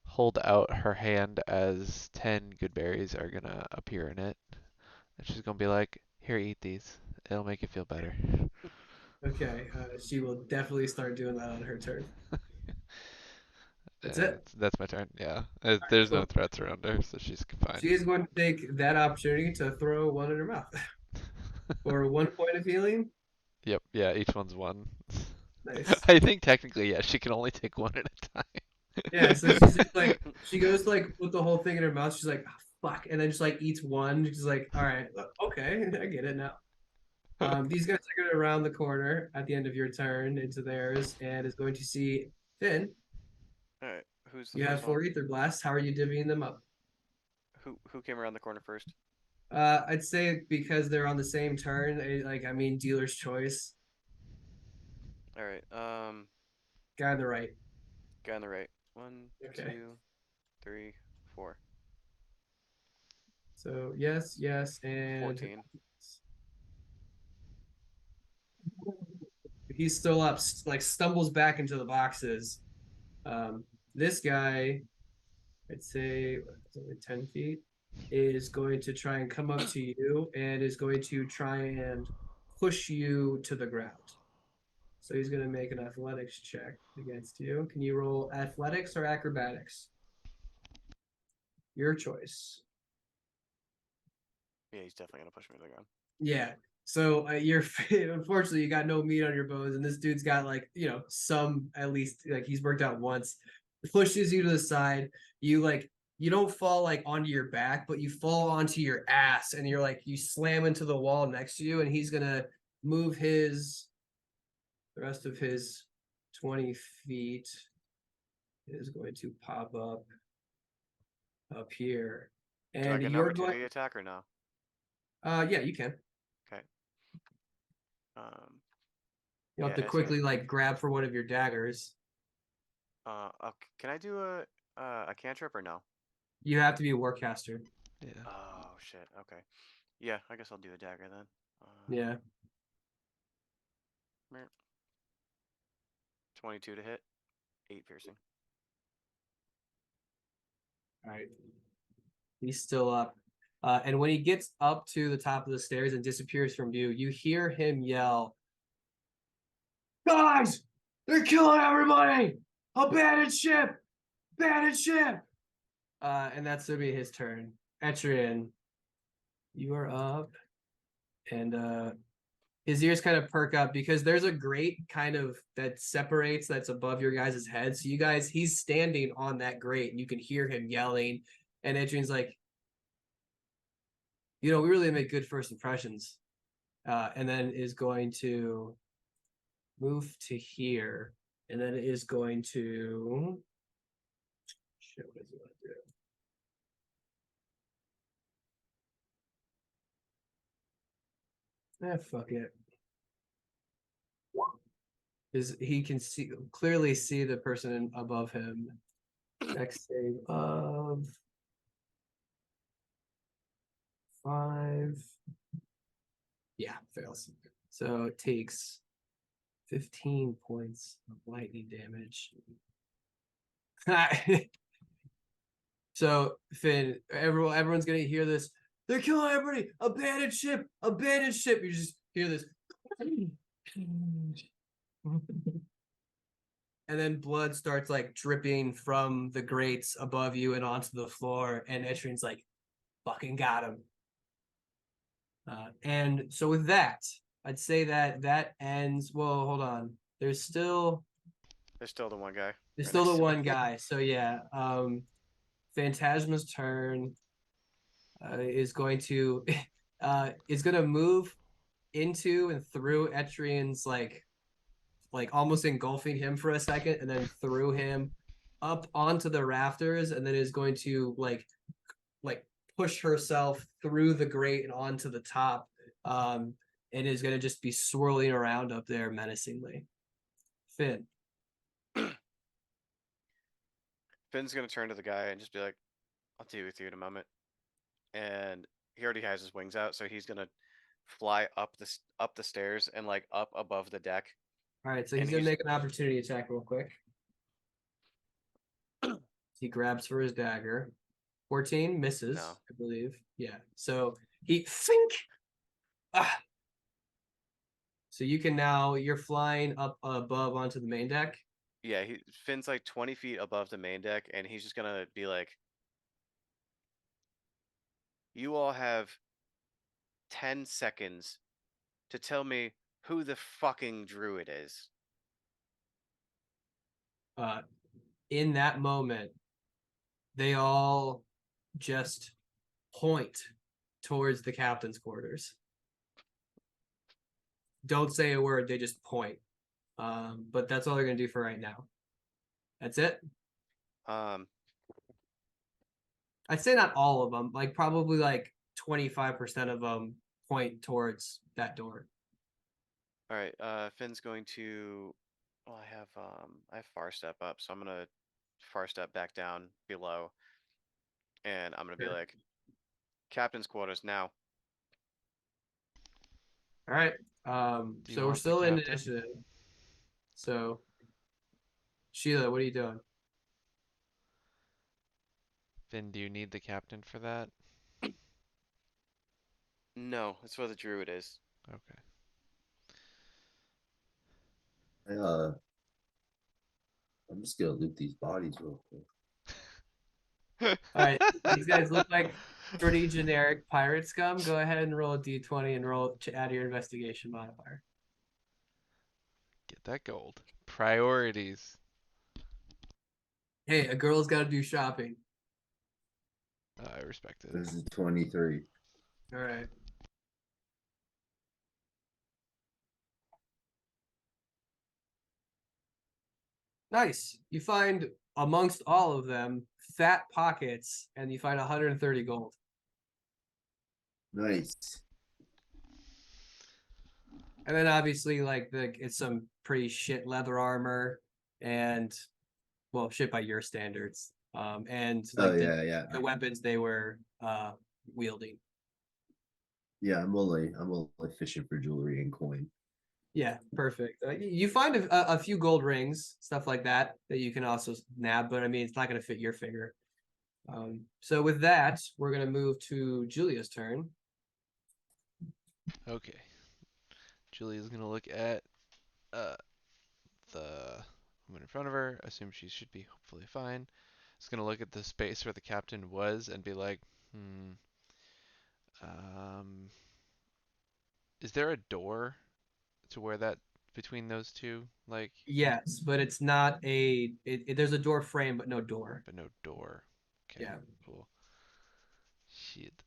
hold out her hand as 10 good berries are gonna appear in it. And she's gonna be like, "Here, eat these. It'll make you feel better." Okay, she will definitely start doing that on her turn. That's it. That's my turn. Yeah. There's no cool. threats around her, so she's fine. She is going to take that opportunity to throw one in her mouth for 1 point of healing. Yep. Yeah. Each one's one. Nice. I think technically, yeah, she can only take one at a time. Yeah, so she's just like, she goes to like put the whole thing in her mouth. She's like, oh, fuck, and then just like eats one. She's like, all right, okay, I get it now. These guys are going to round the corner at the end of your turn into theirs, and is going to see Finn. All right, who's the You have first one? 4 ether blasts. How are you divvying them up? Who came around the corner first? I'd say because they're on the same turn. I mean, dealer's choice. All right, Guy on the right. guy on the right. 1, Okay. 2, 3, 4. So yes, and 14. he's still up, like stumbles back into the boxes. This guy, I'd say it's only 10 feet, is going to try and come up to you and is going to try and push you to the ground. So he's going to make an athletics check against you. Can you roll athletics or acrobatics? Your choice. Yeah, he's definitely gonna push me to the ground. Yeah. So you're unfortunately you got no meat on your bones, and this dude's got like some at least like he's worked out once. Pushes you to the side. You don't fall like onto your back, but you fall onto your ass, and you're like you slam into the wall next to you, and he's gonna move the rest of his 20 feet is going to pop up here, Do I and get an you're opportunity going. attack or no? Yeah, you can. Okay. You have Yeah, to it's quickly gonna- like grab for one of your daggers. Okay. Can I do a cantrip or no? You have to be a warcaster. Yeah. Oh shit. Okay. Yeah, I guess I'll do a dagger then. Yeah. 22 to hit, 8 piercing. All right. He's still up. And when he gets up to the top of the stairs and disappears from view, you hear him yell, "Guys, they're killing everybody! Abandoned ship! Abandoned ship!" And that's gonna be his turn. Etrian, you are up. And his ears kind of perk up because there's a grate kind of that separates that's above your guys' heads. So he's standing on that grate and you can hear him yelling. And Adrian's like, we really make good first impressions. And then is going to move to here. And then is going to shit, what does he want to do? Fuck it. He can clearly see the person above him. Dex save of 5. Yeah, fails. So it takes 15 points of lightning damage. So Finn, everyone's gonna hear this. They're killing everybody. Abandoned ship. Abandoned ship. You just hear this. and then blood starts like dripping from the grates above you and onto the floor, and Etrian's like, fucking got him. And so with that, I'd say that ends. Well, hold on. There's still There's still the one guy. there's right still next the to me. one guy. So yeah, Phantasma's turn is going to move into and through Etrian's like almost engulfing him for a second, and then threw him up onto the rafters, and then is going to like push herself through the grate and onto the top, and is going to just be swirling around up there menacingly. Finn. Finn's gonna turn to the guy and just be like, "I'll deal with you in a moment." And he already has his wings out, so he's gonna fly up the stairs and like up above the deck. All right, so And he's going to he's- make an opportunity attack real quick. He grabs for his dagger. 14 misses, No. I believe. Yeah. So he think. Ah. So you can now you're flying up above onto the main deck. Yeah, Finn's like 20 feet above the main deck, and he's just gonna be like, "You all have 10 seconds to tell me who the fucking druid is." In that moment, they all just point towards the captain's quarters. Don't say a word, they just point. But that's all they're gonna do for right now. That's it. Um, I'd say not all of them, like probably like 25% of them point towards that door. all right. Finn's going to. Well, I have far step up, so I'm gonna far step back down below, and I'm gonna be Sure. like, "Captain's quarters now." All right. Do you So we're want the still in captain? initiative. So Sheila, what are you doing? Finn, do you need the captain for that? No, that's where the druid is. Okay. I'm just gonna loot these bodies real quick. All right, these guys look like pretty generic pirate scum. Go ahead and roll a d20 and roll to add your investigation modifier. Get that gold. Priorities. Hey, a girl's got to do shopping. I respect it. This is 23. All right. Nice. You find amongst all of them fat pockets, and you find 130 gold. Nice. And then obviously, like it's some pretty shit leather armor, and well, shit by your standards. And like Oh yeah. the weapons they were wielding. Yeah, I'm only fishing for jewelry and coin. Yeah, perfect. You find a few gold rings, stuff like that you can also nab, but I mean, it's not going to fit your finger. So with that, we're going to move to Julia's turn. Okay. Julia's gonna look at the woman in front of her, assume she should be hopefully fine. Is gonna look at the space where the captain was and be like, um, is there a door to where that between those two? Like, Yes, but it's not there's a door frame, but no door. but no door. Okay, Yeah. cool. Shit.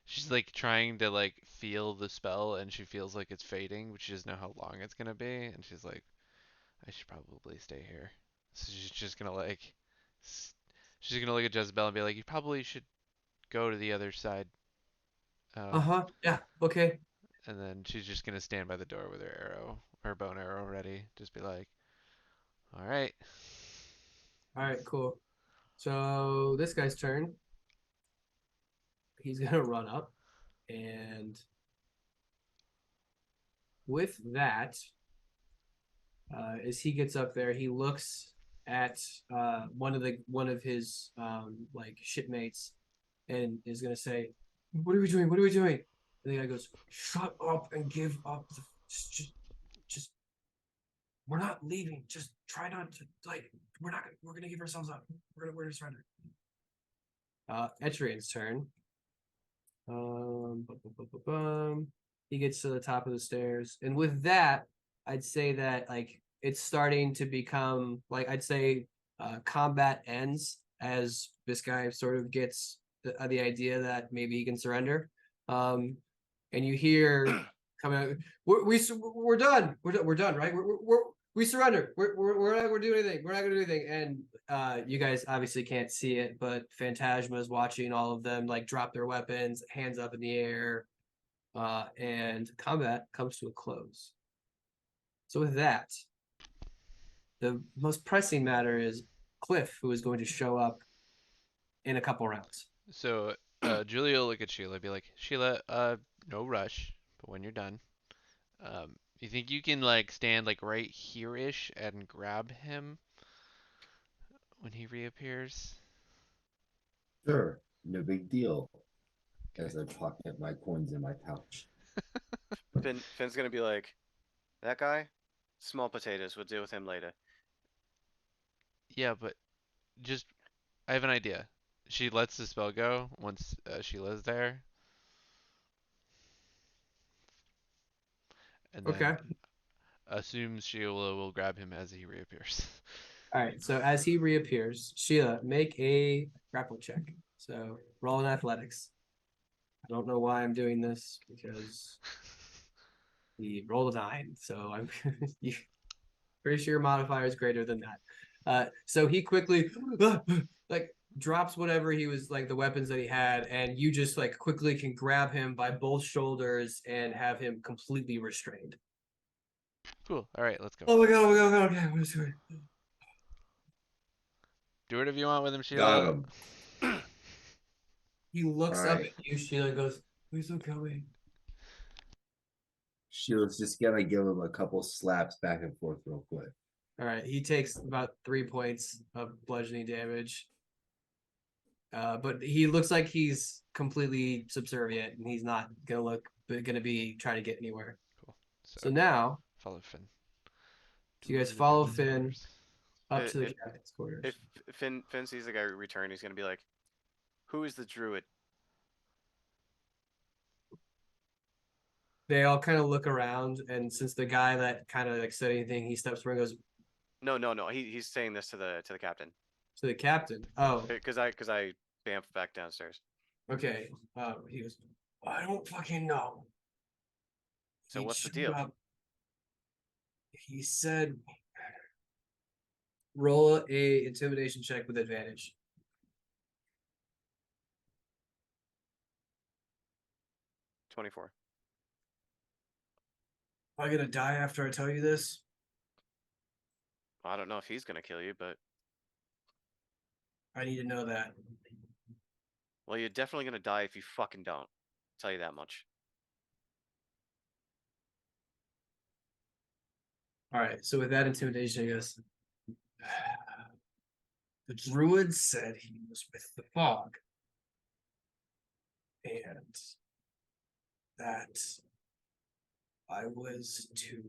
She's like trying to like feel the spell and she feels like it's fading, but she doesn't know how long it's gonna be, and she's like, I should probably stay here. So she's just gonna like, she's gonna look at Jezebel and be like, you probably should go to the other side. Yeah. Okay. And then she's just gonna stand by the door with her arrow, her bone arrow ready. Just be like, all right. All right. Cool. So this guy's turn. He's gonna run up, and with that, as he gets up there, he looks at one of his like shipmates, and is gonna say, "What are we doing? What are we doing?" And the guy goes, "Shut up and give up. Just we're not leaving. Just try not to like. We're gonna give ourselves up. We're gonna surrender. Etrian's turn. He gets to the top of the stairs, and with that, I'd say that like it's starting to become like I'd say combat ends as this guy sort of gets the idea that maybe he can surrender. And you hear coming out, we're done. We're done, right? We surrender. We're not gonna do anything. We're not gonna do anything. And you guys obviously can't see it, but Phantasma is watching all of them like drop their weapons, hands up in the air, and combat comes to a close. So with that, the most pressing matter is Cliff, who is going to show up in a couple rounds. So Julia will look at Sheila, be like, Sheila, no rush, but when you're done, you think you can like stand like right here-ish and grab him when he reappears? Sure, no big deal. As I pocket my coins in my pouch. Finn's gonna be like, that guy, small potatoes. We'll deal with him later. Yeah, but just I have an idea. She lets the spell go once Sheila's there, and Okay. then assumes Sheila will grab him as he reappears. All right. So as he reappears, Sheila, make a grapple check. So roll in athletics. I don't know why I'm doing this because he rolled a 9. So I'm pretty sure your modifier is greater than that. So he quickly like drops whatever he was like the weapons that he had, and you just like quickly can grab him by both shoulders and have him completely restrained. Cool. All right, let's go. Oh my god! Oh my god! Oh my god! Okay, what is it? Do whatever you want with him, Got Sheila. him. He looks All up right. at you, Sheila, and goes, "Please don't kill me." Sheila's just gonna give him a couple slaps back and forth real quick. All right, he takes about 3 points of bludgeoning damage. But he looks like he's completely subservient, and he's not gonna be trying to get anywhere. Cool. So now, Follow Finn. so you guys To the follow captain's Finn quarters. up to the If captain's quarters. if Finn sees the guy return, he's gonna be like, who is the druid? They all kind of look around, and since the guy that kind of like said anything, he steps forward and goes No. He's saying this to the captain. to the captain. Oh, Because I bamfed back downstairs. okay. He goes, I don't fucking know. So He what's the showed deal? up. He said, roll a intimidation check with advantage. 24. Am I gonna die after I tell you this? Well, I don't know if he's gonna kill you, but I need to know that. well, you're definitely gonna die if you fucking don't. I'll tell you that much. All right. So with that intimidation, he goes, the druid said he was with the fog. And that I was to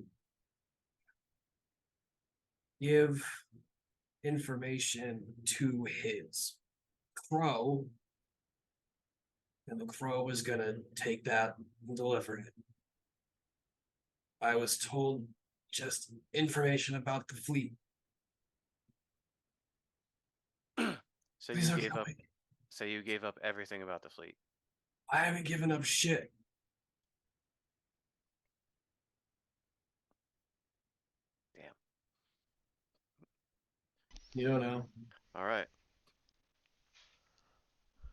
give information to his crow, and the crow was gonna take that and deliver it. I was told just information about the fleet. So Please you don't gave kill up. me. So you gave up everything about the fleet. I haven't given up shit. Damn. You don't know. All right.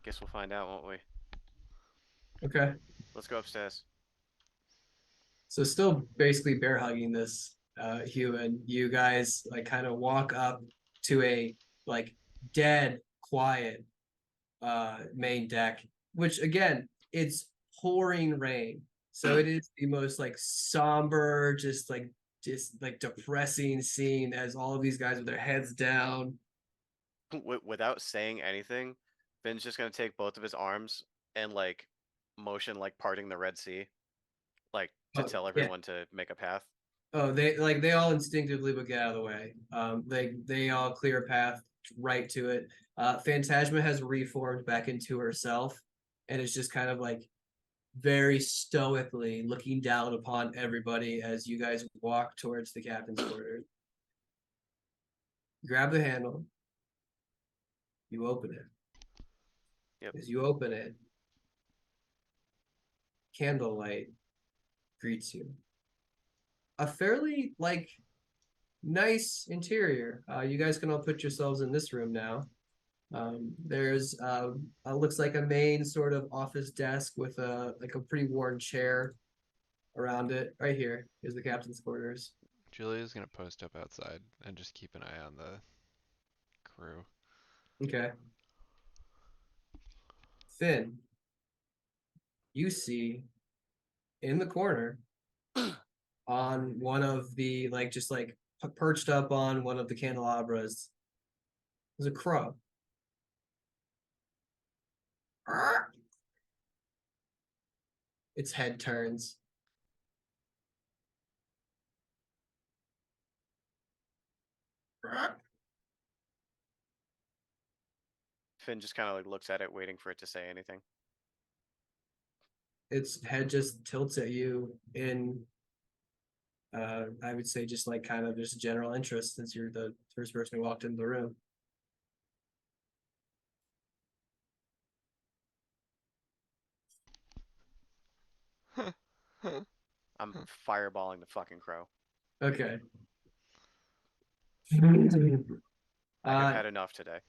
Guess we'll find out, won't we? Okay. Let's go upstairs. So still basically bear hugging this human. You guys like kind of walk up to a like dead quiet main deck, which again, it's pouring rain. So it is the most like somber, just like depressing scene as all of these guys with their heads down. Without saying anything, Finn's just gonna take both of his arms and like motion like parting the Red Sea, like to Oh, tell yeah. everyone to make a path. Oh, they all instinctively would get out of the way. They all clear a path right to it. Phantasma has reformed back into herself, and is just kind of like very stoically looking down upon everybody as you guys walk towards the captain's quarters. Grab the handle. You open it. Yep. As you open it, candlelight greets you. A fairly like nice interior. You guys can all put yourselves in this room now. There's looks like a main sort of office desk with a pretty worn chair around it. Right here is the captain's quarters. Julia's gonna post up outside and just keep an eye on the crew. Okay. Finn, you see in the corner on one of the just perched up on one of the candelabras is a crow. Its head turns. Finn just kind of like looks at it, waiting for it to say anything. Its head just tilts at you in I would say just like kind of just general interest since you're the first person who walked into the room. I'm fireballing the fucking crow. Okay. I have Uh, had enough today.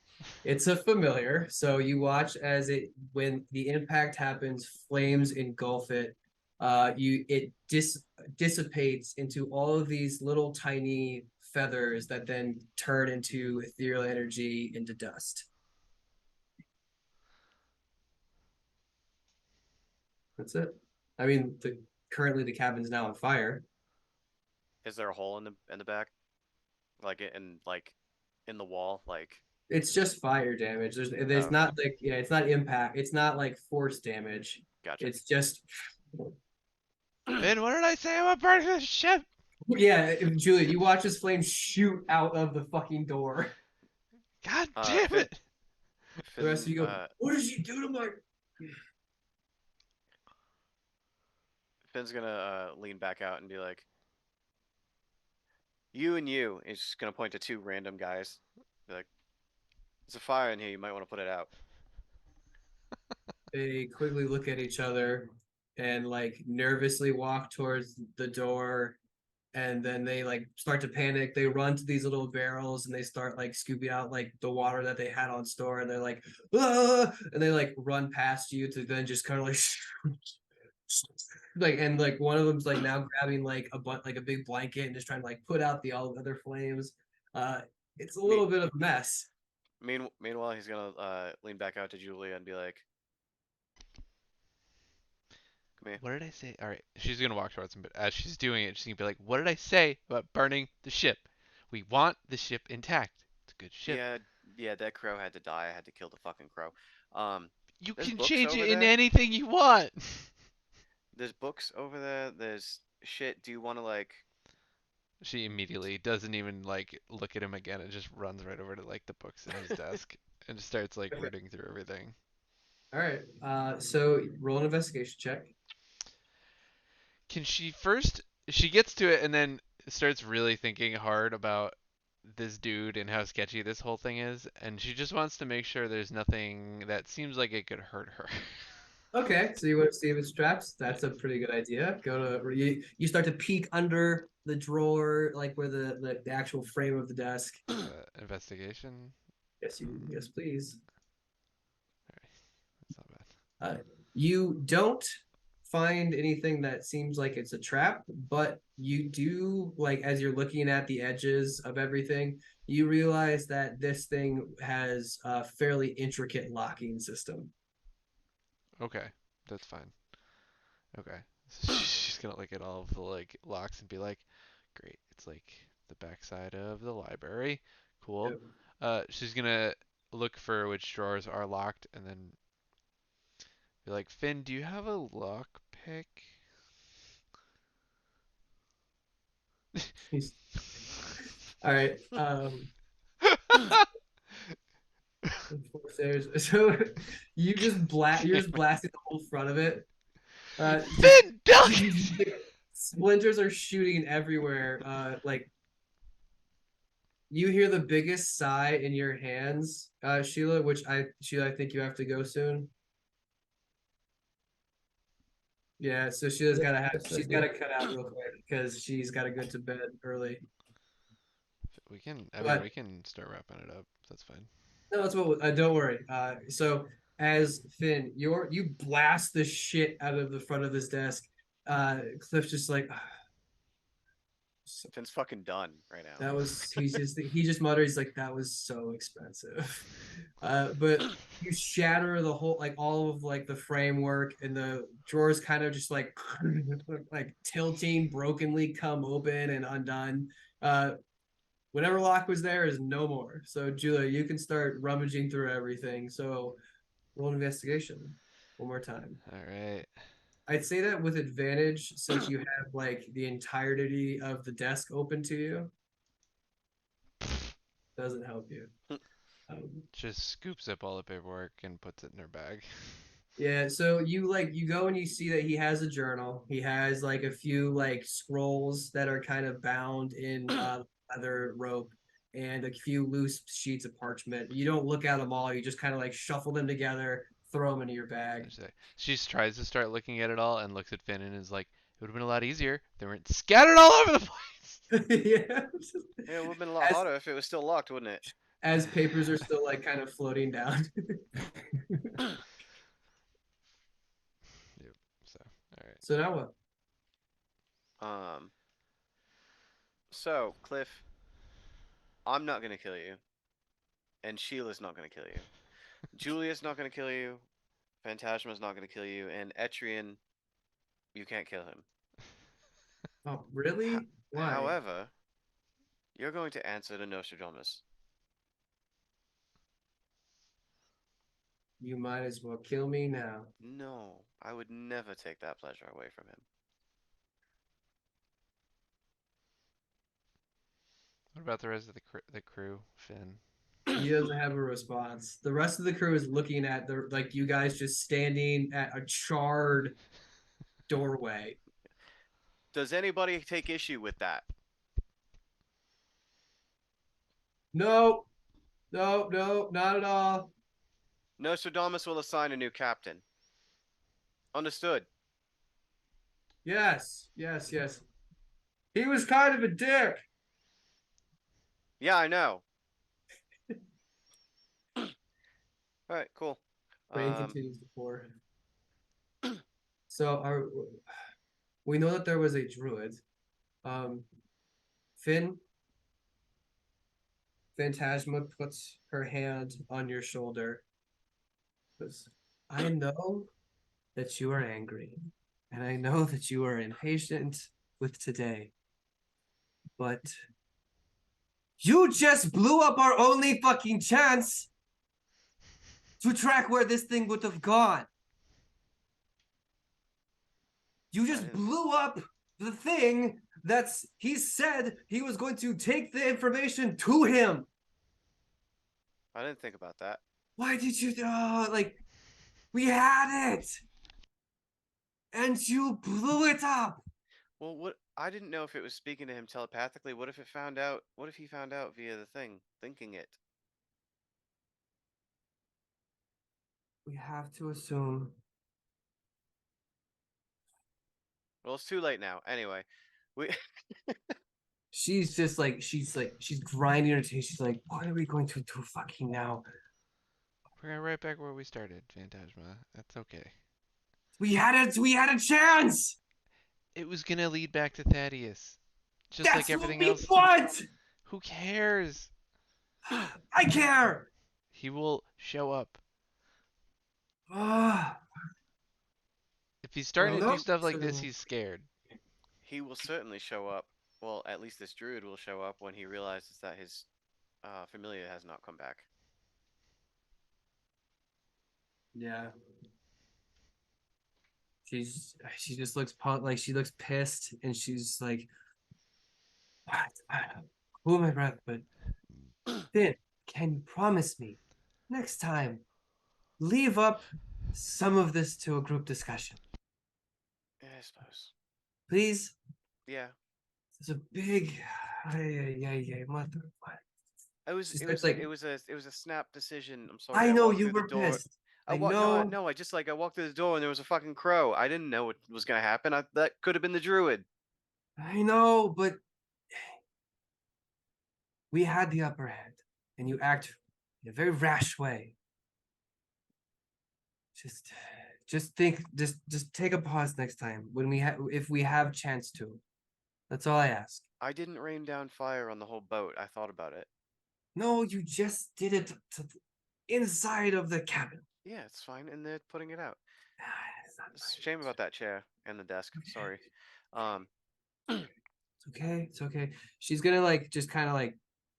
it's a familiar, so you watch as when the impact happens, flames engulf it. It dissipates into all of these little tiny feathers that then turn into ethereal energy into dust. That's it. I mean, currently the cabin's now on fire. Is there a hole in the back, like in the wall? Like, It's just fire damage. There's okay, not like it's not impact. It's not like force damage. gotcha. It's just Finn, what did I say about burning the ship? yeah, Julia, you watch this flame shoot out of the fucking door. God damn Finn, it! The rest of Finn, you go, what did you do to my Finn's gonna lean back out and be like, "You and you." He's just gonna point to two random guys. Be like, "There's a fire in here. You might want to put it out." They quickly look at each other and like nervously walk towards the door, and then they like start to panic. They run to these little barrels and they start like scooping out like the water that they had on store, and they're like, ah! And they like run past you to then just kind of like and like one of them's like now grabbing like a big blanket and just trying to like put out the all other flames. Uh, it's a Me, little bit of a mess. meanwhile, he's gonna lean back out to Julia and be like, "Come here." What did I say? All right, she's gonna walk towards him, but as she's doing it, she's gonna be like, "What did I say about burning the ship? We want the ship intact. It's a good ship. Yeah, yeah, that crow had to die. I had to kill the fucking crow. Um, You there's can books change over it into there. anything you want." There's books over there. There's shit. Do you want to like? She immediately doesn't even like look at him again and just runs right over to like the books in his desk and just starts like Okay. rooting through everything. All right. So roll an investigation check. Can she first? She gets to it and then starts really thinking hard about this dude and how sketchy this whole thing is, and she just wants to make sure there's nothing that seems like it could hurt her. Okay, so you want to see if it's traps? That's a pretty good idea. Go to you start to peek under the drawer, like where the actual frame of the desk. Investigation. Yes, please. Alright, that's not bad. You don't find anything that seems like it's a trap, but you do like as you're looking at the edges of everything, you realize that this thing has a fairly intricate locking system. Okay, that's fine. Okay, so she's gonna look at all of the like locks and be like, "Great, it's like the backside of the library. Cool." Yep. She's gonna look for which drawers are locked and then be like, "Finn, do you have a lock pick?" All right. So you're just blasting the whole front of it. Just Finn, duck! splinters are shooting everywhere. Like you hear the biggest sigh in your hands, Sheila. Sheila, I think you have to go soon. Yeah, so Sheila's gotta have. Yes, I She's do. gotta cut out real quick because she's gotta go to bed early. We can, I mean, But we can start wrapping it up. That's fine. no, that's what. Don't worry. So as Finn, you blast the shit out of the front of this desk. Cliff's just like, Finn's fucking done right now. that was. He just muttered. He's like, that was so expensive. But you shatter the whole, like all of like the framework, and the drawers kind of just like like tilting brokenly come open and undone. Whatever lock was there is no more. So Julia, you can start rummaging through everything. So roll an investigation one more time. All right. I'd say that with advantage since you have like the entirety of the desk open to you. Doesn't help you. Just scoops up all the paperwork and puts it in her bag. Yeah, so you go and you see that he has a journal. He has like a few like scrolls that are kind of bound in leather rope and a few loose sheets of parchment. You don't look at them all. You just kind of like shuffle them together, throw them into your bag. She tries to start looking at it all and looks at Finn and is like, it would have been a lot easier. They weren't scattered all over the place. Yeah. Yeah, it would have been a lot hotter if it was still locked, wouldn't it? As papers are still like kind of floating down. Yep. So, all right. So now what? So Cliff, I'm not gonna kill you, and Sheila's not gonna kill you. Julia's not gonna kill you. Phantasma's not gonna kill you, and Etrian, you can't kill him. Oh, really? Why? However, you're going to answer to Nostradamus. You might as well kill me now. No, I would never take that pleasure away from him. What about the rest of the crew, Finn? He doesn't have a response. The rest of the crew is looking at the like you guys just standing at a charred doorway. Does anybody take issue with that? No, no, no, not at all. Nostradamus will assign a new captain. Understood. Yes, yes, yes. He was kind of a dick. Yeah, I know. Alright, cool. Rain continues to pour. So we know that there was a druid. Finn, Phantasma puts her hand on your shoulder. Goes, I know that you are angry, and I know that you are impatient with today. But you just blew up our only fucking chance to track where this thing would have gone. You just blew up the thing he said he was going to take the information to him. I didn't think about that. Why did you like we had it and you blew it up? Well, what I didn't know if it was speaking to him telepathically. What if he found out via the thing, thinking it? We have to assume. Well, it's too late now. Anyway, we She's grinding her teeth. She's like, what are we going to do fucking now? We're going right back where we started, Phantasma. That's okay. We had a chance. It was gonna lead back to Thaddeus. Just That's like everything what we else. want. Who cares? I care. He will show up. Ah, If he's starting to Well, do stuff like this, so- he's scared. he will certainly show up. Well, at least this druid will show up when he realizes that his familiar has not come back. yeah. She just looks like she looks pissed, and she's like, Cool my breath, but Finn, can you promise me next time leave up some of this to a group discussion, Yeah, I suppose. please? Yeah. It's a big, mother. She starts like, It was a snap decision. I'm sorry. I I know walked you through the were door. pissed. I I walked no, know. no. I just like I walked through the door and there was a fucking crow. I didn't know what was gonna happen. That could have been the druid. I know, but we had the upper hand, and you act in a very rash way. Just think, just take a pause next time when we have, if we have chance to. That's all I ask. I didn't rain down fire on the whole boat. I thought about it. No, you just did it to the inside of the cabin. Yeah, it's fine, and they're putting it out. It's not It's a right. shame about that chair and the desk. Sorry. It's okay. It's okay. She's gonna like just kind of like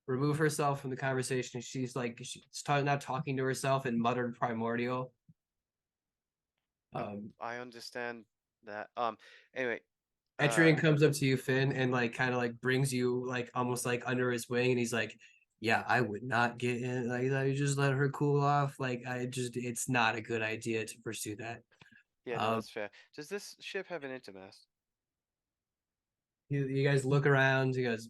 remove herself from the conversation. She's like she's not talking to herself in muttered primordial. I understand that. Anyway, Etrian comes up to you, Finn, and like kind of like brings you like almost like under his wing, and he's like, "Yeah, I would not get in. Like, I just let her cool off. Like, it's not a good idea to pursue that." yeah, no, that's fair. Does this ship have an intermast? You guys look around. You guys,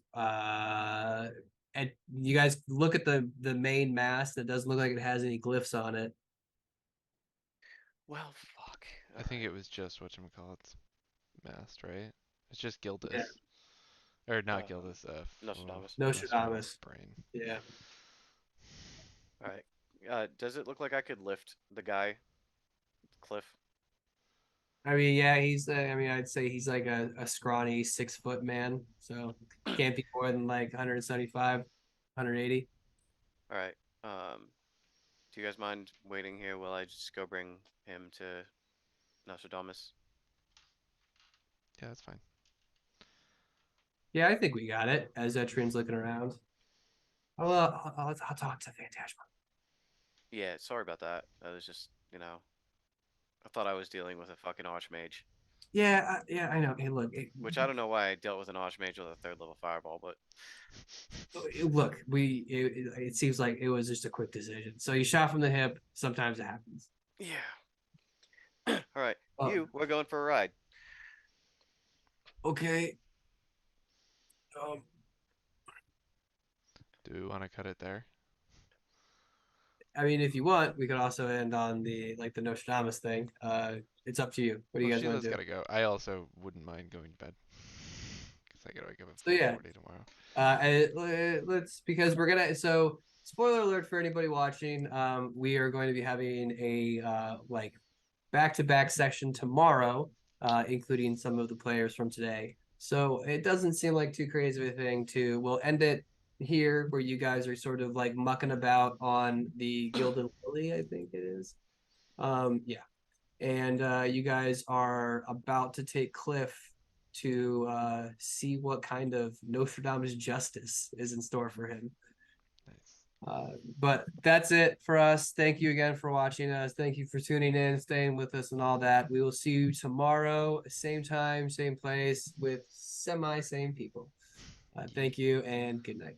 and you guys look at the main mast. It doesn't look like it has any glyphs on it. Well, fuck. I think it was just whatchamacallit's mast, right? It's just Gildas. Yeah. Or not Uh, Gildas, Nostradamus. Nostradamus. brain. Yeah. All right. Does it look like I could lift the guy, Cliff? I mean, yeah, he's. I mean, I'd say he's like a scrawny 6 foot man, so can't be more than like 175, 180. All right. Do you guys mind waiting here while I just go bring him to Nostradamus? Yeah, that's fine. Yeah, I think we got it. As Etrian's looking around, I'll talk to Phantasma. Yeah, sorry about that. I was just, I thought I was dealing with a fucking archmage. Yeah, yeah, I know. Hey, look, Which I don't know why I dealt with an archmage with a 3rd level fireball, but look. It seems like it was just a quick decision. So you shot from the hip. Sometimes it happens. yeah. All right, Oh, we're going for a ride. okay. Do we want to cut it there? I mean, if you want, we could also end on the like the Nostradamus thing. It's up to you. What do you Well, guys want Sheila's to do? gotta go. I also wouldn't mind going to bed. Because I gotta wake up at So yeah, 4:40 tomorrow. let's because we're gonna. So spoiler alert for anybody watching. We are going to be having a like back-to-back session tomorrow, including some of the players from today. So it doesn't seem like too crazy of a thing to. We'll end it here where you guys are sort of like mucking about on the Gilded Lily, I think it is. Yeah. And you guys are about to take Cliff to see what kind of Nostradamus justice is in store for him. But that's it for us. Thank you again for watching us. Thank you for tuning in, staying with us, and all that. We will see you tomorrow, same time, same place, with semi-same people. Thank you and good night.